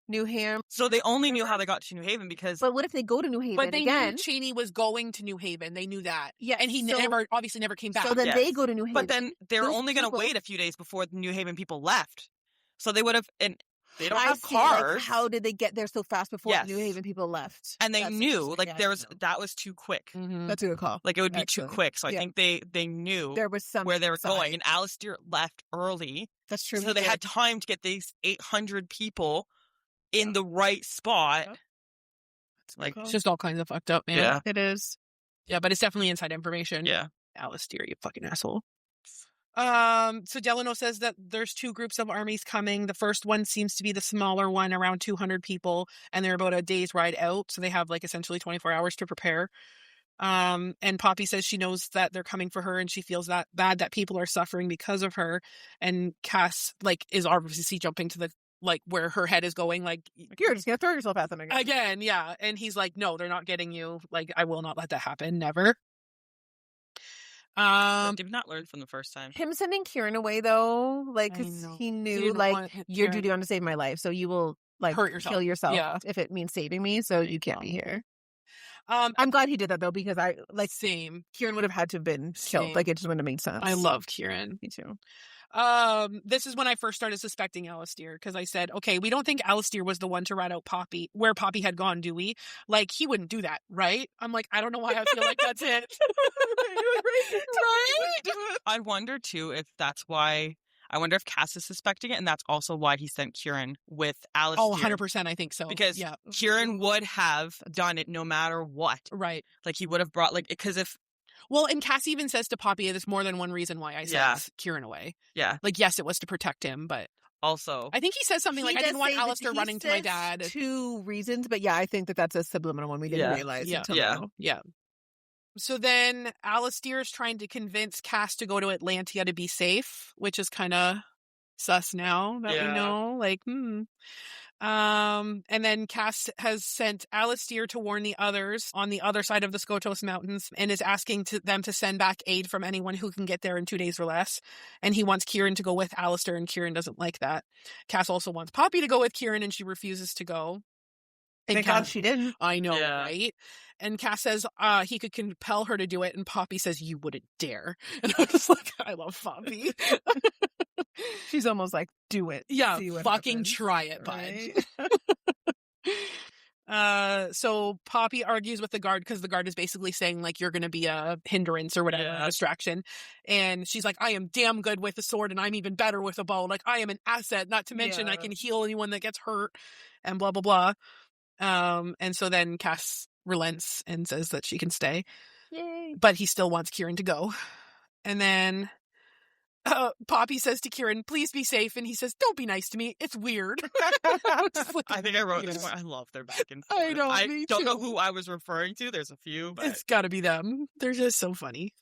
[SPEAKER 1] New Haven.
[SPEAKER 3] So they only knew how they got to New Haven because.
[SPEAKER 1] But what if they go to New Haven
[SPEAKER 2] but they
[SPEAKER 1] again?
[SPEAKER 2] knew Cheney was going to New Haven. They knew that.
[SPEAKER 1] Yeah,
[SPEAKER 2] and he obviously never came back.
[SPEAKER 1] So then they go to New Haven.
[SPEAKER 3] But then they're only going to wait a few days before the New Haven people left. So they would have, and they don't have cars.
[SPEAKER 1] Like, how did they get there so fast before the New Haven people left?
[SPEAKER 3] And they knew, like, that was too quick.
[SPEAKER 2] Mm-hmm.
[SPEAKER 1] That's a good call.
[SPEAKER 3] Like, it would be too quick. So I think they knew
[SPEAKER 1] there was
[SPEAKER 3] where they were going. And Alistair left early.
[SPEAKER 1] That's true.
[SPEAKER 3] So they had time to get these 800 people in the right spot. Like,
[SPEAKER 2] it's just all kinds of fucked up, man.
[SPEAKER 3] Yeah.
[SPEAKER 1] It is.
[SPEAKER 2] Yeah, but it's definitely inside information.
[SPEAKER 3] Yeah.
[SPEAKER 2] Alistair, you fucking asshole. So Delano says that there's 2 groups of armies coming. The first one seems to be the smaller one, around 200 people, and they're about a day's ride out. So they have like essentially 24 hours to prepare. And Poppy says she knows that they're coming for her and she feels that bad that people are suffering because of her. And Cass like is obviously jumping to the like where her head is going, like
[SPEAKER 1] you're just gonna throw yourself at them
[SPEAKER 2] again. Yeah. And he's like, no, they're not getting you. Like, I will not let that happen. Never.
[SPEAKER 3] Did not learn from the first time.
[SPEAKER 1] Him sending Kieran away though, like, cause he knew like your duty on to save my life, so you will like
[SPEAKER 2] hurt yourself.
[SPEAKER 1] Kill yourself if it means saving me, so you can't be here. I'm glad he did that though, because I like
[SPEAKER 2] same.
[SPEAKER 1] Kieran would have had to have been killed. Like, it just wouldn't have made sense.
[SPEAKER 2] I love Kieran.
[SPEAKER 1] Me too.
[SPEAKER 2] This is when I first started suspecting Alistair, because I said, okay, we don't think Alistair was the one to rat out Poppy, where Poppy had gone, do we? Like, he wouldn't do that, right? I'm like, I don't know why I feel like that's it.
[SPEAKER 3] Right? I wonder too if that's why. I wonder if Cass is suspecting it, and that's also why he sent Kieran with Alistair.
[SPEAKER 2] Oh, 100%, I think so.
[SPEAKER 3] Because Kieran would have done it no matter what.
[SPEAKER 2] Right.
[SPEAKER 3] Like, he would have brought, like, because if...
[SPEAKER 2] Well, and Cass even says to Poppy, there's more than one reason why I sent Kieran away.
[SPEAKER 3] Yeah.
[SPEAKER 2] Like, yes, it was to protect him, but...
[SPEAKER 3] Also...
[SPEAKER 2] I think he says something like, I didn't want Alistair running to my dad.
[SPEAKER 1] 2 reasons, but I think that's a subliminal one we didn't realize until now.
[SPEAKER 2] Yeah. So then Alistair is trying to convince Cass to go to Atlantia to be safe, which is kind of sus now that we know. Like, And then Cass has sent Alistair to warn the others on the other side of the Skotos Mountains and is asking them to send back aid from anyone who can get there in 2 days or less. And he wants Kieran to go with Alistair, and Kieran doesn't like that. Cass also wants Poppy to go with Kieran, and she refuses to go.
[SPEAKER 1] Thank God she didn't.
[SPEAKER 2] I know, right? And Cass says he could compel her to do it, and Poppy says, you wouldn't dare. And I'm just like, I love Poppy.
[SPEAKER 1] She's almost like, do it.
[SPEAKER 2] Yeah, fucking try it, bud.
[SPEAKER 1] Right?
[SPEAKER 2] So Poppy argues with the guard because the guard is basically saying like you're gonna be a hindrance or whatever, a distraction. And she's like, I am damn good with a sword and I'm even better with a bow. Like I am an asset, not to mention I can heal anyone that gets hurt and blah blah blah. And so then Cass relents and says that she can stay.
[SPEAKER 1] Yay.
[SPEAKER 2] But he still wants Kieran to go. And then Poppy says to Kieran, please be safe. And he says, don't be nice to me. It's weird.
[SPEAKER 3] I think I wrote this one. I love their back and forth.
[SPEAKER 2] I know,
[SPEAKER 3] I
[SPEAKER 2] me
[SPEAKER 3] don't
[SPEAKER 2] too.
[SPEAKER 3] know who I was referring to. There's a few, but
[SPEAKER 2] It's gotta be them. They're just so funny.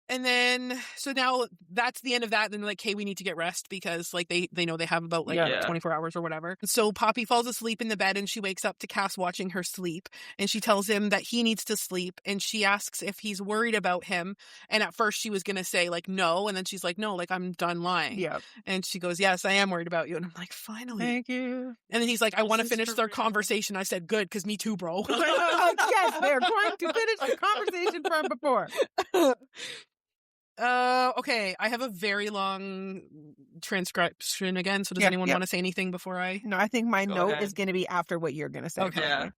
[SPEAKER 2] And then, so now that's the end of that. Then like, hey, we need to get rest because like they know they have about like 24 hours or whatever. So Poppy falls asleep in the bed and she wakes up to Cass watching her sleep. And she tells him that he needs to sleep. And she asks if he's worried about him. And at first she was going to say like, no. And then she's like, no, like I'm done lying.
[SPEAKER 1] Yeah.
[SPEAKER 2] And she goes, yes, I am worried about you. And I'm like, finally.
[SPEAKER 1] Thank you.
[SPEAKER 2] And then he's like, I want to
[SPEAKER 3] This is
[SPEAKER 2] finish
[SPEAKER 3] for
[SPEAKER 2] their
[SPEAKER 3] real.
[SPEAKER 2] conversation. I said, good, because me too, bro.
[SPEAKER 1] Yes, they're going to finish the conversation from before.
[SPEAKER 2] Okay, I have a very long transcription again, so does
[SPEAKER 1] Yep,
[SPEAKER 2] anyone
[SPEAKER 1] yep.
[SPEAKER 2] want to say anything before I...
[SPEAKER 1] No, I think my
[SPEAKER 3] Go
[SPEAKER 1] note
[SPEAKER 3] ahead.
[SPEAKER 1] is going to be after what you're going to say.
[SPEAKER 2] Okay.
[SPEAKER 3] Yeah.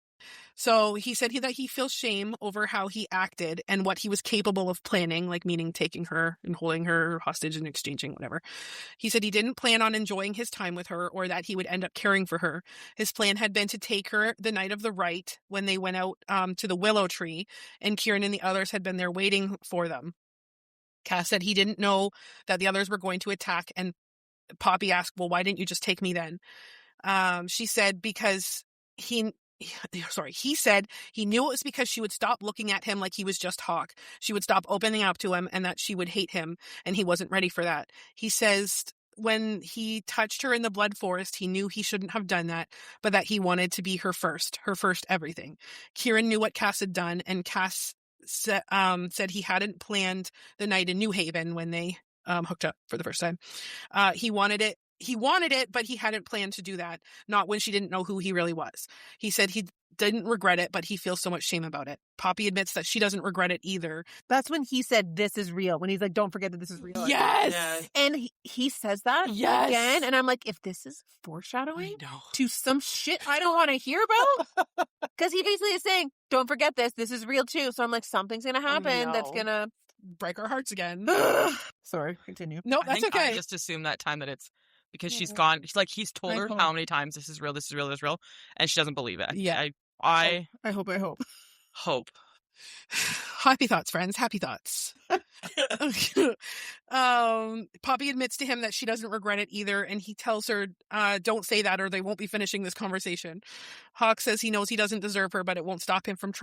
[SPEAKER 2] So he said that he feels shame over how he acted and what he was capable of planning, like meaning taking her and holding her hostage and exchanging whatever. He said he didn't plan on enjoying his time with her or that he would end up caring for her. His plan had been to take her the night of the rite when they went out to the willow tree, and Kieran and the others had been there waiting for them. Cass said he didn't know that the others were going to attack, and Poppy asked, well, why didn't you just take me then? She said because he said he knew it was because she would stop looking at him like he was just Hawk. She would stop opening up to him and that she would hate him, and he wasn't ready for that. He says when he touched her in the blood forest, he knew he shouldn't have done that, but that he wanted to be her first everything. Kieran knew what Cass had done, and Cass said he hadn't planned the night in New Haven when they hooked up for the first time. He wanted it, but he hadn't planned to do that, not when she didn't know who he really was. He said he didn't regret it, but he feels so much shame about it. Poppy admits that she doesn't regret it either.
[SPEAKER 1] That's when he said, this is real. When he's like, don't forget that this is real.
[SPEAKER 2] Yes!
[SPEAKER 1] And he says that
[SPEAKER 2] Yes!
[SPEAKER 1] again. And I'm like, if this is foreshadowing
[SPEAKER 2] know.
[SPEAKER 1] to some shit I don't want to hear about. Because he basically is saying, don't forget this. This is real too. So I'm like, something's going to happen that's going to
[SPEAKER 2] break our hearts again.
[SPEAKER 1] Sorry, continue.
[SPEAKER 2] No,
[SPEAKER 3] I
[SPEAKER 2] that's
[SPEAKER 3] think
[SPEAKER 2] okay.
[SPEAKER 3] I just assume that time that it's because she's gone. He's told
[SPEAKER 1] I
[SPEAKER 3] her
[SPEAKER 1] hope.
[SPEAKER 3] how many times this is real, and she doesn't believe it.
[SPEAKER 2] Yeah.
[SPEAKER 3] I
[SPEAKER 1] I hope.
[SPEAKER 3] hope.
[SPEAKER 2] Happy thoughts, friends. Happy thoughts. Poppy admits to him that she doesn't regret it either, and he tells her, don't say that or they won't be finishing this conversation. Hawk says he knows he doesn't deserve her, but it won't stop him from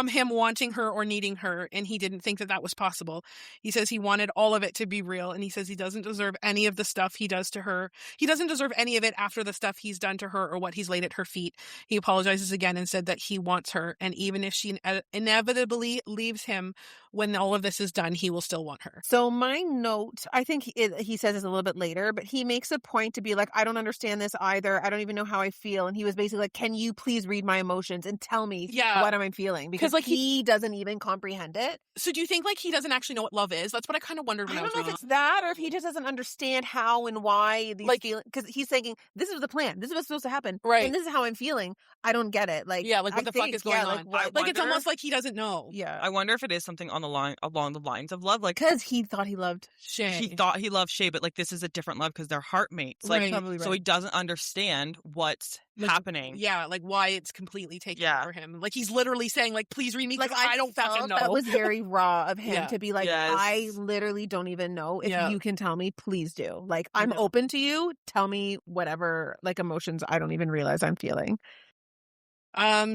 [SPEAKER 2] him wanting her or needing her, and he didn't think that was possible. He says he wanted all of it to be real, and he says he doesn't deserve any of the stuff he does to her. He doesn't deserve any of it after the stuff he's done to her or what he's laid at her feet. He apologizes again and said that he wants her, and even if she inevitably leaves him when all of this is done, he will still want her.
[SPEAKER 1] So my note, I think he says this a little bit later, but he makes a point to be like, I don't understand this either. I don't even know how I feel. And he was basically like, can you please read my emotions and tell me what am I feeling? Because like he doesn't even comprehend it.
[SPEAKER 2] So do you think like he doesn't actually know what love is? That's what I kind of wondered when
[SPEAKER 1] I
[SPEAKER 2] I was
[SPEAKER 1] don't know if
[SPEAKER 2] reading.
[SPEAKER 1] it's that or if he just doesn't understand how and why these
[SPEAKER 2] Like-
[SPEAKER 1] feelings, because he's saying, this is the plan. This is what's supposed to happen.
[SPEAKER 2] Right.
[SPEAKER 1] And this is how I'm feeling. I don't get it. Like,
[SPEAKER 2] Yeah, like what
[SPEAKER 1] I
[SPEAKER 2] the fuck
[SPEAKER 1] think,
[SPEAKER 2] is going
[SPEAKER 1] yeah,
[SPEAKER 2] on?
[SPEAKER 1] Like,
[SPEAKER 2] Like it's
[SPEAKER 3] wonder-
[SPEAKER 2] almost like he doesn't know.
[SPEAKER 1] yeah.
[SPEAKER 3] I wonder if it is something along the lines of love. Like
[SPEAKER 1] Because he thought he loved.
[SPEAKER 2] Shay.
[SPEAKER 3] he thought he loved Shay, but like this is a different love because they're heartmates. Like
[SPEAKER 2] Right.
[SPEAKER 1] Probably
[SPEAKER 3] so
[SPEAKER 1] right.
[SPEAKER 3] he doesn't understand what's
[SPEAKER 2] Like,
[SPEAKER 3] happening.
[SPEAKER 2] Yeah, like why it's completely taken
[SPEAKER 3] Yeah.
[SPEAKER 2] over him. Like he's literally saying, like, please read me
[SPEAKER 1] Like,
[SPEAKER 2] because I don't fucking
[SPEAKER 1] felt
[SPEAKER 2] know.
[SPEAKER 1] that was very raw of him
[SPEAKER 2] Yeah.
[SPEAKER 1] to be like,
[SPEAKER 3] Yes.
[SPEAKER 1] I literally don't even know. If
[SPEAKER 2] Yeah.
[SPEAKER 1] you can tell me, please do. Like, I'm
[SPEAKER 2] know.
[SPEAKER 1] open to you. Tell me whatever, like, emotions I don't even realize I'm feeling.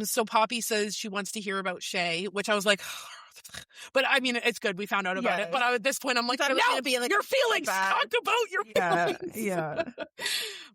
[SPEAKER 2] So Poppy says she wants to hear about Shay, which I was like, but I mean, it's good we found out about
[SPEAKER 1] Yeah.
[SPEAKER 2] it. But at this point, I'm like,
[SPEAKER 1] thought it was
[SPEAKER 2] no,
[SPEAKER 1] gonna be, like,
[SPEAKER 2] your feelings.
[SPEAKER 1] bad.
[SPEAKER 2] Talk about your
[SPEAKER 1] Yeah,
[SPEAKER 2] feelings.
[SPEAKER 1] yeah.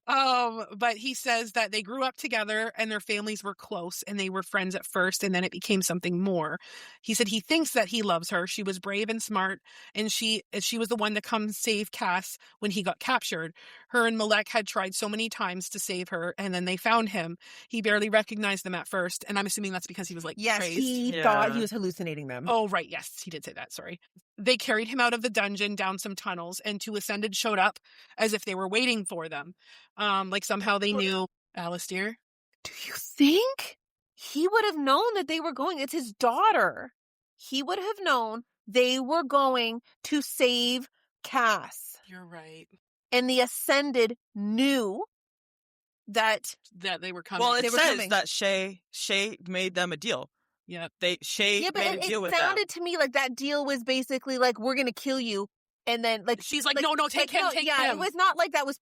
[SPEAKER 2] But he says that they grew up together and their families were close and they were friends at first, and then it became something more. He said he thinks that he loves her. She was brave and smart, and she was the one to come save Cass when he got captured. Her and Malek had tried so many times to save her, and then they found him. He barely recognized them at first, and I'm assuming that's because he was like
[SPEAKER 1] Yes,
[SPEAKER 2] crazed.
[SPEAKER 1] he
[SPEAKER 3] Yeah.
[SPEAKER 1] thought he was hallucinating them.
[SPEAKER 2] Oh, right. Yes, he did say that. Sorry. They carried him out of the dungeon down some tunnels, and two Ascended showed up as if they were waiting for them. Like somehow they knew
[SPEAKER 5] Alistair.
[SPEAKER 1] Do you think he would have known that they were going? It's his daughter. He would have known they were going to save Cass.
[SPEAKER 5] You're right.
[SPEAKER 1] And the Ascended knew that
[SPEAKER 5] they were coming.
[SPEAKER 3] Well, it
[SPEAKER 1] They were
[SPEAKER 3] says
[SPEAKER 1] coming.
[SPEAKER 3] that Shay made them a deal.
[SPEAKER 5] Yeah.
[SPEAKER 3] Shay
[SPEAKER 1] yeah, but
[SPEAKER 3] made a deal
[SPEAKER 1] it
[SPEAKER 3] with them.
[SPEAKER 1] sounded to me like that deal was basically like, we're going to kill you. And then like
[SPEAKER 5] She's like, no, take him, take
[SPEAKER 1] yeah,
[SPEAKER 5] him.
[SPEAKER 1] it was not like that was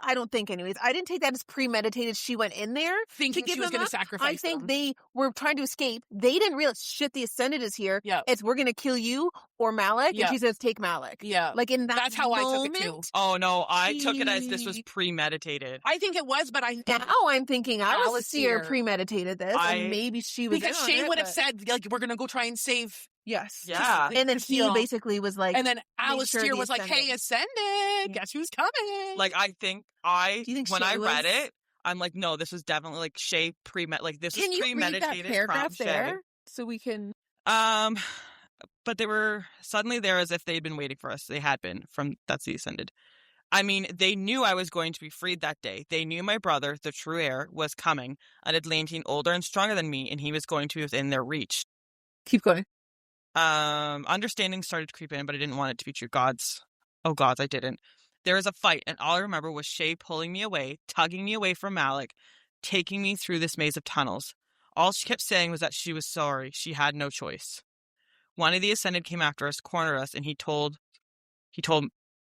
[SPEAKER 1] I don't think anyways. I didn't take that as premeditated. She went in there
[SPEAKER 5] Thinking
[SPEAKER 1] to give
[SPEAKER 5] she was
[SPEAKER 1] them
[SPEAKER 5] going to
[SPEAKER 1] up.
[SPEAKER 5] sacrifice
[SPEAKER 1] I think
[SPEAKER 5] them.
[SPEAKER 1] they were trying to escape. They didn't realize, shit, the Ascended is here.
[SPEAKER 5] Yeah.
[SPEAKER 1] It's, we're going to kill you or Malik.
[SPEAKER 5] Yeah.
[SPEAKER 1] And she says, take Malik.
[SPEAKER 5] Yeah.
[SPEAKER 1] Like in that
[SPEAKER 5] That's how I took it too.
[SPEAKER 1] moment,
[SPEAKER 3] Oh no, I took it as this was premeditated.
[SPEAKER 5] I think it was, but
[SPEAKER 1] now I'm thinking Alistair premeditated this, and maybe she was
[SPEAKER 5] because
[SPEAKER 1] in on
[SPEAKER 5] Shay
[SPEAKER 1] it,
[SPEAKER 5] would have
[SPEAKER 1] but-
[SPEAKER 5] said, like, we're going to go try and save.
[SPEAKER 1] Yes.
[SPEAKER 3] Yeah.
[SPEAKER 1] And then he
[SPEAKER 5] Castile.
[SPEAKER 1] basically was like,
[SPEAKER 5] And then
[SPEAKER 1] sure
[SPEAKER 5] Alistair
[SPEAKER 1] the
[SPEAKER 5] was like, hey, Ascended, guess who's coming?
[SPEAKER 3] Like I think
[SPEAKER 1] Do you think
[SPEAKER 3] when
[SPEAKER 1] Shay
[SPEAKER 3] I read
[SPEAKER 1] was-
[SPEAKER 3] it, I'm like, no, this was definitely like Shay like this
[SPEAKER 1] can
[SPEAKER 3] was
[SPEAKER 1] you read
[SPEAKER 3] premeditated
[SPEAKER 1] that paragraph
[SPEAKER 3] from
[SPEAKER 1] there
[SPEAKER 3] Shay.
[SPEAKER 1] so we can?
[SPEAKER 3] But they were suddenly there as if they'd been waiting for us. They had been that's the Ascended. I mean, they knew I was going to be freed that day. They knew my brother, the true heir, was coming, an Atlantean older and stronger than me, and he was going to be within their reach.
[SPEAKER 1] Keep going.
[SPEAKER 3] Understanding started to creep in, but I didn't want it to be true. Oh gods, I didn't. There was a fight, and all I remember was Shay pulling me away, tugging me away from Malik, taking me through this maze of tunnels. All she kept saying was that she was sorry. She had no choice. One of the Ascended came after us, cornered us, and he told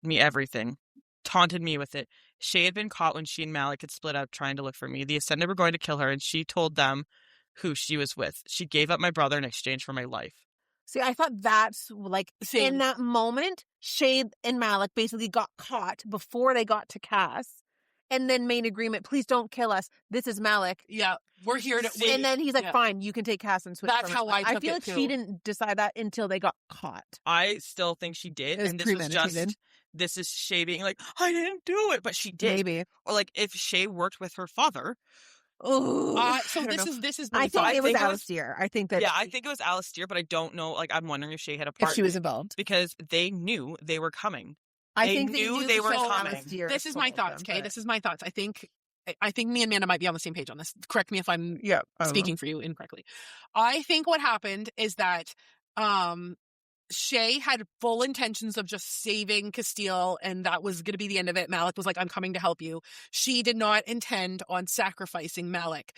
[SPEAKER 3] me everything. Taunted me with it. Shay had been caught when she and Malik had split up trying to look for me. The Ascended were going to kill her, and she told them who she was with. She gave up my brother in exchange for my life.
[SPEAKER 1] See, I thought that's like
[SPEAKER 5] Same.
[SPEAKER 1] in that moment, Shay and Malik basically got caught before they got to Cass, and then made agreement. Please don't kill us. This is Malik.
[SPEAKER 5] Yeah, we're here to.
[SPEAKER 1] And then he's like,
[SPEAKER 5] yeah.
[SPEAKER 1] "Fine, you can take Cass and switch."
[SPEAKER 5] That's
[SPEAKER 1] from
[SPEAKER 5] how
[SPEAKER 1] us.
[SPEAKER 5] I
[SPEAKER 1] I
[SPEAKER 5] took
[SPEAKER 1] feel
[SPEAKER 5] it,
[SPEAKER 1] like
[SPEAKER 5] too.
[SPEAKER 1] she didn't decide that until they got caught.
[SPEAKER 3] I still think she did,
[SPEAKER 1] It was
[SPEAKER 3] and this was
[SPEAKER 1] premeditated.
[SPEAKER 3] just this is Shay being like, I didn't do it, but she did.
[SPEAKER 1] Maybe.
[SPEAKER 3] Or like if Shay worked with her father.
[SPEAKER 1] Oh,
[SPEAKER 5] So this is.
[SPEAKER 1] I
[SPEAKER 5] the
[SPEAKER 1] think
[SPEAKER 5] thought.
[SPEAKER 1] it was
[SPEAKER 3] think it was-
[SPEAKER 1] Alistair. I think that.
[SPEAKER 3] Yeah, I think it was Alistair, but I don't know. Like I'm wondering if Shay had a part
[SPEAKER 1] if she was involved.
[SPEAKER 3] because they knew they were coming.
[SPEAKER 1] I
[SPEAKER 3] They
[SPEAKER 1] think
[SPEAKER 3] knew they were
[SPEAKER 1] so
[SPEAKER 3] coming.
[SPEAKER 1] Alistair
[SPEAKER 5] This is my
[SPEAKER 1] told
[SPEAKER 5] thoughts,
[SPEAKER 1] them,
[SPEAKER 5] okay?
[SPEAKER 1] but-
[SPEAKER 5] This is my thoughts. I think me and Amanda might be on the same page on this. Correct me if I'm
[SPEAKER 1] Yeah, I don't know.
[SPEAKER 5] speaking for you incorrectly. I think what happened is that Shay had full intentions of just saving Castile, and that was going to be the end of it. Malik was like, I'm coming to help you. She did not intend on sacrificing Malik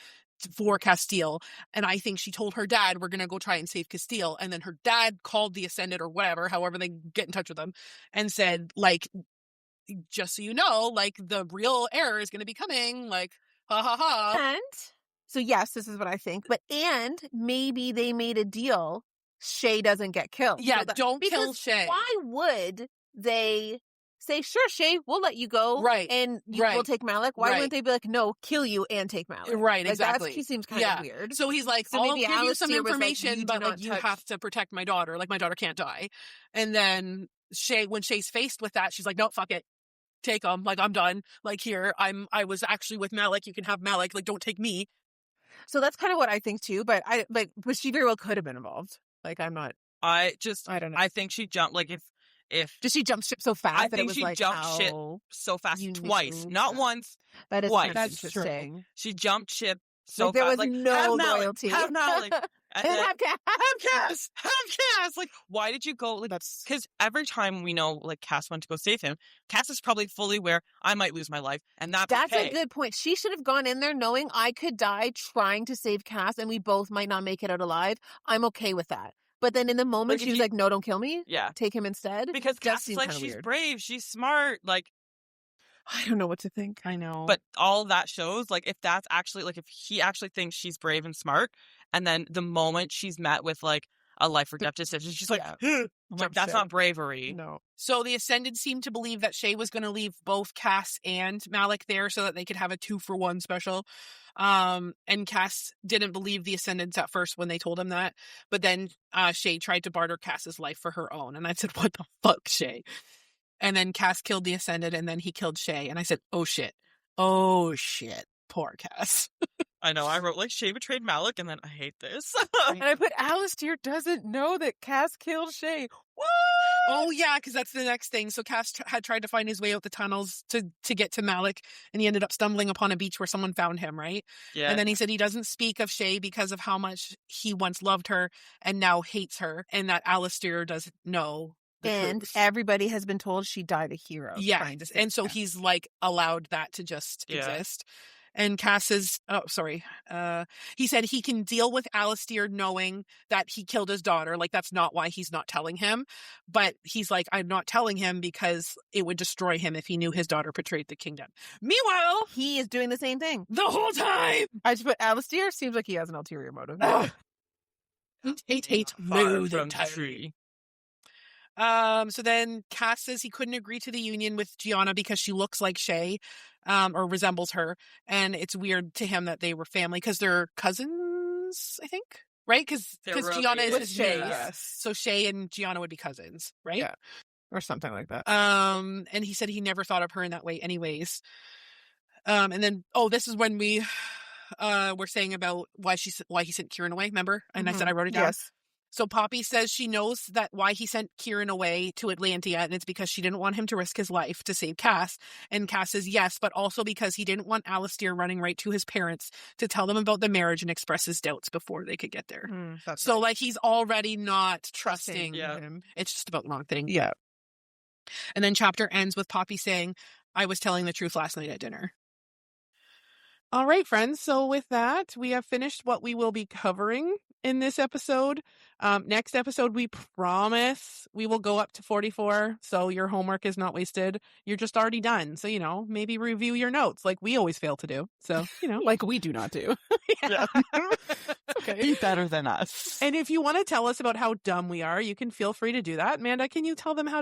[SPEAKER 5] for Castile. And I think she told her dad, we're going to go try and save Castile. And then her dad called the Ascended or whatever, however they get in touch with them, and said, like, just so you know, like, the real heir is going to be coming. Like, ha ha ha.
[SPEAKER 1] And so, yes, this is what I think. But and maybe they made a deal. Shay doesn't get killed.
[SPEAKER 5] Yeah,
[SPEAKER 1] So that-
[SPEAKER 5] don't kill
[SPEAKER 1] because
[SPEAKER 5] Shay.
[SPEAKER 1] Why would they say, sure, Shay, we'll let you go.
[SPEAKER 5] Right,
[SPEAKER 1] And you
[SPEAKER 5] right,
[SPEAKER 1] will take Malik? Why
[SPEAKER 5] right.
[SPEAKER 1] wouldn't they be like, no, kill you and take Malik?
[SPEAKER 5] Right,
[SPEAKER 1] Like,
[SPEAKER 5] exactly.
[SPEAKER 1] He seems kind
[SPEAKER 5] Yeah.
[SPEAKER 1] of weird.
[SPEAKER 5] So he's like,
[SPEAKER 1] So
[SPEAKER 5] I'll
[SPEAKER 1] maybe
[SPEAKER 5] give you some
[SPEAKER 1] Alistair was like,
[SPEAKER 5] information,
[SPEAKER 1] you
[SPEAKER 5] but
[SPEAKER 1] do
[SPEAKER 5] like
[SPEAKER 1] not
[SPEAKER 5] you
[SPEAKER 1] touch-
[SPEAKER 5] have to protect my daughter. Like, my daughter can't die. And then when Shay's faced with that, she's like, no, fuck it. Take him. Like, I'm done. Like, here, I was actually with Malik. You can have Malik. Like, don't take me.
[SPEAKER 1] So that's kind of what I think too. But but she very well could have been involved. Like, I'm not.
[SPEAKER 3] I
[SPEAKER 1] don't know.
[SPEAKER 3] I think she jumped like if
[SPEAKER 1] Did she jump ship so fast
[SPEAKER 3] I
[SPEAKER 1] that it
[SPEAKER 3] think
[SPEAKER 1] was
[SPEAKER 3] she
[SPEAKER 1] like,
[SPEAKER 3] jumped ship
[SPEAKER 1] how
[SPEAKER 3] so fast
[SPEAKER 1] you
[SPEAKER 3] twice,
[SPEAKER 1] knew
[SPEAKER 3] not
[SPEAKER 1] that.
[SPEAKER 3] once.
[SPEAKER 1] That is
[SPEAKER 3] twice.
[SPEAKER 1] kind of
[SPEAKER 5] That's true.
[SPEAKER 1] interesting.
[SPEAKER 3] She jumped ship so
[SPEAKER 1] Like, there
[SPEAKER 3] fast.
[SPEAKER 1] was
[SPEAKER 3] Like,
[SPEAKER 1] no
[SPEAKER 3] have Malik,
[SPEAKER 1] loyalty.
[SPEAKER 3] Have Malik. And
[SPEAKER 1] And
[SPEAKER 3] then,
[SPEAKER 1] have Cass.
[SPEAKER 3] have Cass. Like, why did you go? Like,
[SPEAKER 1] That's
[SPEAKER 3] because every time we know, like, Cass went to go save him, Cass is probably fully aware I might lose my life, and that's okay.
[SPEAKER 1] a good point. She should have gone in there knowing I could die trying to save Cass, and we both might not make it out alive. I'm okay with that. But then in the moment,
[SPEAKER 3] Like,
[SPEAKER 1] she
[SPEAKER 3] if
[SPEAKER 1] was
[SPEAKER 3] you-
[SPEAKER 1] like, "No, don't kill me.
[SPEAKER 3] Yeah,
[SPEAKER 1] Take him instead."
[SPEAKER 3] because
[SPEAKER 1] Does
[SPEAKER 3] Cass is
[SPEAKER 1] seem
[SPEAKER 3] like,
[SPEAKER 1] kinda
[SPEAKER 3] she's
[SPEAKER 1] weird.
[SPEAKER 3] brave, she's smart, like,
[SPEAKER 1] I don't know what to think.
[SPEAKER 5] I know.
[SPEAKER 3] but all that shows, like, if that's actually, like, if he actually thinks she's brave and smart, and then the moment she's met with, like, a life or death decision, she's like,
[SPEAKER 1] Yeah.
[SPEAKER 3] like, that's not bravery.
[SPEAKER 1] No.
[SPEAKER 5] So the Ascended seemed to believe that Shay was going to leave both Cass and Malik there so that they could have a 2-for-1 special. And Cass didn't believe the Ascendants at first when they told him that. But then Shay tried to barter Cass's life for her own. And I said, what the fuck, Shay? And then Cass killed the Ascended, and then he killed Shay. And I said, oh shit. Oh shit. Poor Cass.
[SPEAKER 3] I know, I wrote, like, Shay betrayed Malik, and then I hate this.
[SPEAKER 1] And I put Alistair doesn't know that Cass killed Shay. What?
[SPEAKER 2] Oh, yeah, because that's the next thing. So Cass had tried to find his way out the tunnels to get to Malik, and he ended up stumbling upon a beach where someone found him, right?
[SPEAKER 3] Yeah.
[SPEAKER 2] And then he said he doesn't speak of Shay because of how much he once loved her and now hates her, and that Alistair doesn't know the
[SPEAKER 1] And
[SPEAKER 2] truth.
[SPEAKER 1] everybody has been told she died a hero.
[SPEAKER 2] Yeah,
[SPEAKER 1] trying to save
[SPEAKER 2] and so
[SPEAKER 1] Cass.
[SPEAKER 2] he's like allowed that to just exist. And Cass is, he said he can deal with Alistair knowing that he killed his daughter. Like, that's not why he's not telling him. But he's like, I'm not telling him because it would destroy him if he knew his daughter betrayed the kingdom. Meanwhile,
[SPEAKER 1] he is doing the same thing
[SPEAKER 2] the whole time.
[SPEAKER 1] I just put Alistair seems like he has an ulterior motive.
[SPEAKER 2] Hate
[SPEAKER 3] Far
[SPEAKER 2] the
[SPEAKER 3] from
[SPEAKER 2] entire
[SPEAKER 3] tree.
[SPEAKER 2] So then Cass says he couldn't agree to the union with Gianna because she looks like Shay, or resembles her. And it's weird to him that they were family because they're cousins, I think. Right? Because Gianna is his
[SPEAKER 1] Shay,
[SPEAKER 2] niece.
[SPEAKER 1] yes.
[SPEAKER 2] So Shay and Gianna would be cousins, right?
[SPEAKER 1] Yeah. Or something like that.
[SPEAKER 2] And he said he never thought of her in that way anyways. And then, this is when we were saying about why he sent Kieran away, remember? And I said I wrote it down.
[SPEAKER 1] Yes.
[SPEAKER 2] So Poppy says she knows that why he sent Kieran away to Atlantia, and it's because she didn't want him to risk his life to save Cass. And Cass says yes, but also because he didn't want Alistair running right to his parents to tell them about the marriage and express his doubts before they could get there. So like he's already not trusting him. It's just about the wrong thing.
[SPEAKER 1] Yeah.
[SPEAKER 2] And then chapter ends with Poppy saying, I was telling the truth last night at dinner.
[SPEAKER 5] All right, friends. So with that, we have finished what we will be covering in this episode. Next episode, we promise we will go up to 44. So your homework is not wasted. You're just already done. So, maybe review your notes like we always fail to do. So,
[SPEAKER 1] like we do not do.
[SPEAKER 3] Yeah.
[SPEAKER 5] Okay.
[SPEAKER 3] Be better than us.
[SPEAKER 5] And if you want to tell us about how dumb we are, you can feel free to do that. Amanda, can you tell them how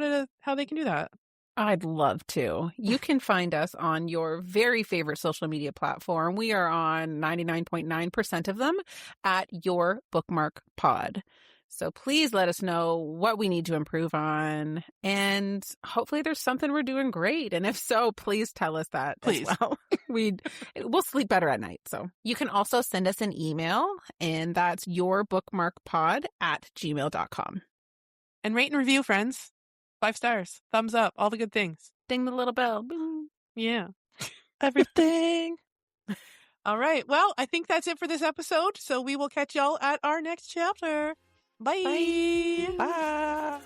[SPEAKER 5] they can do that?
[SPEAKER 1] I'd love to. You can find us on your very favorite social media platform. We are on 99.9% of them at Your Bookmark Pod. So please let us know what we need to improve on. And hopefully there's something we're doing great. And if so, please tell us that
[SPEAKER 5] Please.
[SPEAKER 1] as well. We'll sleep better at night. So you can also send us an email, and that's yourbookmarkpod@gmail.com.
[SPEAKER 5] And rate and review, friends. 5 stars. Thumbs up. All the good things.
[SPEAKER 1] Ding the little bell. Boom.
[SPEAKER 5] Yeah.
[SPEAKER 3] Everything.
[SPEAKER 5] All right. Well, I think that's it for this episode. So we will catch y'all at our next chapter. Bye.
[SPEAKER 3] Bye.